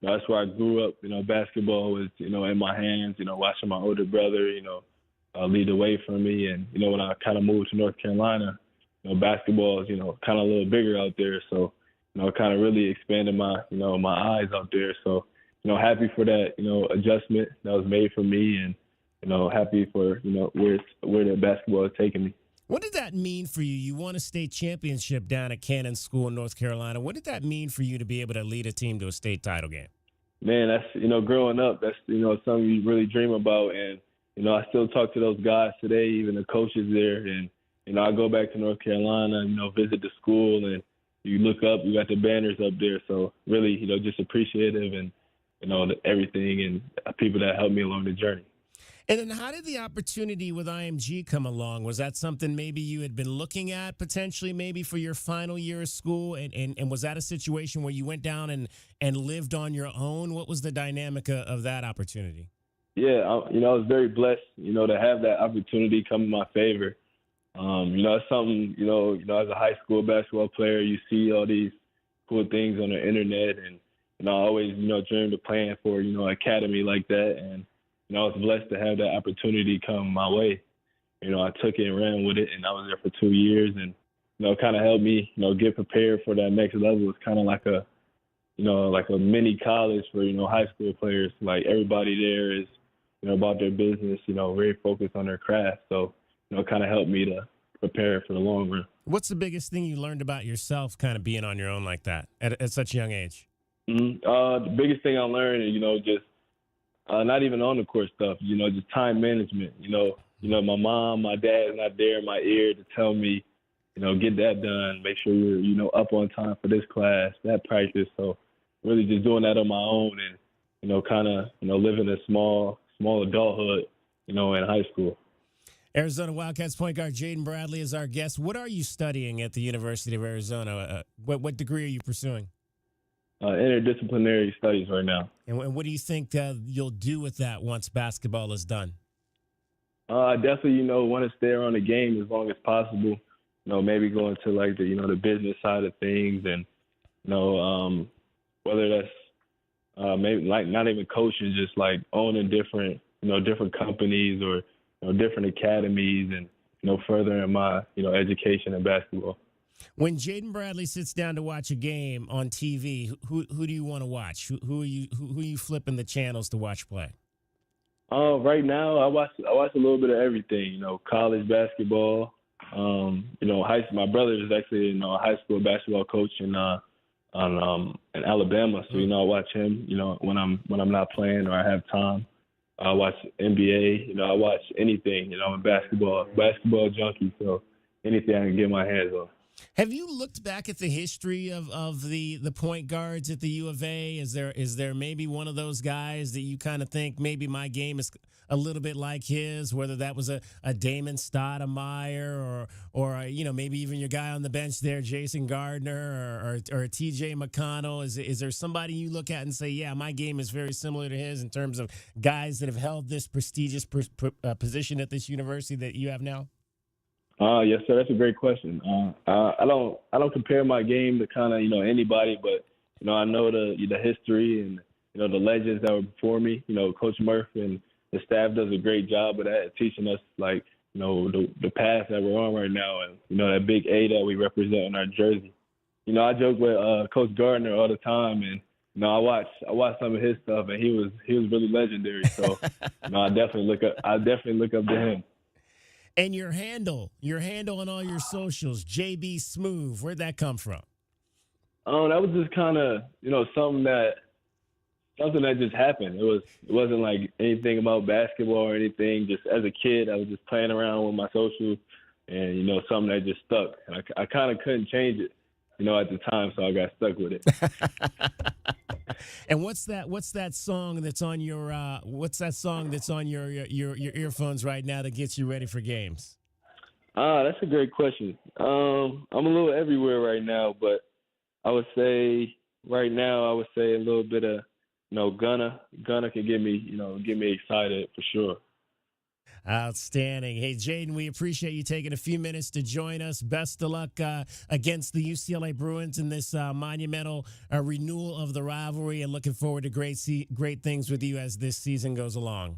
that's where I grew up. Basketball was, in my hands, watching my older brother, lead the way for me. And, when I kind of moved to North Carolina, basketball is, kind of a little bigger out there. So, it kind of really expanded my, my eyes out there. So, happy for that, adjustment that was made for me, and, happy for, where the basketball has taken me. What did that mean for you? You won a state championship down at Cannon School in North Carolina. What did that mean for you to be able to lead a team to a state title game? Man, that's, growing up, that's, something you really dream about. And, I still talk to those guys today, even the coaches there. And, I go back to North Carolina, visit the school, and you look up, you got the banners up there. So really, just appreciative and, everything and people that helped me along the journey. And then how did the opportunity with IMG come along? Was that something maybe you had been looking at potentially maybe for your final year of school? And was that a situation where you went down and lived on your own? What was the dynamic of that opportunity? Yeah, I was very blessed, to have that opportunity come in my favor. It's something, as a high school basketball player, you see all these cool things on the internet. And, I always, dreamed of playing for, an academy like that. And, I was blessed to have that opportunity come my way. I took it and ran with it, and I was there for 2 years, and it kind of helped me, get prepared for that next level. It's kind of like a mini college for high school players. Like everybody there is about their business, very focused on their craft. So it kind of helped me to prepare for the long run. What's the biggest thing you learned about yourself, kind of being on your own like that at such a young age? The biggest thing I learned is just not even on the court stuff, just time management. My mom, my dad is not there in my ear to tell me, get that done. Make sure you're, up on time for this class, that practice. So really just doing that on my own and, kind of, living a small adulthood, in high school. Arizona Wildcats point guard Jaden Bradley is our guest. What are you studying at the University of Arizona? What degree are you pursuing? Interdisciplinary studies right now. And what do you think you'll do with that once basketball is done? I definitely, want to stay around the game as long as possible. Maybe go into like the business side of things, and whether that's maybe like not even coaching, just like owning different companies or different academies, and furthering my education in basketball. When Jaden Bradley sits down to watch a game on TV, who do you want to watch? Who are you flipping the channels to watch play? Right now I watch a little bit of everything. College basketball. My brother is actually a high school basketball coach in Alabama, so I watch him. When I'm not playing or I have time. I watch NBA. I watch anything. I'm a basketball junkie, so anything I can get my hands on. Have you looked back at the history of the point guards at the U of A? Is there maybe one of those guys that you kind of think maybe my game is a little bit like his, whether that was a Damon Stoudemire or maybe even your guy on the bench there, Jason Gardner or a TJ McConnell? Is there somebody you look at and say, yeah, my game is very similar to his in terms of guys that have held this prestigious position at this university that you have now? Yes, sir. That's a great question. I don't compare my game to kind of anybody, but I know the history and the legends that were before me. Coach Murph and the staff does a great job of that, teaching us the path that we're on right now, and that big A that we represent on our jersey. I joke with Coach Gardner all the time, and I watched some of his stuff, and he was really legendary. So, I definitely look up to him. And your handle on all your socials, JB Smooth, where'd that come from? That was just kind of, something that just happened. It wasn't like anything about basketball or anything. Just as a kid, I was just playing around with my social, and something that just stuck. And I kind of couldn't change it, at the time, so I got stuck with it. And what's that song that's on your your earphones right now that gets you ready for games? That's a great question. I'm a little everywhere right now, but I would say right now a little bit of Gunna can get me excited for sure. Outstanding. Hey, Jaden, we appreciate you taking a few minutes to join us. Best of luck against the UCLA Bruins in this monumental renewal of the rivalry, and looking forward to great things with you as this season goes along.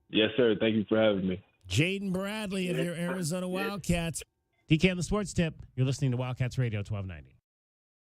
Yes, sir. Thank you for having me. Jaden Bradley of your Arizona Wildcats. DK on the Sports Tip. You're listening to Wildcats Radio 1290.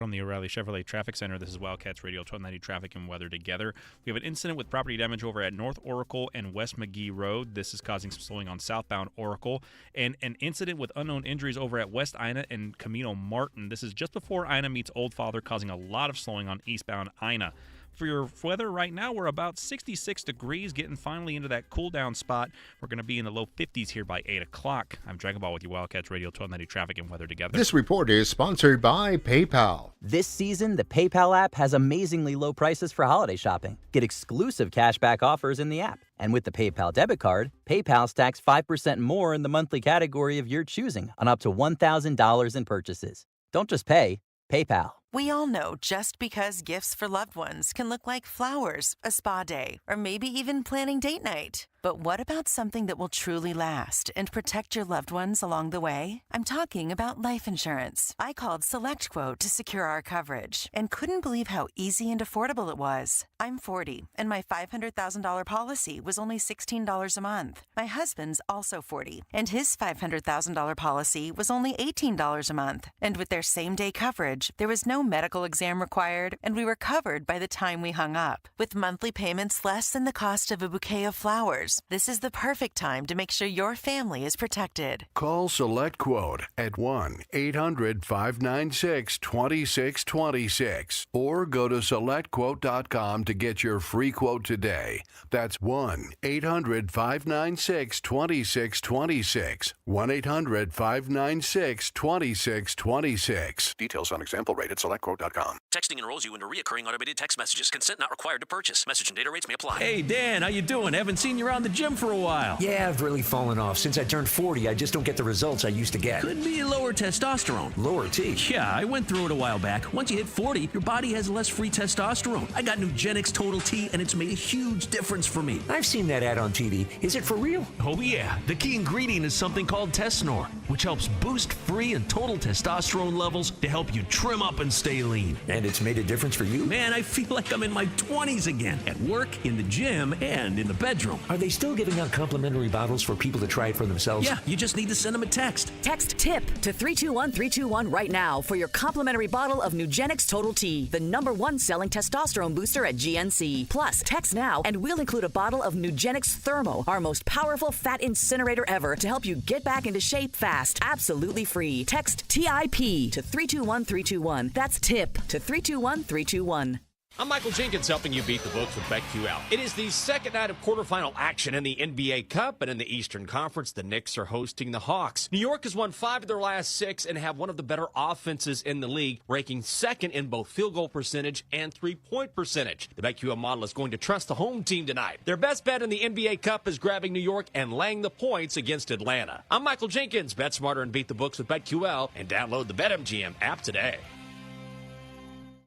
From the O'Reilly Chevrolet Traffic Center, this is Wildcats Radio 1290 Traffic and Weather Together. We have an incident with property damage over at North Oracle and West McGee Road. This is causing some slowing on southbound Oracle. And an incident with unknown injuries over at West Ina and Camino Martin. This is just before Ina meets Old Father, causing a lot of slowing on eastbound Ina. For your weather right now, we're about 66 degrees, getting finally into that cool down spot. We're going to be in the low 50s here by 8 o'clock. I'm Dragon Ball with you, Wildcats Radio 1290 Traffic and Weather Together. This report is sponsored by PayPal. This season, the PayPal app has amazingly low prices for holiday shopping. Get exclusive cashback offers in the app. And with the PayPal debit card, PayPal stacks 5% more in the monthly category of your choosing on up to $1,000 in purchases. Don't just pay, PayPal. We all know just because gifts for loved ones can look like flowers, a spa day, or maybe even planning date night. But what about something that will truly last and protect your loved ones along the way? I'm talking about life insurance. I called SelectQuote to secure our coverage and couldn't believe how easy and affordable it was. I'm 40, and my $500,000 policy was only $16 a month. My husband's also 40, and his $500,000 policy was only $18 a month. And with their same-day coverage, there was no medical exam required, and we were covered by the time we hung up. With monthly payments less than the cost of a bouquet of flowers, this is the perfect time to make sure your family is protected. Call SelectQuote at 1-800-596-2626 or go to SelectQuote.com to get your free quote today. That's 1-800-596-2626. 1-800-596-2626. Details on example rate at SelectQuote.com. Texting enrolls you into recurring automated text messages. Consent not required to purchase. Message and data rates may apply. Hey, Dan, how you doing? Haven't seen you around the gym for a while. Yeah, I've really fallen off. Since I turned 40, I just don't get the results I used to get. Could be lower testosterone. Lower T? Yeah, I went through it a while back. Once you hit 40, your body has less free testosterone. I got Nugenix Total T, and it's made a huge difference for me. I've seen that ad on TV. Is it for real? Oh, yeah. The key ingredient is something called Tesnor, which helps boost free and total testosterone levels to help you trim up and stay lean. And it's made a difference for you? Man, I feel like I'm in my 20s again. At work, in the gym, and in the bedroom. Are they still giving out complimentary bottles for people to try it for themselves? Yeah, you just need to send them a text. Text TIP to 321-321 right now for your complimentary bottle of Nugenix Total T, the #1 selling testosterone booster at GNC. Plus, text now and we'll include a bottle of Nugenix Thermo, our most powerful fat incinerator ever, to help you get back into shape fast, absolutely free. Text TIP to 321-321. That's TIP to 321-321. I'm Michael Jenkins, helping you beat the books with BetQL. It is the second night of quarterfinal action in the NBA Cup, and in the Eastern Conference, the Knicks are hosting the Hawks. New York has won 5 of their last 6 and have one of the better offenses in the league, ranking second in both field goal percentage and three-point percentage. The BetQL model is going to trust the home team tonight. Their best bet in the NBA Cup is grabbing New York and laying the points against Atlanta. I'm Michael Jenkins. Bet smarter and beat the books with BetQL, and download the BetMGM app today.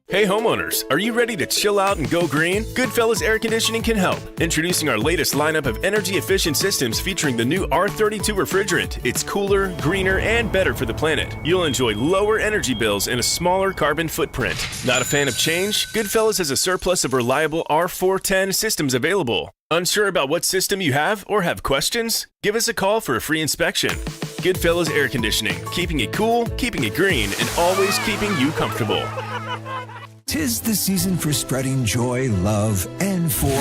Hey homeowners, are you ready to chill out and go green? Goodfellas Air Conditioning can help. Introducing our latest lineup of energy-efficient systems featuring the new R32 refrigerant. It's cooler, greener, and better for the planet. You'll enjoy lower energy bills and a smaller carbon footprint. Not a fan of change? Goodfellas has a surplus of reliable R410 systems available. Unsure about what system you have or have questions? Give us a call for a free inspection. Goodfellas Air Conditioning, keeping it cool, keeping it green, and always keeping you comfortable. 'Tis the season for spreading joy, love, and for...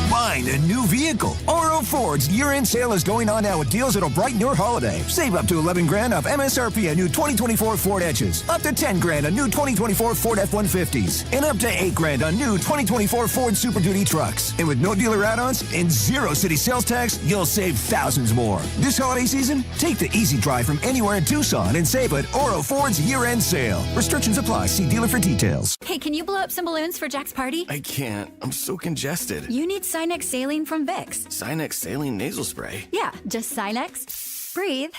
Find a new vehicle. Oro Ford's year-end sale is going on now with deals that'll brighten your holiday. Save up to $11,000 off MSRP on new 2024 Ford Edges, up to $10,000 on new 2024 Ford F-150s, and up to $8,000 on new 2024 Ford Super Duty trucks. And with no dealer add-ons and zero city sales tax, you'll save thousands more. This holiday season, take the easy drive from anywhere in Tucson and save at Oro Ford's year-end sale. Restrictions apply. See dealer for details. Hey, can you blow up some balloons for Jack's party? I can't. I'm so congested. You need Sinex Saline from Vicks. Sinex Saline Nasal Spray? Yeah, just Sinex. Breathe.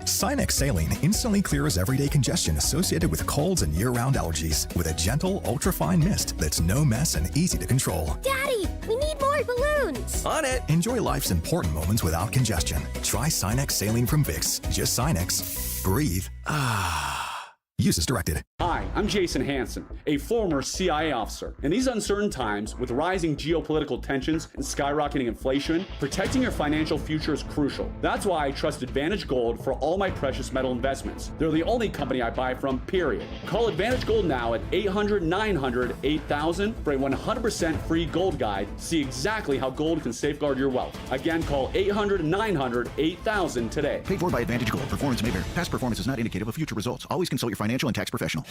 Sinex Saline instantly clears everyday congestion associated with colds and year-round allergies with a gentle, ultra-fine mist that's no mess and easy to control. Daddy, we need more balloons. On it. Enjoy life's important moments without congestion. Try Sinex Saline from Vicks. Just Sinex. Breathe. Use as directed. Hi, I'm Jason Hansen, a former CIA officer. In these uncertain times, with rising geopolitical tensions and skyrocketing inflation, protecting your financial future is crucial. That's why I trust Advantage Gold for all my precious metal investments. They're the only company I buy from, period. Call Advantage Gold now at 800-900-8000 for a 100% free gold guide. See exactly how gold can safeguard your wealth. Again, call 800-900-8000 today. Paid for by Advantage Gold. Performance may vary. Past performance is not indicative of future results. Always consult your financial and tax professional.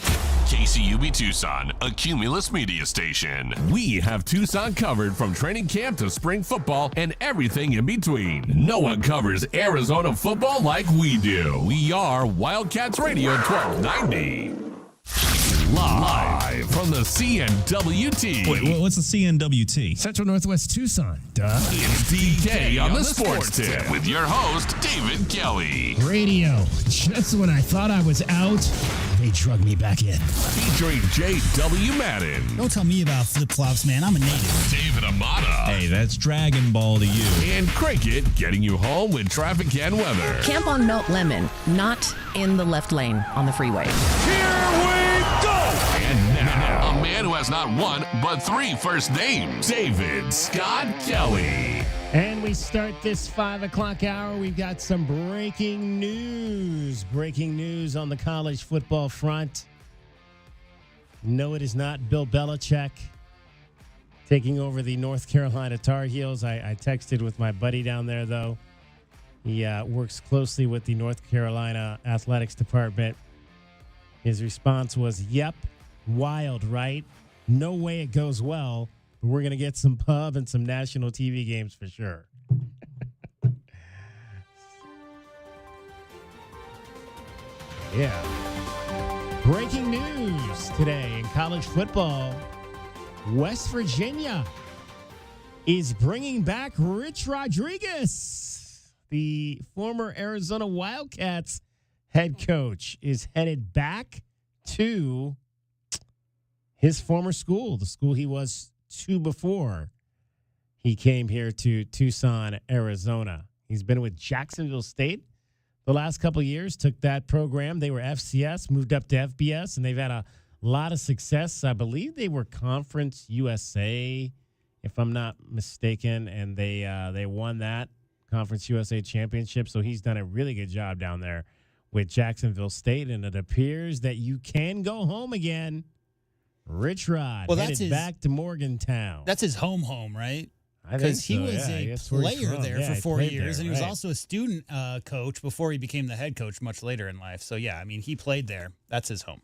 KCUB Tucson, a Cumulus media station. We have Tucson covered from training camp to spring football and everything in between. No one covers Arizona football like we do. We are Wildcats Radio 1290. Live from the CNWT. Wait, what's the CNWT? Central Northwest Tucson. Duh. It's DK on the Sports Tip with your host, David Kelly. Radio. Just when I thought I was out, they drug me back in. Featuring J.W. Madden. Don't tell me about flip-flops, man. I'm a native. David Amata. Hey, that's Dragon Ball to you. And Cricket getting you home with traffic and weather. Camp on Melt Lemon, not in the left lane on the freeway. Here we go! And now, a man who has not one, but 3 first names, David Scott Kelly. And we start this 5 o'clock hour. We've got some breaking news. Breaking news on the college football front. No, it is not Bill Belichick taking over the North Carolina Tar Heels. I texted with my buddy down there, though. He works closely with the North Carolina Athletics Department. His response was, yep, wild, right? No way it goes well. But we're going to get some pub and some national TV games for sure. Yeah. Breaking news today in college football. West Virginia is bringing back Rich Rodriguez. The former Arizona Wildcats head coach is headed back to his former school, the school he was to before he came here to Tucson, Arizona. He's been with Jacksonville State the last couple of years, took that program. They were FCS, moved up to FBS, and they've had a lot of success. I believe they were Conference USA, if I'm not mistaken, and they won that Conference USA championship. So he's done a really good job down there with Jacksonville State, and it appears that you can go home again. Rich Rod headed back to Morgantown. That's his home, right? Because he was a player there for 4 years, and he was also a student coach before he became the head coach much later in life. So, yeah, I mean, he played there. That's his home.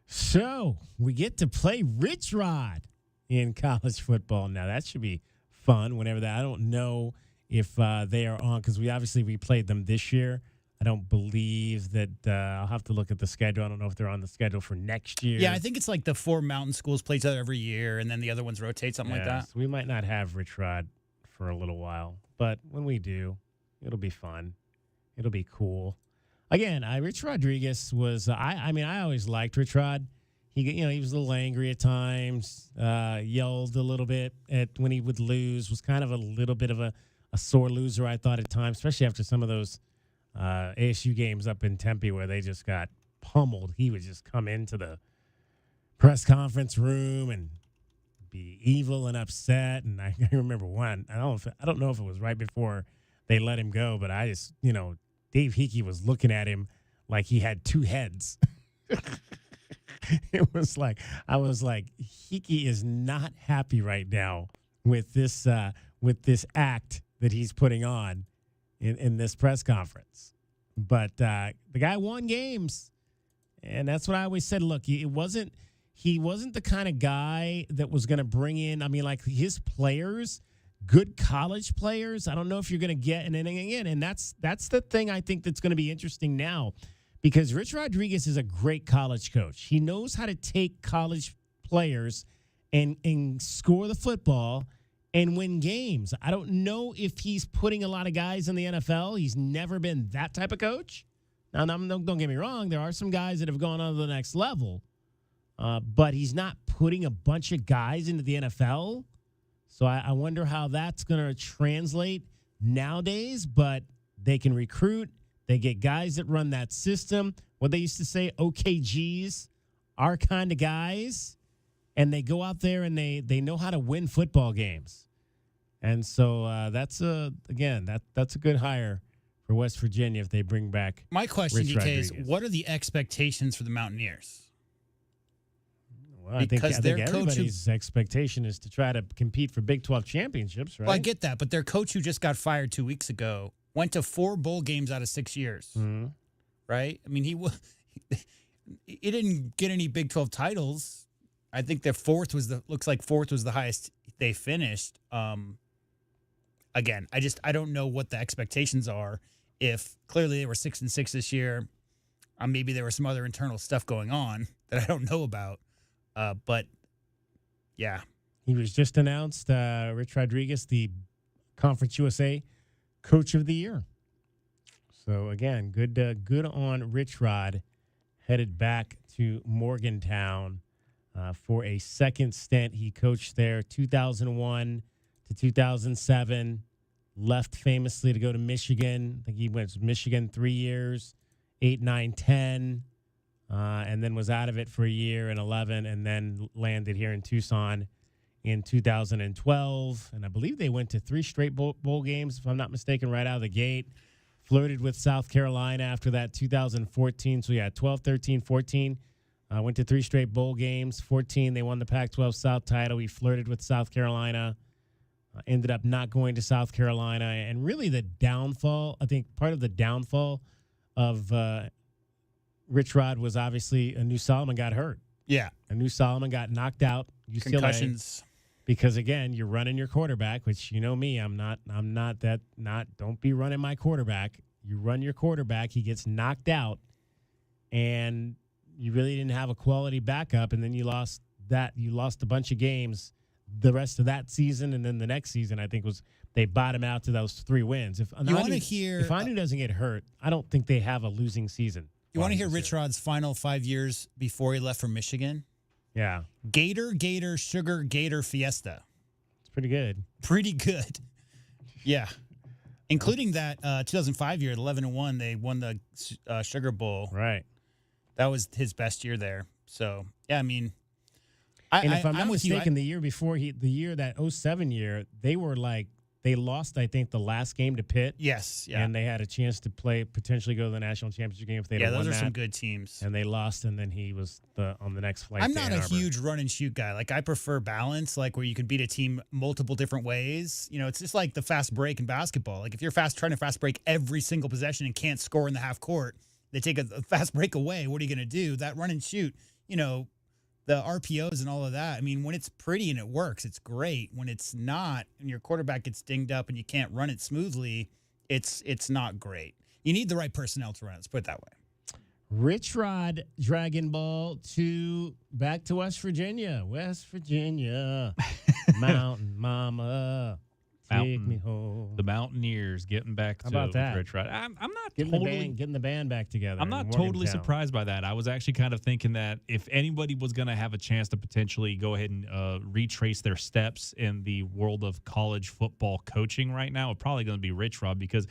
So we get to play Rich Rod in college football. Now, that should be fun whenever that. I don't know if they are on, because we played them this year. I don't believe that I'll have to look at the schedule. I don't know if they're on the schedule for next year. Yeah, I think it's like the 4 mountain schools play each other every year, and then the other ones rotate, something like that. So we might not have Rich Rod for a little while, but when we do, it'll be fun. It'll be cool. Again, Rich Rodriguez was. I always liked Rich Rod. He was a little angry at times. Yelled a little bit when he would lose. Was kind of a little bit of a sore loser, I thought, at times, especially after some of those ASU games up in Tempe where they just got pummeled. He would just come into the press conference room and be evil and upset. And I remember one. I don't know if it was right before they let him go, but I just, Dave Hickey was looking at him like he had 2 heads. It was like I was like, Hickey is not happy right now with this act that he's putting on in this press conference. But the guy won games, and that's what I always said. Look, he wasn't the kind of guy that was going to bring in. I mean, like his players, good college players. I don't know if you're going to get an inning in, and that's the thing I think that's going to be interesting now, because Rich Rodriguez is a great college coach. He knows how to take college players and score the football and win games. I don't know if he's putting a lot of guys in the NFL. He's never been that type of coach. Now, don't get me wrong. There are some guys that have gone on to the next level, but he's not putting a bunch of guys into the NFL. So I wonder how that's going to translate nowadays, but they can recruit. They get guys that run that system. What they used to say, OKGs, our kind of guys, and they go out there and they know how to win football games. And so that's a good hire for West Virginia if they bring back My question, Rich DK, Rodriguez. is what are the expectations for the Mountaineers? Well, I think everybody's expectation is to try to compete for Big 12 championships, right? Well, I get that, but their coach who just got fired 2 weeks ago went to 4 bowl games out of 6 years, right? I mean, he didn't get any Big 12 titles. I think their fourth was the highest they finished. Again, I don't know what the expectations are. If clearly they were 6-6 this year, maybe there was some other internal stuff going on that I don't know about. But yeah, he was just announced, Rich Rodriguez, the Conference USA Coach of the Year. So again, good on Rich Rod, headed back to Morgantown for a second stint. He coached there 2001 to 2007. Left famously to go to Michigan. I think he went to Michigan 3 years, 8, 9, 10. And then was out of it for a year in 11, and then landed here in Tucson in 2012. And I believe they went to 3 straight bowl games, if I'm not mistaken, right out of the gate. Flirted with South Carolina after that 2014. So, yeah, 12, 13, 14. Went to 3 straight bowl games. 14, they won the Pac-12 South title. He flirted with South Carolina. Ended up not going to South Carolina. And really the downfall, I think part of the downfall of Rich Rod was obviously Anu Solomon got hurt. Yeah. Anu Solomon got knocked out. UCLA, concussions. Because again, you're running your quarterback, which you know me, don't be running my quarterback. You run your quarterback, he gets knocked out, and you really didn't have a quality backup, and then you lost a bunch of games the rest of that season, and then the next season I think they bottom out to those 3 wins. If Anu doesn't get hurt, I don't think they have a losing season. You want to hear Rich Rod's final 5 years before he left for Michigan? Yeah. Gator, Sugar, Gator, Fiesta. It's pretty good. Pretty good. Yeah. Including that 2005 year, 11-1, they won the Sugar Bowl. Right. That was his best year there. So, yeah, I mean, if I'm not mistaken, the year before that 07 year, they lost, I think, the last game to Pitt. Yes, yeah. And they had a chance to potentially go to the national championship game if they'd won that. Yeah, those are some good teams. And they lost, and then he was on the next flight. I'm not a huge run and shoot guy. Like, I prefer balance, like where you could beat a team multiple different ways. You know, it's just like the fast break in basketball. Like, if you're trying to fast break every single possession and can't score in the half court, they take a fast break away. What are you going to do? That run and shoot, you know, the RPOs and all of that. I mean, when it's pretty and it works, it's great. When it's not, and your quarterback gets dinged up and you can't run it smoothly, it's not great. You need the right personnel to run it. Let's put it that way. Rich Rod, Dragon Ball, back to West Virginia. Mountain Mama. Take me home. The Mountaineers getting back to Rich Rod. I'm not getting the band back together. I'm not totally surprised by that. I was actually kind of thinking that if anybody was going to have a chance to potentially go ahead and retrace their steps in the world of college football coaching right now, it's probably going to be Rich Rod, because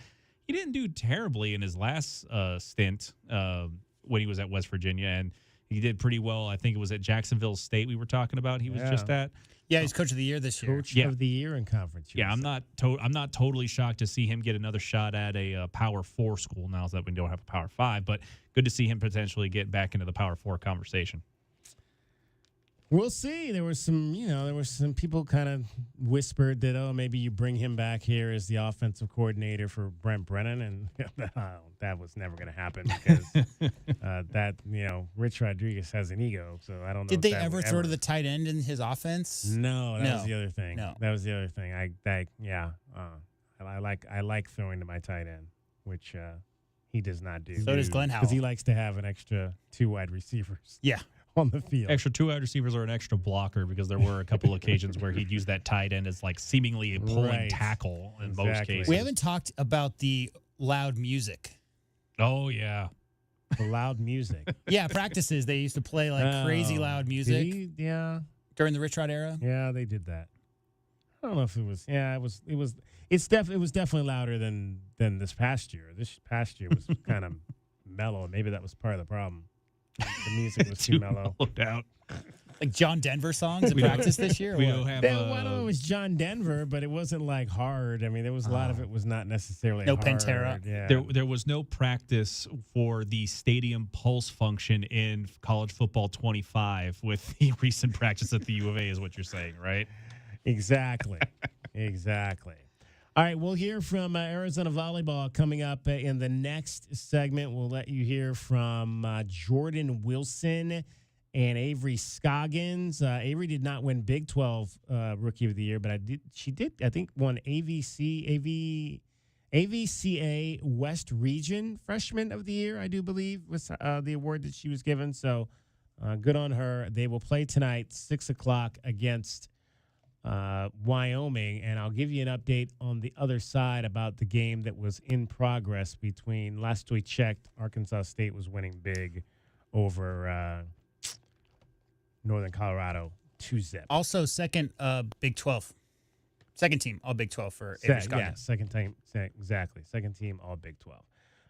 he didn't do terribly in his last stint when he was at West Virginia, and he did pretty well. I think it was at Jacksonville State we were talking about. He was just at. Yeah, he's Coach of the Year this year. Coach of the Year in conference. Yeah, I'm not totally shocked to see him get another shot at a Power 4 school now that we don't have a Power 5, but good to see him potentially get back into the Power 4 conversation. We'll see. There was some people kind of whispered that, oh, maybe you bring him back here as the offensive coordinator for Brent Brennan, and that was never going to happen because Rich Rodriguez has an ego, so I don't know. Did they ever throw to the tight end in his offense? No, that was the other thing. No. That was the other thing. I like throwing to my tight end, which he does not do. So does Glenn Howell. Because he likes to have an extra 2 wide receivers. Yeah. On the field. Extra 2 wide receivers or an extra blocker, because there were a couple occasions where he'd use that tight end as like seemingly a pulling tackle in most cases. We haven't talked about the loud music. Oh, yeah. The loud music. Yeah, practices. They used to play like crazy loud music. During the Rich Rod era. Yeah, they did that. I don't know if it was. Yeah, it was definitely louder than this past year. This past year was kind of mellow. Maybe that was part of the problem. The music was too mellow. Out. Like John Denver songs in practice this year? We don't have. It was John Denver, but it wasn't like hard. I mean, there was a lot of it was not necessarily no hard. Pantera. Yeah. There was no practice for the stadium pulse function in college football 25 with the recent practice at the U of A, is what you're saying, right? Exactly. Exactly. All right, we'll hear from Arizona Volleyball coming up in the next segment. We'll let you hear from Jordan Wilson and Avery Scoggins. Avery did not win Big 12 Rookie of the Year, but she did, I think, won AVCA West Region Freshman of the Year, I do believe, was the award that she was given. So good on her. They will play tonight, 6 o'clock, against Wyoming, and I'll give you an update on the other side about the game that was in progress between, last we checked, Arkansas State was winning big over Northern Colorado 2-0. Also, second Big 12. Second team, all Big 12 for Avery Scoggins. Yeah, second team, exactly. Second team, all Big 12.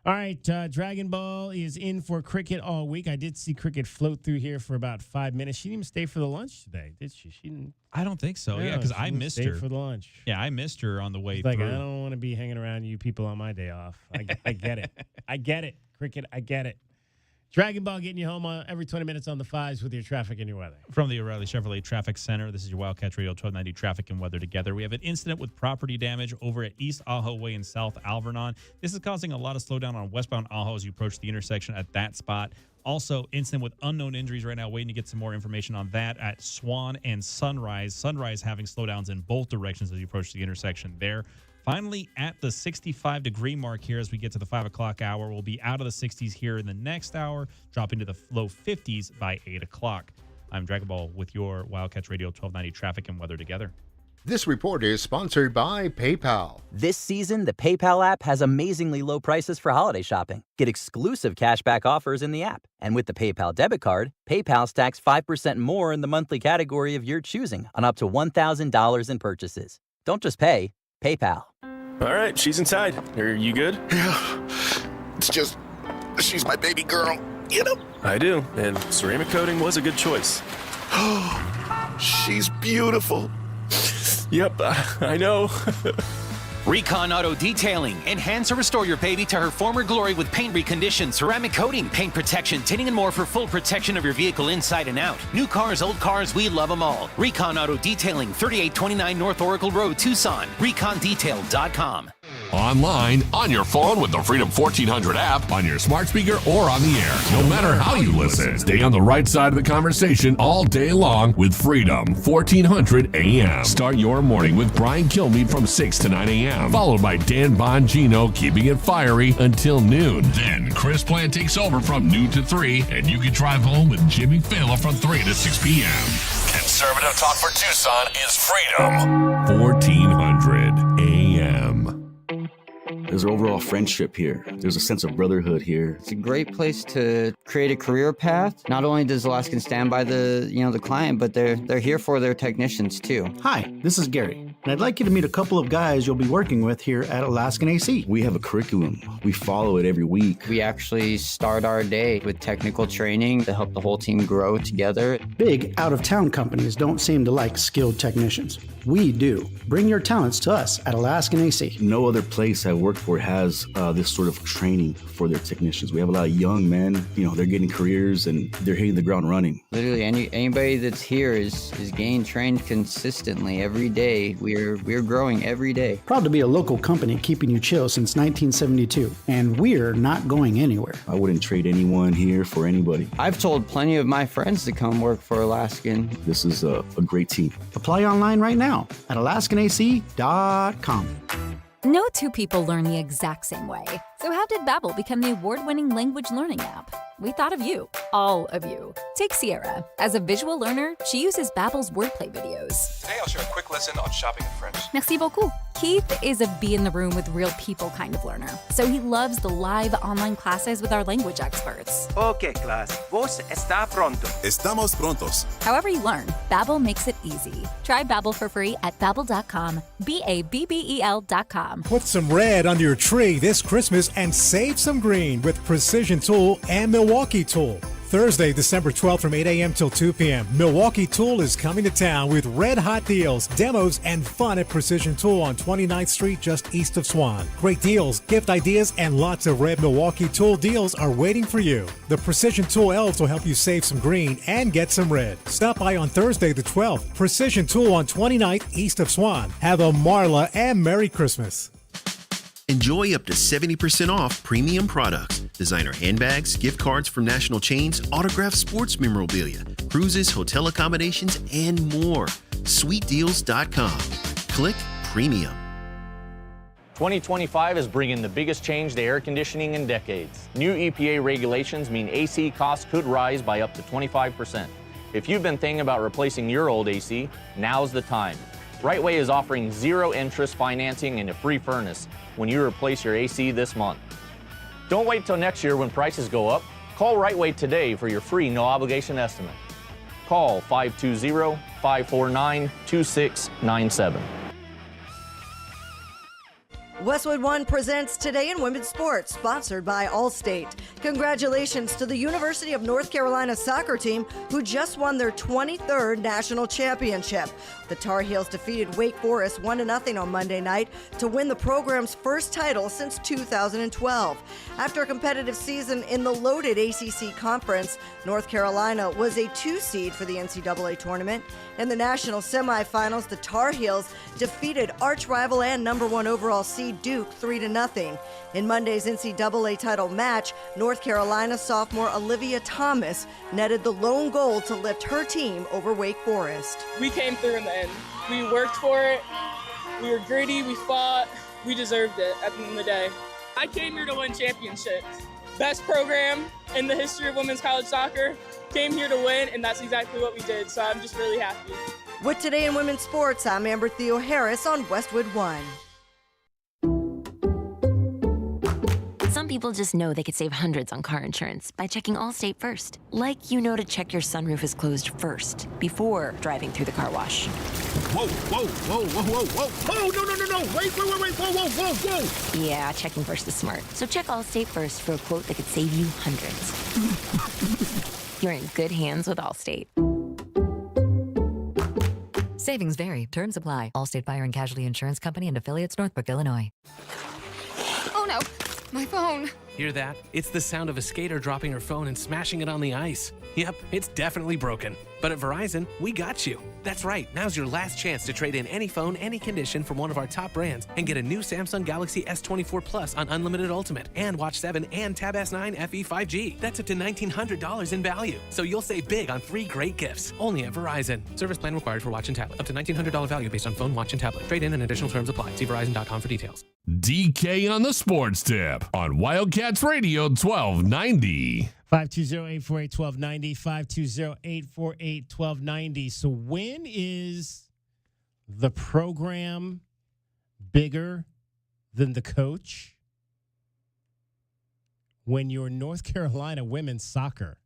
All right, Dragon Ball is in for cricket all week. I did see cricket float through here for about 5 minutes. She didn't even stay for the lunch today, did she? She didn't. I don't think so. Yeah, because I missed her for the lunch. Yeah, I missed her on the way through. Like, I don't want to be hanging around you people on my day off. I get it. I get it. Cricket, I get it. Dragon Ball getting you home every 20 minutes on the 5s with your traffic and your weather. From the O'Reilly Chevrolet Traffic Center, this is your Wildcats Radio 1290 traffic and weather together. We have an incident with property damage over at East Ajo Way in South Alvernon. This is causing a lot of slowdown on westbound Ajo as you approach the intersection at that spot. Also, incident with unknown injuries right now. Waiting to get some more information on that at Swan and Sunrise. Sunrise having slowdowns in both directions as you approach the intersection there. Finally, at the 65-degree mark here as we get to the 5 o'clock hour. We'll be out of the 60s here in the next hour, dropping to the low 50s by 8 o'clock. I'm Dragon Ball with your Wildcats Radio 1290 traffic and weather together. This report is sponsored by PayPal. This season, the PayPal app has amazingly low prices for holiday shopping. Get exclusive cashback offers in the app. And with the PayPal debit card, PayPal stacks 5% more in the monthly category of your choosing on up to $1,000 in purchases. Don't just pay, PayPal. All right, she's inside. Are you good? Yeah. It's just, she's my baby girl, you know? I do, and ceramic coating was a good choice. She's beautiful. Yep, I know. Recon Auto Detailing. Enhance or restore your baby to her former glory with paint recondition, ceramic coating, paint protection, tinting, and more for full protection of your vehicle inside and out. New cars, old cars, we love them all. Recon Auto Detailing, 3829 North Oracle Road, Tucson. ReconDetail.com. Online, on your phone with the Freedom 1400 app, on your smart speaker, or on the air. No matter how you listen, stay on the right side of the conversation all day long with Freedom 1400 AM. Start your morning with Brian Kilmeade from 6 to 9 AM, followed by Dan Bongino keeping it fiery until noon. Then Chris Plant takes over from noon to 3, and you can drive home with Jimmy Fallon from 3 to 6 p.m. Conservative talk for Tucson is Freedom 1400 AM. There's an overall friendship here. There's a sense of brotherhood here. It's a great place to create a career path. Not only does Alaskan stand by the client, but they're here for their technicians too. Hi, this is Gary. and I'd like you to meet a couple of guys you'll be working with here at Alaskan AC. We have a curriculum. We follow it every week. We actually start our day with technical training to help the whole team grow together. Big out-of-town companies don't seem to like skilled technicians. We do. Bring your talents to us at Alaskan AC. No other place I work for has this sort of training for their technicians. We have a lot of young men, they're getting careers and they're hitting the ground running. Literally anybody that's here is getting trained consistently every day. We're growing every day. Proud to be a local company keeping you chill since 1972, and we're not going anywhere. I wouldn't trade anyone here for anybody. I've told plenty of my friends to come work for Alaskan. This is a great team. Apply online right now at AlaskanAC.com. No two people learn the exact same way. So how did Babbel become the award-winning language learning app? We thought of you, all of you. Take Sierra. As a visual learner, she uses Babbel's wordplay videos. Today I'll share a quick lesson on shopping in French. Merci beaucoup. Keith is a be in the room with real people kind of learner, so he loves the live online classes with our language experts. Okay, class. Vos está pronto. Estamos prontos. However you learn, Babbel makes it easy. Try Babbel for free at babbel.com, BABBEL.com. Put some red under your tree this Christmas and save some green with Precision Tool and Milwaukee Tool. Thursday, December 12th from 8 a.m. till 2 p.m. Milwaukee Tool is coming to town with red hot deals, demos, and fun at Precision Tool on 29th Street just east of Swan. Great deals, gift ideas, and lots of red Milwaukee Tool deals are waiting for you. The Precision Tool elves will help you save some green and get some red. Stop by on Thursday the 12th. Precision Tool on 29th east of Swan. Have a Marla and Merry Christmas. Enjoy up to 70% off premium products, designer handbags, gift cards from national chains, autographed sports memorabilia, cruises, hotel accommodations, and more. SweetDeals.com. Click Premium. 2025 is bringing the biggest change to air conditioning in decades. New EPA regulations mean AC costs could rise by up to 25%. If you've been thinking about replacing your old AC, now's the time. Rightway is offering zero interest financing and a free furnace when you replace your AC this month. Don't wait till next year when prices go up. Call Rightway today for your free no obligation estimate. Call 520-549-2697. Westwood One presents Today in Women's Sports, sponsored by Allstate. Congratulations to the University of North Carolina soccer team, who just won their 23rd national championship. The Tar Heels defeated Wake Forest 1-0 on Monday night to win the program's first title since 2012. After a competitive season in the loaded ACC conference, North Carolina was a 2 seed for the NCAA tournament. In the national semifinals, the Tar Heels defeated arch rival and number 1 overall seed Duke 3-0. In Monday's NCAA title match, North Carolina sophomore Olivia Thomas netted the lone goal to lift her team over Wake Forest. We came through in the end. We worked for it. We were gritty. We fought. We deserved it at the end of the day. I came here to win championships. Best program in the history of women's college soccer. Came here to win, and that's exactly what we did. So I'm just really happy. With Today in Women's Sports, I'm Amber Theo Harris on Westwood One. Some people just know they could save hundreds on car insurance by checking Allstate first. Like to check your sunroof is closed first before driving through the car wash. Whoa, whoa, whoa, whoa, whoa, whoa. Oh, no. Wait, whoa. Yeah, checking first is smart. So check Allstate first for a quote that could save you hundreds. You're in good hands with Allstate. Savings vary. Terms apply. Allstate Fire and Casualty Insurance Company and affiliates, Northbrook, Illinois. Oh no, my phone. Hear that? It's the sound of a skater dropping her phone and smashing it on the ice. Yep, it's definitely broken. But at Verizon, we got you. That's right, now's your last chance to trade in any phone, any condition from one of our top brands and get a new Samsung Galaxy S24 Plus on Unlimited Ultimate and Watch 7 and Tab S9 FE 5G. That's up to $1,900 in value. So you'll save big on 3 great gifts. Only at Verizon. Service plan required for watch and tablet. Up to $1,900 value based on phone, watch, and tablet. Trade in and additional terms apply. See Verizon.com for details. DK on the Sports Tip on Wildcats Radio 1290. 520-848-1290, 520-848-1290. So when is the program bigger than the coach? When your North Carolina women's soccer,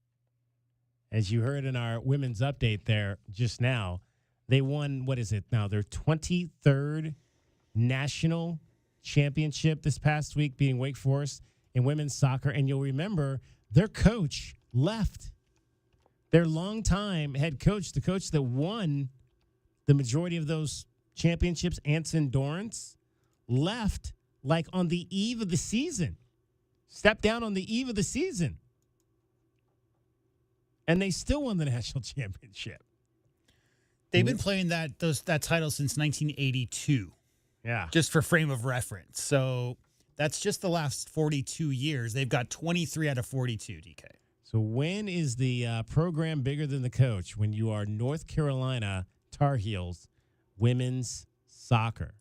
as you heard in our women's update there just now, They won, what is it now? Their 23rd national championship this past week, beating Wake Forest in women's soccer. And you'll remember their coach left. Their longtime head coach, the coach that won the majority of those championships, Anson Dorrance, left like on the eve of the season. Stepped down on the eve of the season. And they still won the national championship. They've been playing that title since 1982. Yeah. Just for frame of reference. So that's just the last 42 years. They've got 23 out of 42, DK. So when is the program bigger than the coach? When you are North Carolina Tar Heels women's soccer.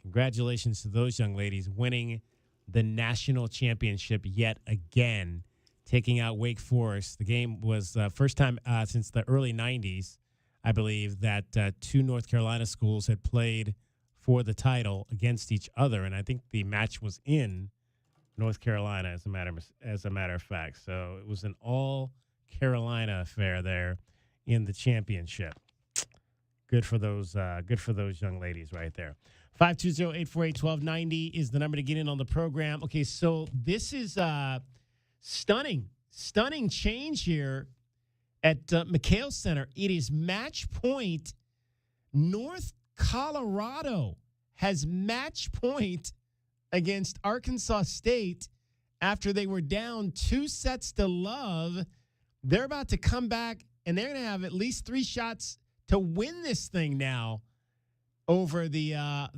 Congratulations to those young ladies winning the national championship yet again, taking out Wake Forest. The game was first time since the early 90s, I believe, that two North Carolina schools had played for the title against each other, and I think the match was in North Carolina, as a matter of fact. So it was an all Carolina affair there in the championship. Good for those young ladies right there. 520-848-1290 is the number to get in on the program. Okay, so this is stunning change here at McHale Center. It is match point. North Colorado has match point against Arkansas State after they were down 2-0. They're about to come back, and they're going to have at least 3 shots to win this thing now over the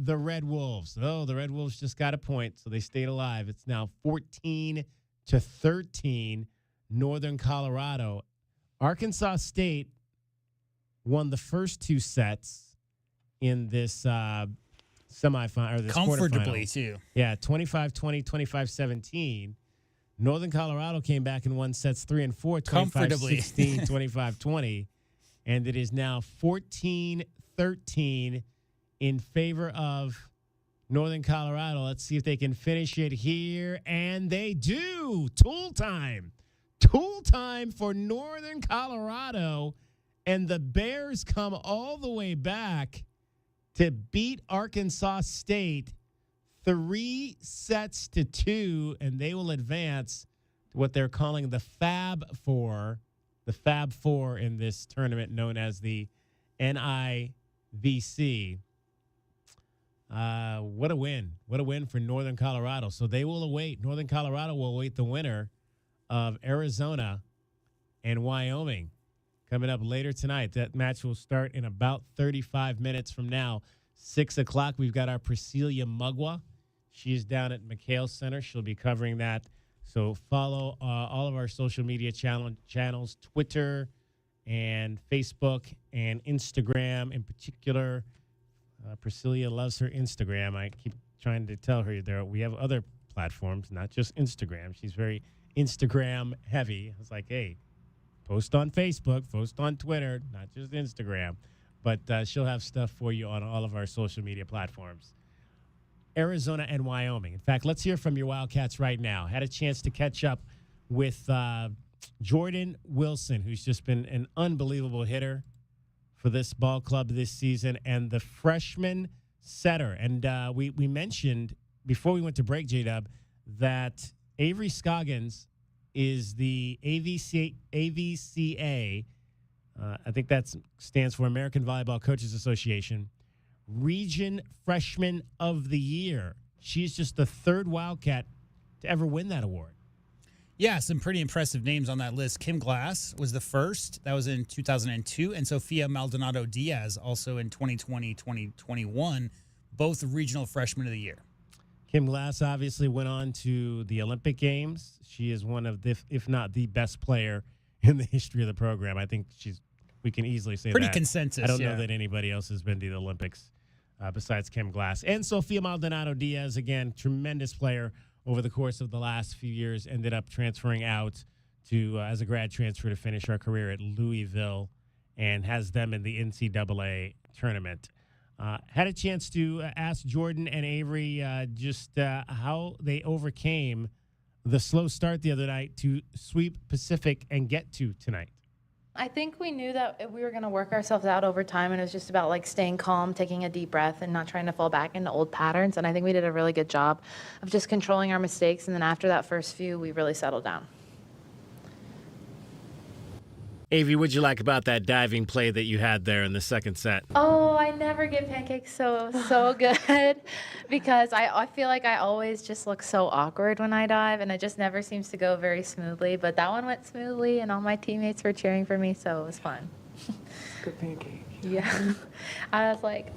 Red Wolves. Oh, the Red Wolves just got a point, so they stayed alive. It's now 14-13, Northern Colorado. Arkansas State won the first 2 sets in this semifinal, or this comfortably, quarterfinal. too. Yeah, 25-20, 25-17. Northern Colorado came back and won sets 3 and 4, 25-16, 25-20. And it is now 14-13 in favor of Northern Colorado. Let's see if they can finish it here. And they do. Tool time. Tool time for Northern Colorado. And the Bears come all the way back to beat Arkansas State 3-2. And they will advance to what they're calling the Fab Four. The Fab Four in this tournament known as the NIVC. What a win. What a win for Northern Colorado. So they will await, Northern Colorado will await the winner of Arizona and Wyoming coming up later tonight. That match will start in about 35 minutes from now. 6 o'clock, we've got our Priscilla Mugwa. She's down at McHale Center. She'll be covering that. So follow all of our social media channels, Twitter and Facebook and Instagram in particular. Priscilla loves her Instagram. I keep trying to tell her we have other platforms, not just Instagram. She's very Instagram heavy. I was like, hey, post on Facebook, post on Twitter, not just Instagram. But she'll have stuff for you on all of our social media platforms. Arizona and Wyoming. In fact, let's hear from your Wildcats right now. Had a chance to catch up with Jordan Wilson, who's just been an unbelievable hitter for this ball club this season, and the freshman setter. And we mentioned before we went to break, J-Dub, that Avery Scoggins is the AVCA, I think that stands for American Volleyball Coaches Association, Region Freshman of the Year. She's just the 3rd Wildcat to ever win that award. Yeah, some pretty impressive names on that list. Kim Glass was the first. That was in 2002. And Sofia Maldonado Diaz also in 2020, 2021, both Regional Freshman of the Year. Kim Glass obviously went on to the Olympic Games. She is one of the, if not the best player in the history of the program. I think we can easily say pretty that. Consensus. I don't know that anybody else has been to the Olympics besides Kim Glass. And Sofia Maldonado Diaz, again, tremendous player over the course of the last few years, ended up transferring out to as a grad transfer to finish her career at Louisville and has them in the NCAA tournament. Had a chance to ask Jordan and Avery just how they overcame the slow start the other night to sweep Pacific and get to tonight. I think we knew that we were going to work ourselves out over time, and it was just about like staying calm, taking a deep breath, and not trying to fall back into old patterns. And I think we did a really good job of just controlling our mistakes. And then after that first few, we really settled down. Avery, what'd you like about that diving play that you had there in the second set? Oh, I never get pancakes so good because I feel like I always just look so awkward when I dive, and it just never seems to go very smoothly. But that one went smoothly, and all my teammates were cheering for me, so it was fun. Good pancake. Yeah. I was like,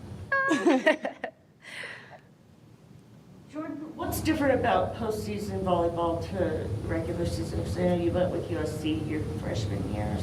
Jordan, what's different about postseason volleyball to regular season? Because I know you went with USC your freshman years.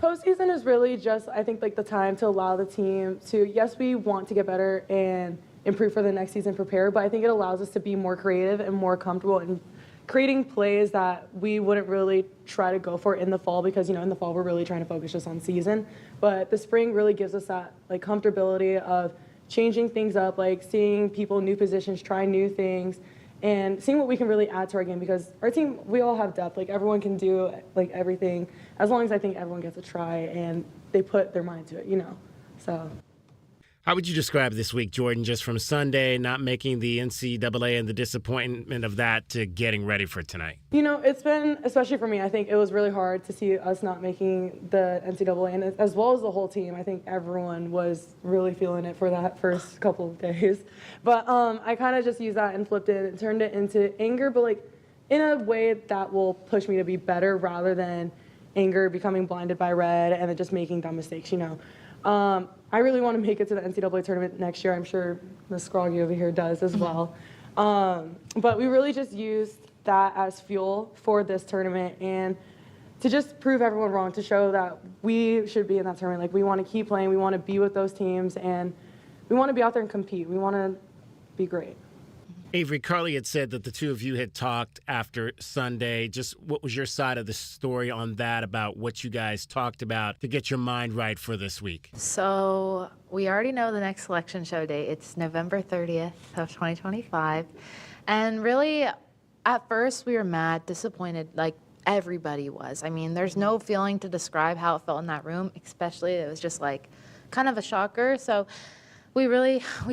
Postseason is really just, I think, like the time to allow the team to, yes, we want to get better and improve for the next season, prepare, but I think it allows us to be more creative and more comfortable in creating plays that we wouldn't really try to go for in the fall because, in the fall we're really trying to focus just on season. But the spring really gives us that like comfortability of changing things up, like seeing people in new positions, trying new things, and seeing what we can really add to our game because our team, we all have depth. Like everyone can do like everything as long as I think everyone gets a try and they put their mind to it, So. How would you describe this week, Jordan, just from Sunday, not making the NCAA and the disappointment of that to getting ready for tonight? It's been, especially for me, I think it was really hard to see us not making the NCAA, and as well as the whole team. I think everyone was really feeling it for that first couple of days. But I kind of just used that and flipped it and turned it into anger, but like in a way that will push me to be better rather than anger, becoming blinded by red, and then just making dumb mistakes, I really want to make it to the NCAA tournament next year. I'm sure Ms. Scroggy over here does as well. But we really just used that as fuel for this tournament and to just prove everyone wrong, to show that we should be in that tournament. Like, we want to keep playing. We want to be with those teams, and we want to be out there and compete. We want to be great. Avery, Carly had said that the two of you had talked after Sunday. Just what was your side of the story on that, about what you guys talked about to get your mind right for this week? So we already know the next selection show date. It's November 30th of 2025. And really, at first we were mad, disappointed, like everybody was. I mean, there's no feeling to describe how it felt in that room, especially it was just like kind of a shocker. So we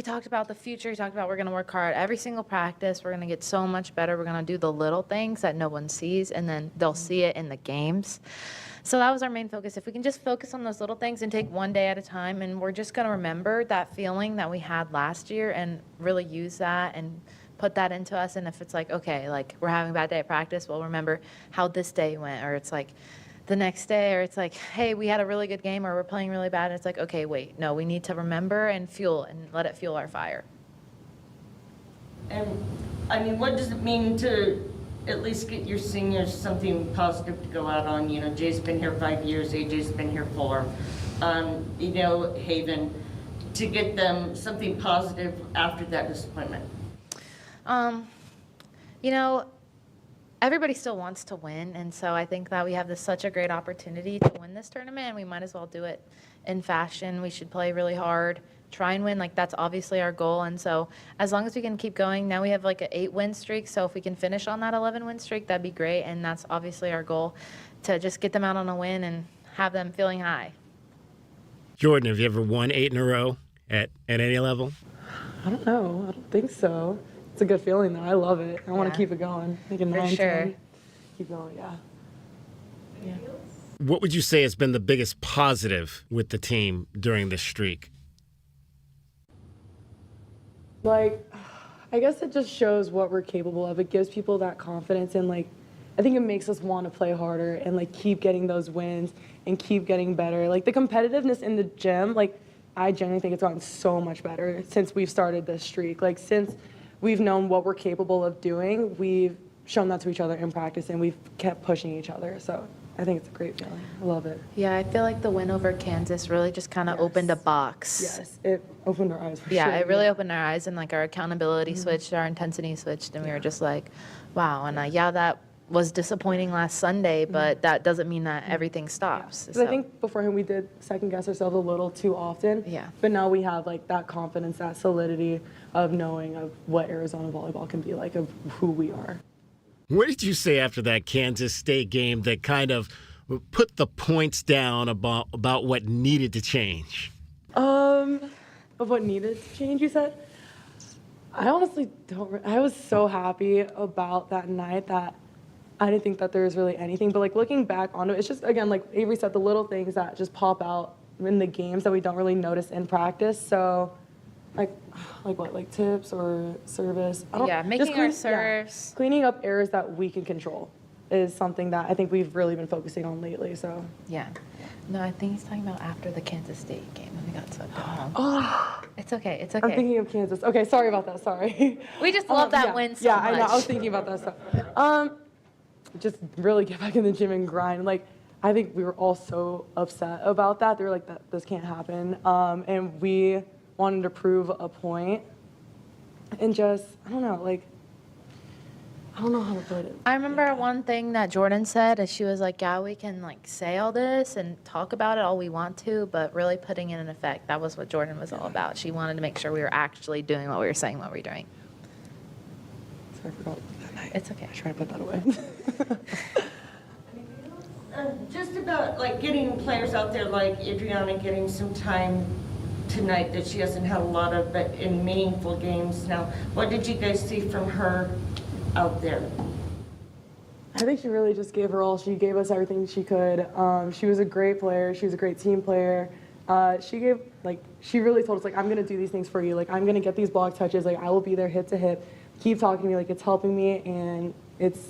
talked about the future. We talked about we're going to work hard every single practice. We're going to get so much better. We're going to do the little things that no one sees, and then they'll see it in the games. So that was our main focus. If we can just focus on those little things and take one day at a time, and we're just going to remember that feeling that we had last year and really use that and put that into us. And if it's like, okay, like we're having a bad day at practice, we'll remember how this day went, or it's like the next day, or it's like, hey, we had a really good game, or we're playing really bad, and it's like, okay, wait, no, we need to remember and fuel and let it fuel our fire. And I mean, what does it mean to at least get your seniors something positive to go out on? Jay's been here 5 years, AJ's been here 4. Haven, to get them something positive after that disappointment. Everybody still wants to win, and so I think that we have such a great opportunity to win this tournament, and we might as well do it in fashion. We should play really hard, try and win. Like, that's obviously our goal, and so as long as we can keep going, now we have like an 8-win streak, so if we can finish on that 11-win streak, that'd be great, and that's obviously our goal, to just get them out on a win and have them feeling high. Jordan, have you ever won 8 in a row at any level? I don't know. I don't think so. It's a good feeling, though. I love it. I want to keep it going. Make it 9, sure. 10. Keep going, yeah. What would you say has been the biggest positive with the team during this streak? Like, I guess it just shows what we're capable of. It gives people that confidence, and, like, I think it makes us want to play harder and, like, keep getting those wins and keep getting better. Like, the competitiveness in the gym, like, I genuinely think it's gotten so much better since we've started this streak. Like, since we've known what we're capable of doing, we've shown that to each other in practice, and we've kept pushing each other. So I think it's a great feeling. I love it. Yeah, I feel like the win over Kansas really just kind of opened a box. Yes, it opened our eyes for yeah, sure. It really opened our eyes, and like our accountability switched, our intensity switched, and we were just like, wow. And that was disappointing last Sunday, but that doesn't mean that everything stops. Yeah. So I think beforehand we did second guess ourselves a little too often. Yeah. But now we have like that confidence, that solidity of knowing of what Arizona volleyball can be like, of who we are. What did you say after that Kansas State game that kind of put the points down about what needed to change? Of what needed to change, you said? I honestly don't. I was so happy about that night that I didn't think that there was really anything. But like looking back on it, it's just, again, like Avery said, the little things that just pop out in the games that we don't really notice in practice. So like what, like tips or service? Making our serves. Yeah, cleaning up errors that we can control is something that I think we've really been focusing on lately. So yeah. No, I think he's talking about after the Kansas State game when we got swept at home. Oh, it's okay. It's okay. I'm thinking of Kansas. Okay, sorry about that. Sorry. We just love that win so much. Yeah, I know. I was thinking about that stuff. Just really get back in the gym and grind. Like, I think we were all so upset about that. They were like, this can't happen. And we wanted to prove a point. And just, I don't know, like, I don't know how to put it. I remember one thing that Jordan said is she was like, yeah, we can like say all this and talk about it all we want to, but really putting it in effect, that was what Jordan was all about. She wanted to make sure we were actually doing what we were saying what we were doing. Sorry, I forgot that night. It's okay. I try to put that away. Just about like getting players out there like Adriana getting some time tonight that she hasn't had a lot of, but in meaningful games now. What did you guys see from her out there? I think she really just gave her all. She gave us everything she could. She was a great player. She was a great team player. She really told us, like, I'm going to do these things for you. Like, I'm going to get these block touches. Like, I will be there hip to hip. Keep talking to me. Like, it's helping me. And it's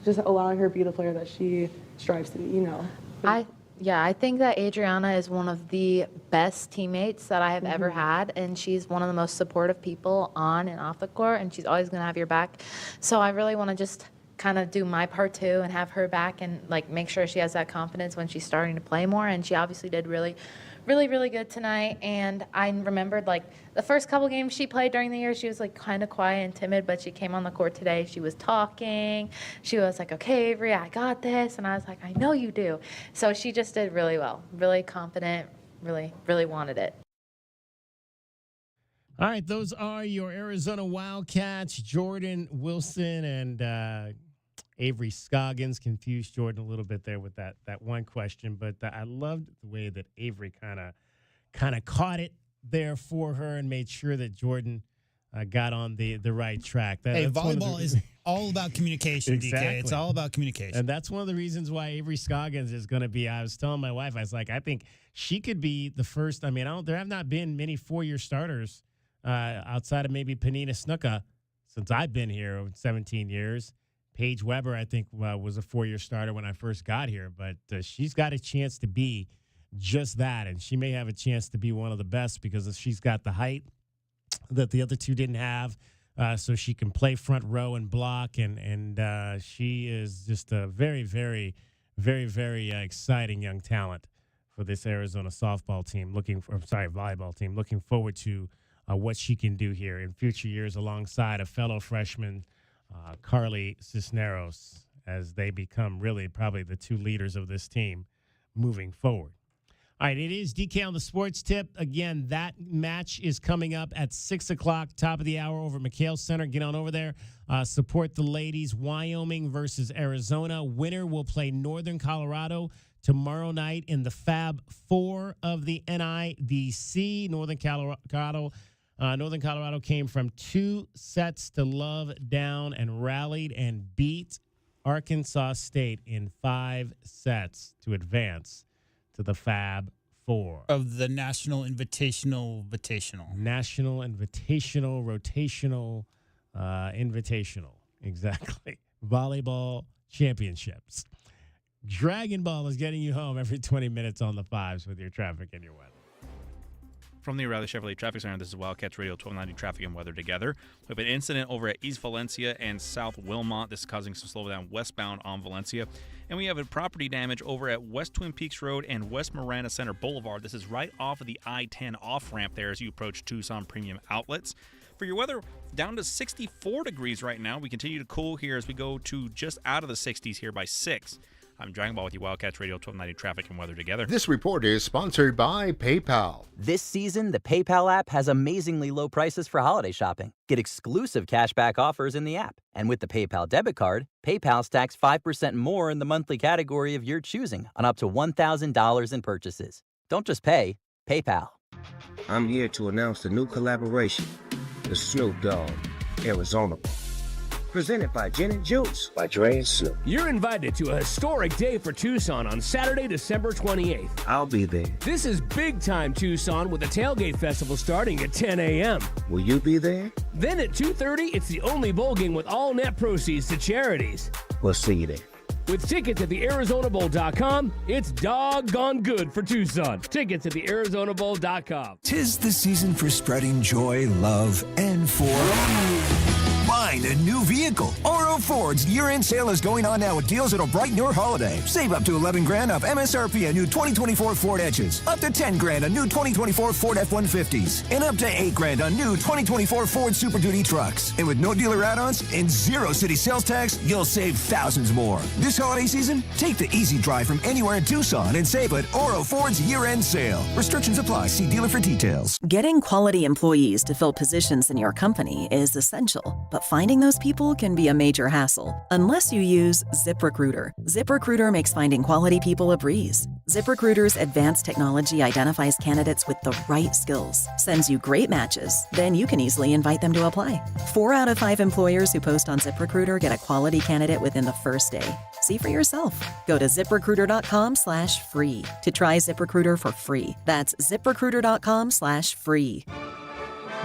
just allowing her to be the player that she strives to be, you know. I think that Adriana is one of the best teammates that I have ever had, and she's one of the most supportive people on and off the court, and she's always going to have your back. So I really want to just kind of do my part too and have her back and like make sure she has that confidence when she's starting to play more, and she obviously did really good tonight. And I remembered like the first couple games she played during the year, she was like kind of quiet and timid, but she came on the court today, she was talking, she was like, okay, Avery, I got this. And I was like, I know you do. So she just did really well, really confident, really wanted it. All right, those are your Arizona Wildcats, Jordan Wilson and Avery Scoggins. Confused Jordan a little bit there with that one question, but I loved the way that Avery kind of caught it there for her and made sure that Jordan got on the right track. Volleyball is all about communication, Exactly. DK. It's all about communication. And that's one of the reasons why Avery Scoggins is going to be, I was telling my wife, I was like, I think she could be the first. I mean, there have not been many four-year starters outside of maybe Panina Snuka since I've been here over 17 years. Paige Weber, I think, was a four-year starter when I first got here, but she's got a chance to be just that, and she may have a chance to be one of the best because she's got the height that the other two didn't have, so she can play front row and block, and she is just a very, very, very, very exciting young talent for this Arizona volleyball team. Looking forward to what she can do here in future years alongside a fellow freshman, Carly Cisneros, as they become really probably the two leaders of this team moving forward. All right, it is DK on the Sports Tip. Again, that match is coming up at 6 o'clock, top of the hour over at McHale Center. Get on over there. Support the ladies. Wyoming versus Arizona. Winner will play Northern Colorado tomorrow night in the Fab 4 of the NIVC. Northern Colorado came from 2 sets to love down and rallied and beat Arkansas State in 5 sets to advance to the Fab 4 of the National Invitational. National Invitational, Rotational, Invitational. Exactly. Volleyball Championships. Dragon Ball is getting you home every 20 minutes on the 5s with your traffic and your weather. From the O'Reilly Chevrolet Traffic Center, this is Wildcats Radio 1290 Traffic and Weather together. We have an incident over at East Valencia and South Wilmot. This is causing some slowdown westbound on Valencia. And we have a property damage over at West Twin Peaks Road and West Marana Center Boulevard. This is right off of the I-10 off-ramp there as you approach Tucson Premium Outlets. For your weather, down to 64 degrees right now. We continue to cool here as we go to just out of the 60s here by 6. I'm Dragon Ball with you, Wildcats Radio 1290 Traffic and Weather Together. This report is sponsored by PayPal. This season, the PayPal app has amazingly low prices for holiday shopping. Get exclusive cashback offers in the app. And with the PayPal debit card, PayPal stacks 5% more in the monthly category of your choosing on up to $1,000 in purchases. Don't just pay, PayPal. I'm here to announce the new collaboration, the Snoop Dogg Arizona. Presented by Gin and Juice by Dre and Snoop. You're invited to a historic day for Tucson on Saturday, December 28th. I'll be there. This is big time Tucson with the Tailgate Festival starting at 10 a.m. Will you be there? Then at 2:30, it's the only bowl game with all net proceeds to charities. We'll see you there. With tickets at thearizonabowl.com, it's doggone good for Tucson. Tickets at thearizonabowl.com. 'Tis the season for spreading joy, love, and for... Find a new vehicle. Oro Ford's year-end sale is going on now with deals that'll brighten your holiday. Save up to $11 grand off MSRP on new 2024 Ford Edges, up to $10 grand on new 2024 Ford F-150s, and up to $8 grand on new 2024 Ford Super Duty trucks. And with no dealer add-ons and zero city sales tax, you'll save thousands more. This holiday season, take the easy drive from anywhere in Tucson and save at Oro Ford's year-end sale. Restrictions apply. See dealer for details. Getting quality employees to fill positions in your company is essential, but finding those people can be a major hassle unless you use ZipRecruiter. ZipRecruiter makes finding quality people a breeze. ZipRecruiter's advanced technology identifies candidates with the right skills, sends you great matches, then you can easily invite them to apply. 4 out of 5 employers who post on ZipRecruiter get a quality candidate within the first day. See for yourself. Go to ZipRecruiter.com/free to try ZipRecruiter for free. That's ZipRecruiter.com/free.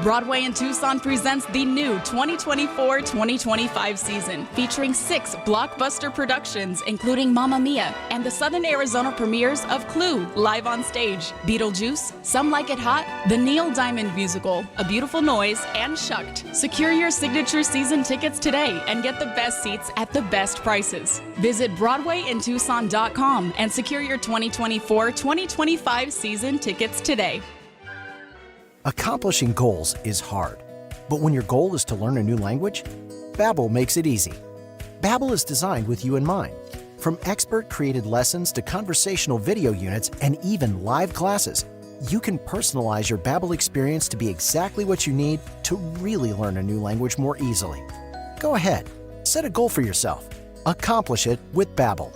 Broadway in Tucson presents the new 2024-2025 season, featuring 6 blockbuster productions, including Mamma Mia and the Southern Arizona premieres of Clue, live on stage, Beetlejuice, Some Like It Hot, the Neil Diamond musical, A Beautiful Noise, and Shucked. Secure your signature season tickets today and get the best seats at the best prices. Visit BroadwayInTucson.com and secure your 2024-2025 season tickets today. Accomplishing goals is hard, but when your goal is to learn a new language, Babbel makes it easy. Babbel is designed with you in mind. From expert-created lessons to conversational video units and even live classes, you can personalize your Babbel experience to be exactly what you need to really learn a new language more easily. Go ahead, set a goal for yourself. Accomplish it with Babbel.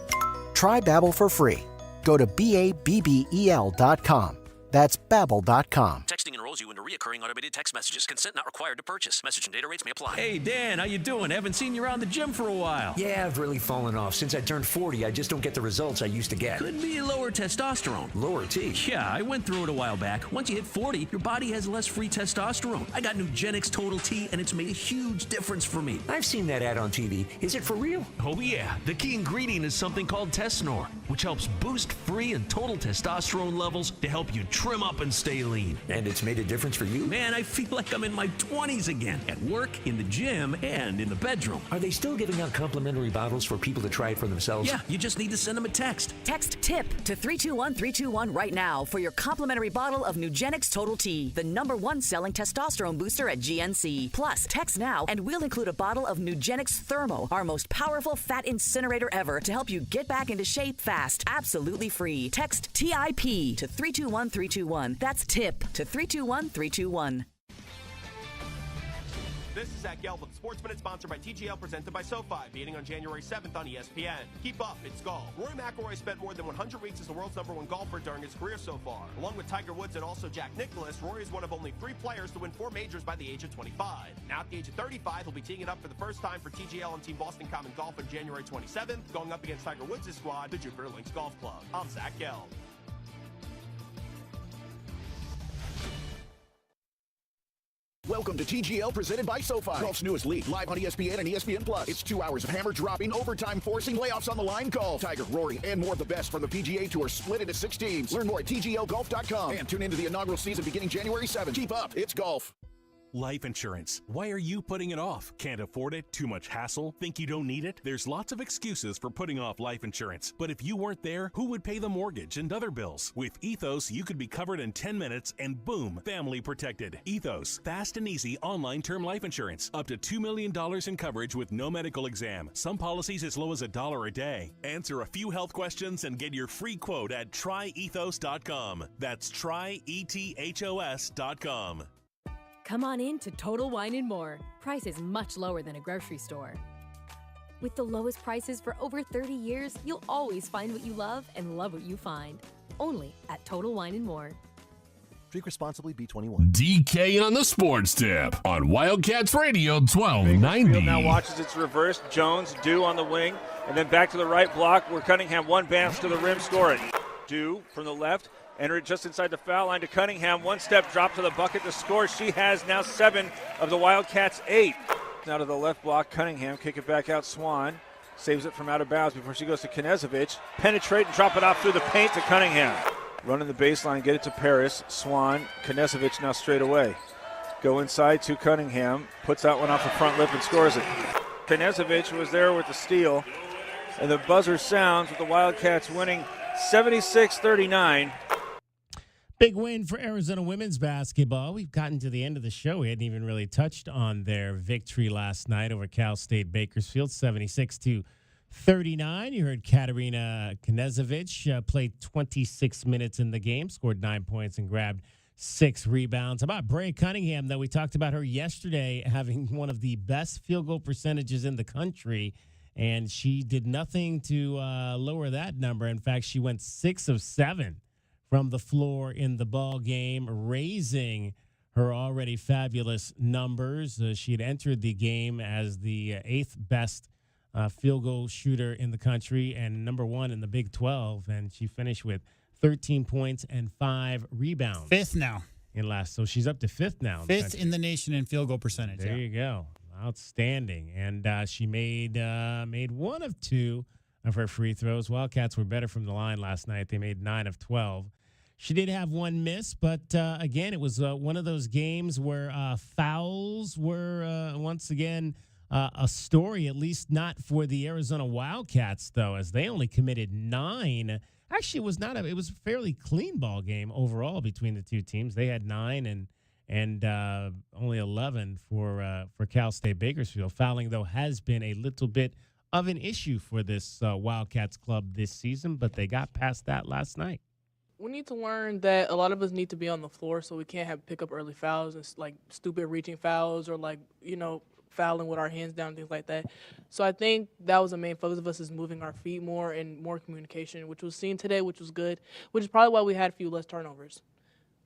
Try Babbel for free. Go to BABBEL.com. That's Babbel.com. Texting enrolls you into recurring automated text messages. Consent not required to purchase. Message and data rates may apply. Hey, Dan, how you doing? Haven't seen you around the gym for a while. Yeah, I've really fallen off. Since I turned 40, I just don't get the results I used to get. Could be lower testosterone. Lower T? Yeah, I went through it a while back. Once you hit 40, your body has less free testosterone. I got Nugenix Total T, and it's made a huge difference for me. I've seen that ad on TV. Is it for real? Oh, yeah. The key ingredient is something called Tesnor, which helps boost free and total testosterone levels to help you trim up and stay lean. And it's made a difference for you? Man, I feel like I'm in my 20s again. At work, in the gym, and in the bedroom. Are they still giving out complimentary bottles for people to try it for themselves? Yeah, you just need to send them a text. Text TIP to 321-321 right now for your complimentary bottle of Nugenix Total T, the #1 selling testosterone booster at GNC. Plus, text now and we'll include a bottle of Nugenix Thermo, our most powerful fat incinerator ever, to help you get back into shape fast. Absolutely free. Text TIP to 321-321. That's TIP to 321-321. This is Zach Gelb with Sports Minute, sponsored by TGL, presented by SoFi, beginning on January 7th on ESPN. Keep up, it's golf. Rory McIlroy spent more than 100 weeks as the world's #1 golfer during his career so far. Along with Tiger Woods and also Jack Nicklaus, Rory is one of only 3 players to win 4 majors by the age of 25. Now at the age of 35, he'll be teeing it up for the first time for TGL and Team Boston Common Golf on January 27th, going up against Tiger Woods' squad, the Jupiter Links Golf Club. I'm Zach Gelb. Welcome to TGL, presented by SoFi. Golf's newest league, live on ESPN and ESPN+. It's 2 hours of hammer-dropping, overtime forcing, playoffs on the line golf. Tiger, Rory, and more of the best from the PGA Tour split into 6 teams. Learn more at TGLGolf.com and tune into the inaugural season beginning January 7th. Keep up, it's golf. Life insurance. Why are you putting it off? Can't afford it? Too much hassle? Think you don't need it? There's lots of excuses for putting off life insurance. But if you weren't there, who would pay the mortgage and other bills? With Ethos, you could be covered in 10 minutes and boom, family protected. Ethos, fast and easy online term life insurance. Up to $2 million in coverage with no medical exam. Some policies as low as $1 a day. Answer a few health questions and get your free quote at tryethos.com. That's tryethos.com. Come on in to Total Wine & More. Prices much lower than a grocery store. With the lowest prices for over 30 years, you'll always find what you love and love what you find. Only at Total Wine & More. Drink responsibly, B21. DK on the Sports Tip on Wildcats Radio 1290. Bakersfield now watches its reverse. Jones, Dew on the wing, and then back to the right block where Cunningham one bounce to the rim, score it. Dew from the left. Enter it just inside the foul line to Cunningham. One step drop to the bucket to score. She has now 7 of the Wildcats' 8. Now to the left block, Cunningham. Kick it back out, Swan. Saves it from out of bounds before she goes to Knezovic. Penetrate and drop it off through the paint to Cunningham. Running the baseline, get it to Paris. Swan, Knezovic now straight away. Go inside to Cunningham. Puts that one off the front lip and scores it. Knezovic was there with the steal. And the buzzer sounds with the Wildcats winning 76-39. Big win for Arizona women's basketball. We've gotten to the end of the show. We hadn't even really touched on their victory last night over Cal State Bakersfield, 76-39. You heard Katarina Knezovic played 26 minutes in the game, scored 9 points and grabbed 6 rebounds. How about Brea Cunningham, though? We talked about her yesterday having one of the best field goal percentages in the country, and she did nothing to lower that number. In fact, she went 6 of 7 from the floor in the ball game, raising her already fabulous numbers. She had entered the game as the 8th best field goal shooter in the country and number 1 in the Big 12, and she finished with 13 points and 5 rebounds. 5th now. So she's up to 5th now. 5th in the nation in field goal percentage. There you go. Outstanding. And she made 1 of 2 of her free throws. Wildcats were better from the line last night. They made 9 of 12. She did have 1 miss, but again, it was one of those games where fouls were once again a story, at least not for the Arizona Wildcats, though, as they only committed 9. Actually, it was a fairly clean ball game overall between the two teams. They had 9 and only 11 for Cal State Bakersfield. Fouling, though, has been a little bit of an issue for this Wildcats club this season, but they got past that last night. We need to learn that a lot of us need to be on the floor, so we can't pick up early fouls and like stupid reaching fouls or fouling with our hands down, things like that. So I think that was the main focus of us, is moving our feet more and more communication, which was seen today, which was good, which is probably why we had a few less turnovers.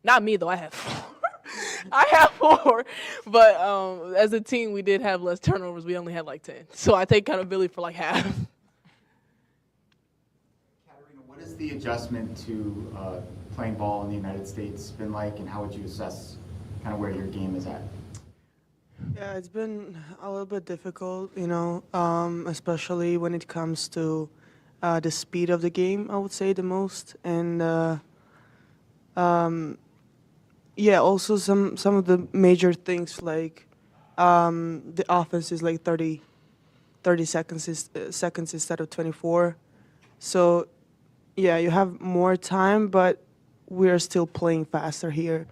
Not me, though. I have 4. I have 4. But as a team, we did have less turnovers. We only had 10. So I take accountability for half. What has the adjustment to playing ball in the United States been like, and how would you assess kind of where your game is at? Yeah, it's been a little bit difficult, especially when it comes to the speed of the game, I would say the most. And also some of the major things like the offense is 30 seconds instead of 24. So yeah, you have more time, but we're still playing faster here,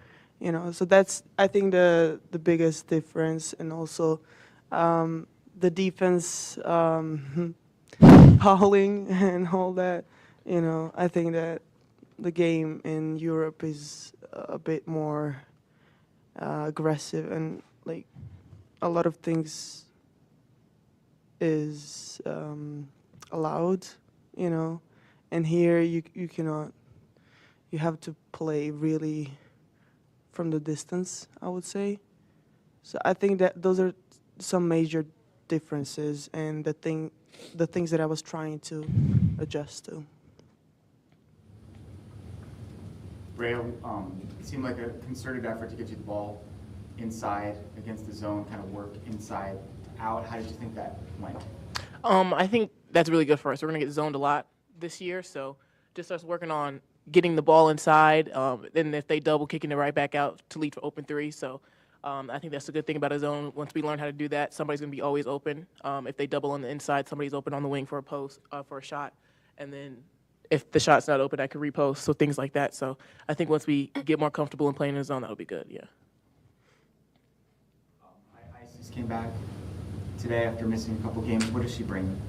So that's, I think, the biggest difference, and also the defense howling and all that. I think that the game in Europe is a bit more aggressive, and a lot of things is allowed, And here you cannot. You have to play really from the distance, I would say. So I think that those are some major differences, and the things that I was trying to adjust to. Brea, it seemed like a concerted effort to get you the ball inside against the zone, kind of work inside out. How did you think that went? I think that's really good for us. We're going to get zoned a lot this year, so just us working on getting the ball inside, and if they double, kicking it right back out to lead for open 3. So I think that's the good thing about a zone. Once we learn how to do that, somebody's going to be always open. If they double on the inside, somebody's open on the wing for a post, for a shot. And then if the shot's not open, I can repost, so things like that. So I think once we get more comfortable in playing in the zone, that'll be good, yeah. Isis came back today after missing a couple games. What does she bring?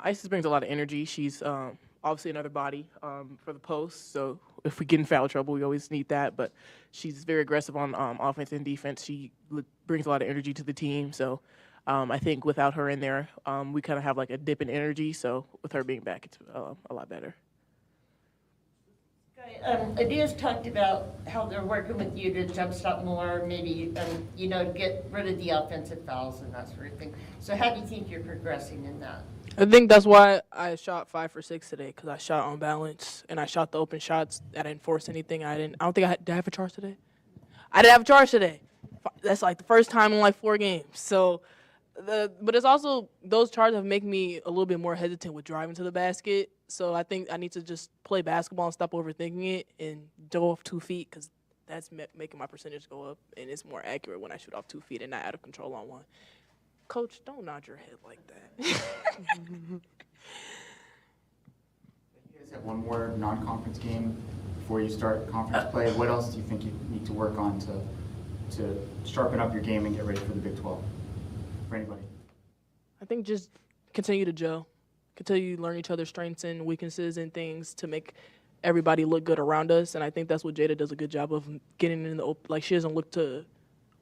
Isis brings a lot of energy. She's obviously another body for the post. So if we get in foul trouble, we always need that. But she's very aggressive on offense and defense. She brings a lot of energy to the team. So I think without her in there, we kind of have like a dip in energy. So with her being back, it's a lot better. Adia's talked about how they're working with you to jump stop more, maybe, get rid of the offensive fouls and that sort of thing. So how do you think you're progressing in that? I think that's why I shot 5 for 6 today, because I shot on balance and I shot the open shots. I didn't force anything. Did I have a charge today? I didn't have a charge today. That's like the first time in like 4 games. So, but it's also those charges have made me a little bit more hesitant with driving to the basket. So I think I need to just play basketball and stop overthinking it and go off 2 feet, because that's making my percentage go up, and it's more accurate when I shoot off 2 feet and not out of control on 1. Coach, don't nod your head like that. You guys have one more non-conference game before you start conference play. What else do you think you need to work on to sharpen up your game and get ready for the Big 12? For anybody? I think just continue to gel. Continue to learn each other's strengths and weaknesses and things to make everybody look good around us. And I think that's what Jada does a good job of, getting in the open. Like, she doesn't look to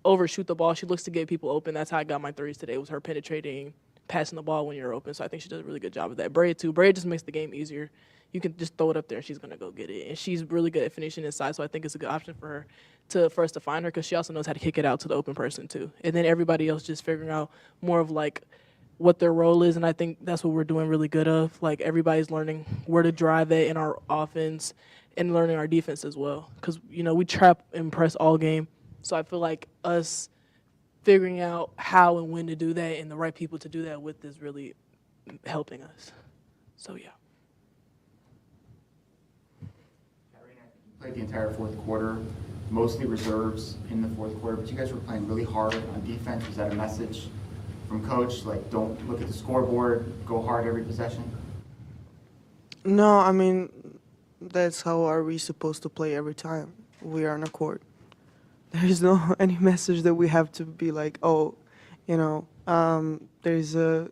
overshoot the ball. She looks to get people open. That's how I got my threes today, was her penetrating, passing the ball when you're open. So I think she does a really good job of that. Braid, too. Braid just makes the game easier. You can just throw it up there, and she's going to go get it. And she's really good at finishing inside, so I think it's a good option for her, for us to find her, because she also knows how to kick it out to the open person, too. And then everybody else just figuring out more of, like, what their role is, and I think that's what we're doing really good of. Like, everybody's learning where to drive it in our offense and learning our defense as well. Because, we trap and press all game. So I feel like us figuring out how and when to do that and the right people to do that with is really helping us. So, yeah. Played the entire fourth quarter, mostly reserves in the fourth quarter, but you guys were playing really hard on defense. Was that a message from coach, like, don't look at the scoreboard, go hard every possession? No, I mean, that's how are we supposed to play every time we are on a court. There's no any message that we have to be like, there's a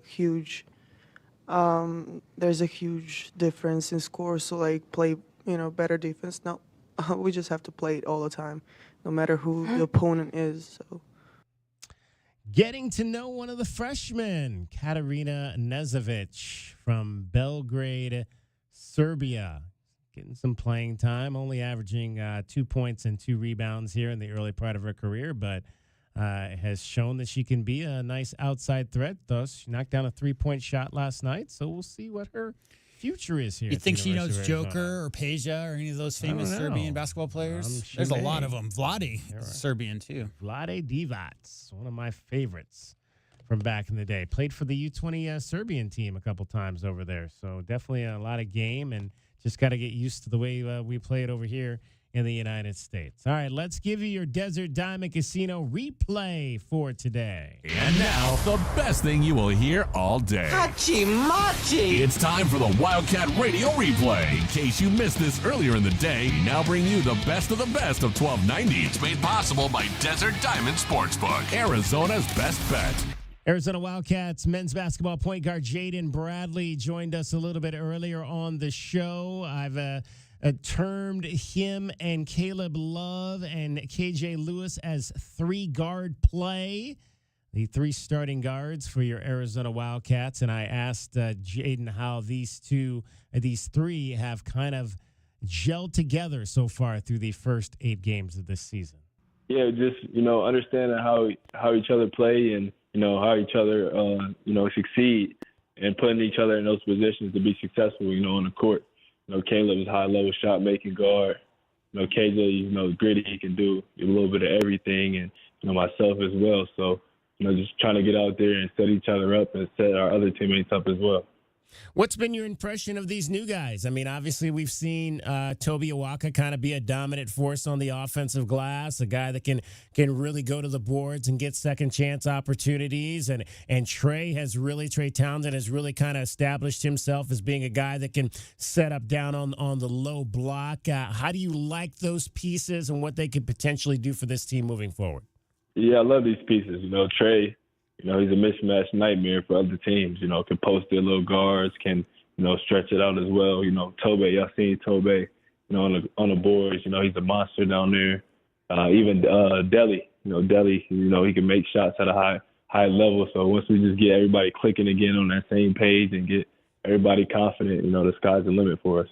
huge difference in scores, so like play, better defense. No, we just have to play it all the time, no matter who the opponent is. So. Getting to know one of the freshmen, Katarina Nezovic from Belgrade, Serbia. Getting some playing time, only averaging 2 points and 2 rebounds here in the early part of her career, but has shown that she can be a nice outside threat. Thus, she knocked down a 3-point shot last night, so we'll see what her future is here. You think she knows Joker or Peja or any of those famous Serbian basketball players? There's a lot of them. Vlade, Serbian too. Vlade Divac, one of my favorites from back in the day. Played for the U20 Serbian team a couple times over there, so definitely a lot of game, and just got to get used to the way we play it over here in the United States. All right, let's give you your Desert Diamond Casino replay for today. And now, the best thing you will hear all day. Hachi-machi! It's time for the Wildcat Radio Replay. In case you missed this earlier in the day, we now bring you the best of 1290. It's made possible by Desert Diamond Sportsbook, Arizona's best bet. Arizona Wildcats men's basketball point guard Jaden Bradley joined us a little bit earlier on the show. I've termed him and Caleb Love and KJ Lewis as 3-guard play, the 3 starting guards for your Arizona Wildcats. And I asked Jaden how these 3 have kind of gelled together so far through the first 8 games of this season. Yeah, just, understanding how each other play and, how each other, succeed and putting each other in those positions to be successful, on the court. Caleb is high-level shot-making guard. KJ, gritty, he can do a little bit of everything, and, myself as well. So, just trying to get out there and set each other up and set our other teammates up as well. What's been your impression of these new guys? I mean, obviously we've seen Toby Awaka kind of be a dominant force on the offensive glass, a guy that can really go to the boards and get second chance opportunities. And Trey Townsend has really kind of established himself as being a guy that can set up down on the low block. How do you like those pieces and what they could potentially do for this team moving forward? Yeah, I love these pieces. Trey, he's a mismatch nightmare for other teams. Can post their little guards, can, stretch it out as well. Tobe, y'all seen Tobe, on the boards. He's a monster down there. Even Deli, he can make shots at a high level. So once we just get everybody clicking again on that same page and get everybody confident, the sky's the limit for us.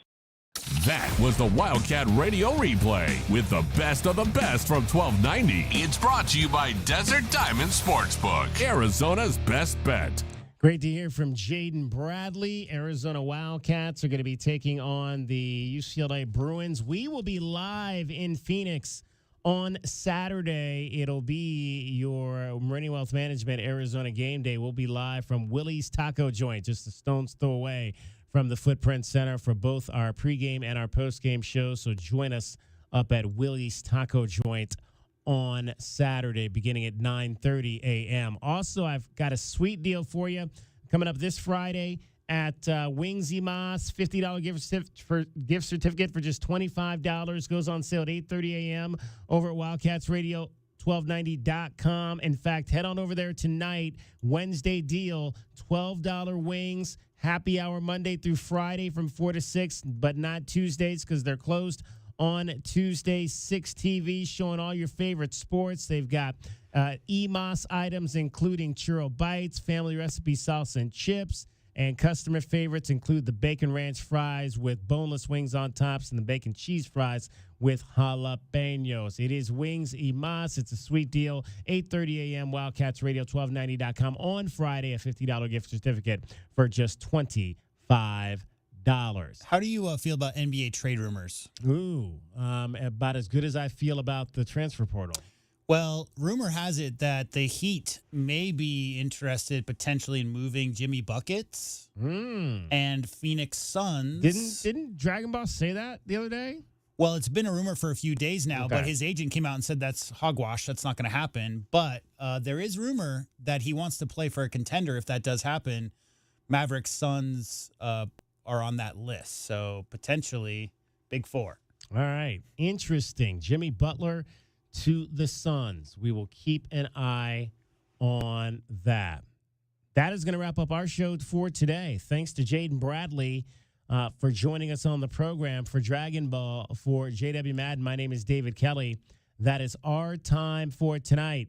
That was the Wildcat Radio Replay with the best of the best from 1290. It's brought to you by Desert Diamond Sportsbook, Arizona's best bet. Great to hear from Jaden Bradley. Arizona Wildcats are going to be taking on the UCLA Bruins. We will be live in Phoenix on Saturday. It'll be your Meridian Wealth Management Arizona game day. We'll be live from Willie's Taco Joint, just a stone's throw away from the Footprint Center for both our pregame and our postgame shows. So join us up at Willie's Taco Joint on Saturday beginning at 9:30 a.m. Also, I've got a sweet deal for you coming up this Friday at Wings Emas. $50 gift certificate for just $25. Goes on sale at 8:30 a.m. over at Wildcats Radio 1290.com. In fact, head on over there tonight. Wednesday deal, $12 wings. Happy hour Monday through Friday from 4 to 6, but not Tuesdays because they're closed on Tuesdays. 6 TV showing all your favorite sports. They've got EMOS items, including churro bites, family recipe salsa and chips, and customer favorites include the bacon ranch fries with boneless wings on tops and the bacon cheese fries with jalapenos. It is Wings Emas. It's a sweet deal. 8:30 a.m. Wildcats Radio 1290.com on Friday. A $50 gift certificate for just $25. How do you feel about NBA trade rumors? About as good as I feel about the transfer portal. Well, rumor has it that the Heat may be interested potentially in moving Jimmy Buckets and Phoenix Suns. Didn't Dragon Ball say that the other day? Well, it's been a rumor for a few days now, but his agent came out and said that's hogwash. That's not going to happen. But there is rumor that he wants to play for a contender if that does happen. Mavericks, Suns are on that list. So potentially Big Four. All right. Interesting. Jimmy Butler to the Suns. We will keep an eye on that. That is going to wrap up our show for today. Thanks to Jaden Bradley for joining us on the program. For Dragon Ball, for JW Madden, my name is David Kelly. That is our time for tonight.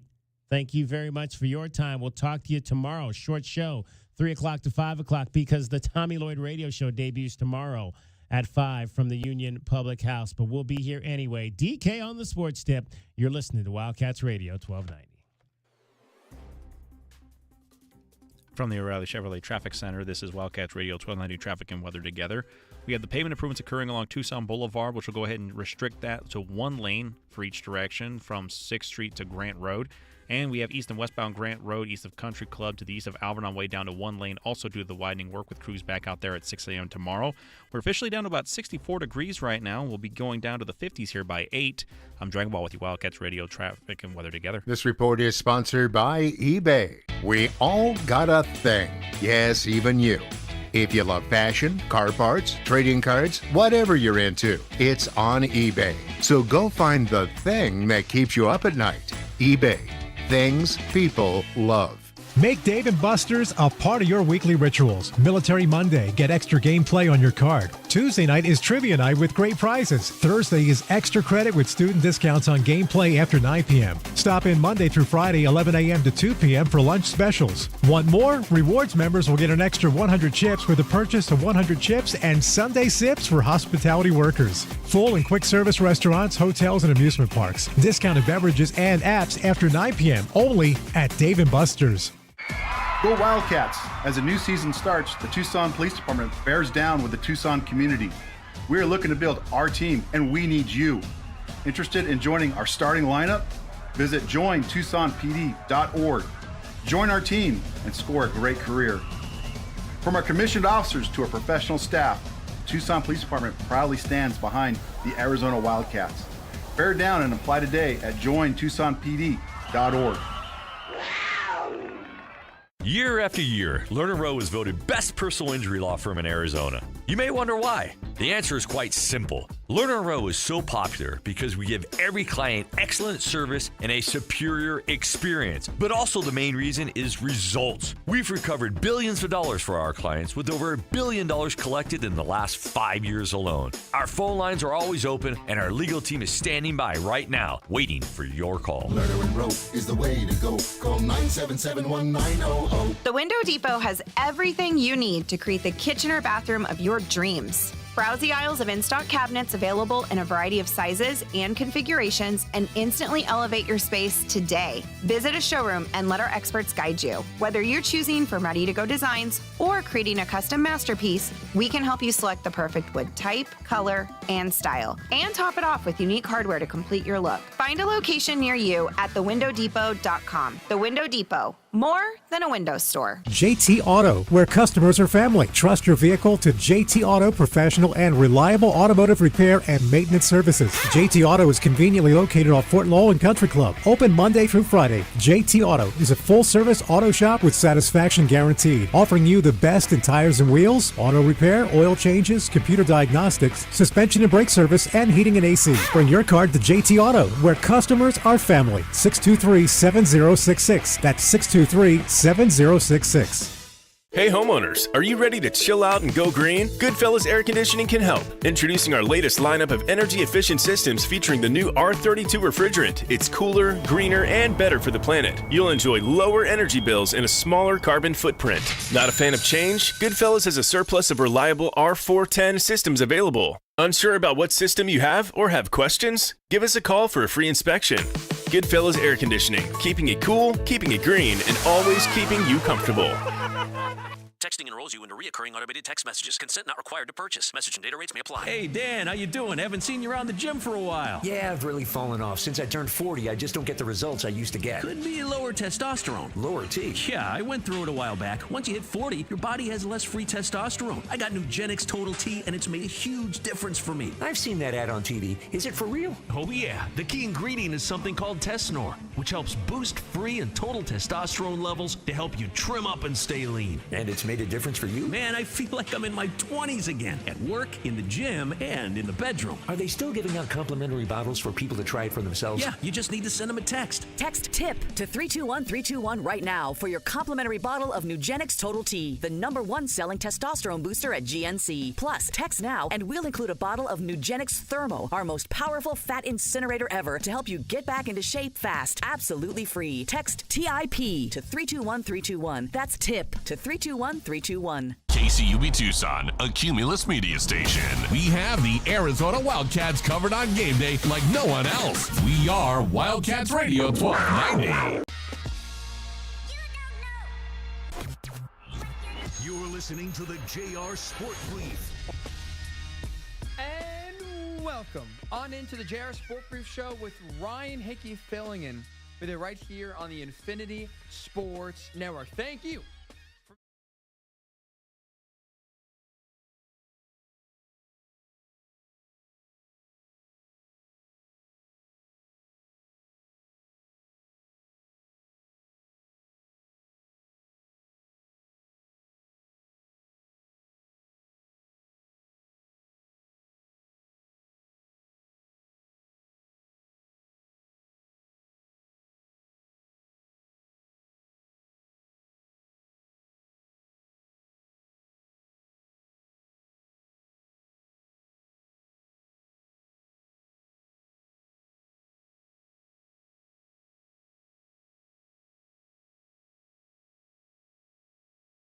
Thank you very much for your time. We'll talk to you tomorrow. Short show, 3 o'clock to 5 o'clock, because the Tommy Lloyd Radio Show debuts tomorrow at 5 from the Union Public House. But we'll be here anyway. DK on the Sports Tip. You're listening to Wildcats Radio 1290. From the O'Reilly Chevrolet Traffic Center, this is Wildcats Radio 1290 Traffic and Weather Together. We have the pavement improvements occurring along Tucson Boulevard, which will go ahead and restrict that to one lane for each direction from 6th Street to Grant Road. And we have east and westbound Grant Road, east of Country Club to the east of Alvin on way down to one lane, also due to the widening work with crews back out there at 6 a.m. tomorrow. We're officially down to about 64 degrees right now. We'll be going down to the 50s here by 8. I'm Dragon Ball with you, Wildcats Radio Traffic and Weather Together. This report is sponsored by eBay. We all got a thing. Yes, even you. If you love fashion, car parts, trading cards, whatever you're into, it's on eBay. So go find the thing that keeps you up at night. eBay. Things people love. Make Dave & Buster's a part of your weekly rituals. Military Monday, get extra gameplay on your card. Tuesday night is trivia night with great prizes. Thursday is extra credit with student discounts on gameplay after 9 p.m. Stop in Monday through Friday, 11 a.m. to 2 p.m. for lunch specials. Want more? Rewards members will get an extra 100 chips with the purchase of 100 chips and Sunday sips for hospitality workers. Full and quick service restaurants, hotels, and amusement parks. Discounted beverages and apps after 9 p.m. only at Dave & Buster's. Go Wildcats! As a new season starts, the Tucson Police Department bears down with the Tucson community. We are looking to build our team, and we need you. Interested in joining our starting lineup? Visit jointucsonpd.org. Join our team and score a great career. From our commissioned officers to our professional staff, the Tucson Police Department proudly stands behind the Arizona Wildcats. Bear down and apply today at jointucsonpd.org. Year after year, Lerner Rowe is voted best personal injury law firm in Arizona. You may wonder why. The answer is quite simple. Lerner Rowe is so popular because we give every client excellent service and a superior experience. But also the main reason is results. We've recovered billions of dollars for our clients with over $1 billion collected in the last 5 years alone. Our phone lines are always open and our legal team is standing by right now, waiting for your call. Lerner and Rowe is the way to go. Call 977-1900. The Window Depot has everything you need to create the kitchen or bathroom of your dreams. Browse the aisles of in-stock cabinets available in a variety of sizes and configurations and instantly elevate your space today. Visit a showroom and let our experts guide you. Whether you're choosing from ready-to-go designs or creating a custom masterpiece, we can help you select the perfect wood type, color, and style, and top it off with unique hardware to complete your look. Find a location near you at thewindowdepot.com. The Window Depot. More than a window store. JT Auto, where customers are family. Trust your vehicle to JT Auto professional and reliable automotive repair and maintenance services. JT Auto is conveniently located off Fort Lowell and Country Club. Open Monday through Friday. JT Auto is a full-service auto shop with satisfaction guaranteed, offering you the best in tires and wheels, auto repair, oil changes, computer diagnostics, suspension and brake service, and heating and AC. Bring your car to JT Auto, where customers are family. 623-7066. That's 623-7066. Hey homeowners, are you ready to chill out and go green? Goodfellas Air Conditioning can help. Introducing our latest lineup of energy-efficient systems featuring the new R32 refrigerant. It's cooler, greener, and better for the planet. You'll enjoy lower energy bills and a smaller carbon footprint. Not a fan of change? Goodfellas has a surplus of reliable R410 systems available. Unsure about what system you have or have questions? Give us a call for a free inspection. Goodfellas Air Conditioning, keeping it cool, keeping it green, and always keeping you comfortable. Texting enrolls you into recurring automated text messages. Consent not required to purchase. Message and data rates may apply. Hey, Dan, how you doing? Haven't seen you around the gym for a while. Yeah, I've really fallen off. Since I turned 40, I just don't get the results I used to get. Could be lower testosterone. Lower T? Yeah, I went through it a while back. Once you hit 40, your body has less free testosterone. I got Nugenix Total T, and it's made a huge difference for me. I've seen that ad on TV. Is it for real? Oh, yeah. The key ingredient is something called Tesnor, which helps boost free and total testosterone levels to help you trim up and stay lean. And it's made a difference for you? Man, I feel like I'm in my 20s again. At work, in the gym, and in the bedroom. Are they still giving out complimentary bottles for people to try it for themselves? Yeah, you just need to send them a text. Text TIP to 321-321 right now for your complimentary bottle of Nugenix Total T, the #1 selling testosterone booster at GNC. Plus, text now and we'll include a bottle of Nugenix Thermo, our most powerful fat incinerator ever, to help you get back into shape fast. Absolutely free. Text TIP to 321-321. That's TIP to 321-321. KCUB Tucson, a Cumulus media station. We have the Arizona Wildcats covered on game day like no one else. We are Wildcats Radio 1290. You're listening to the JR Sport Brief. And welcome on into the JR Sport Brief Show with Ryan Hickey filling in with it right here on the Infinity Sports Network. Thank you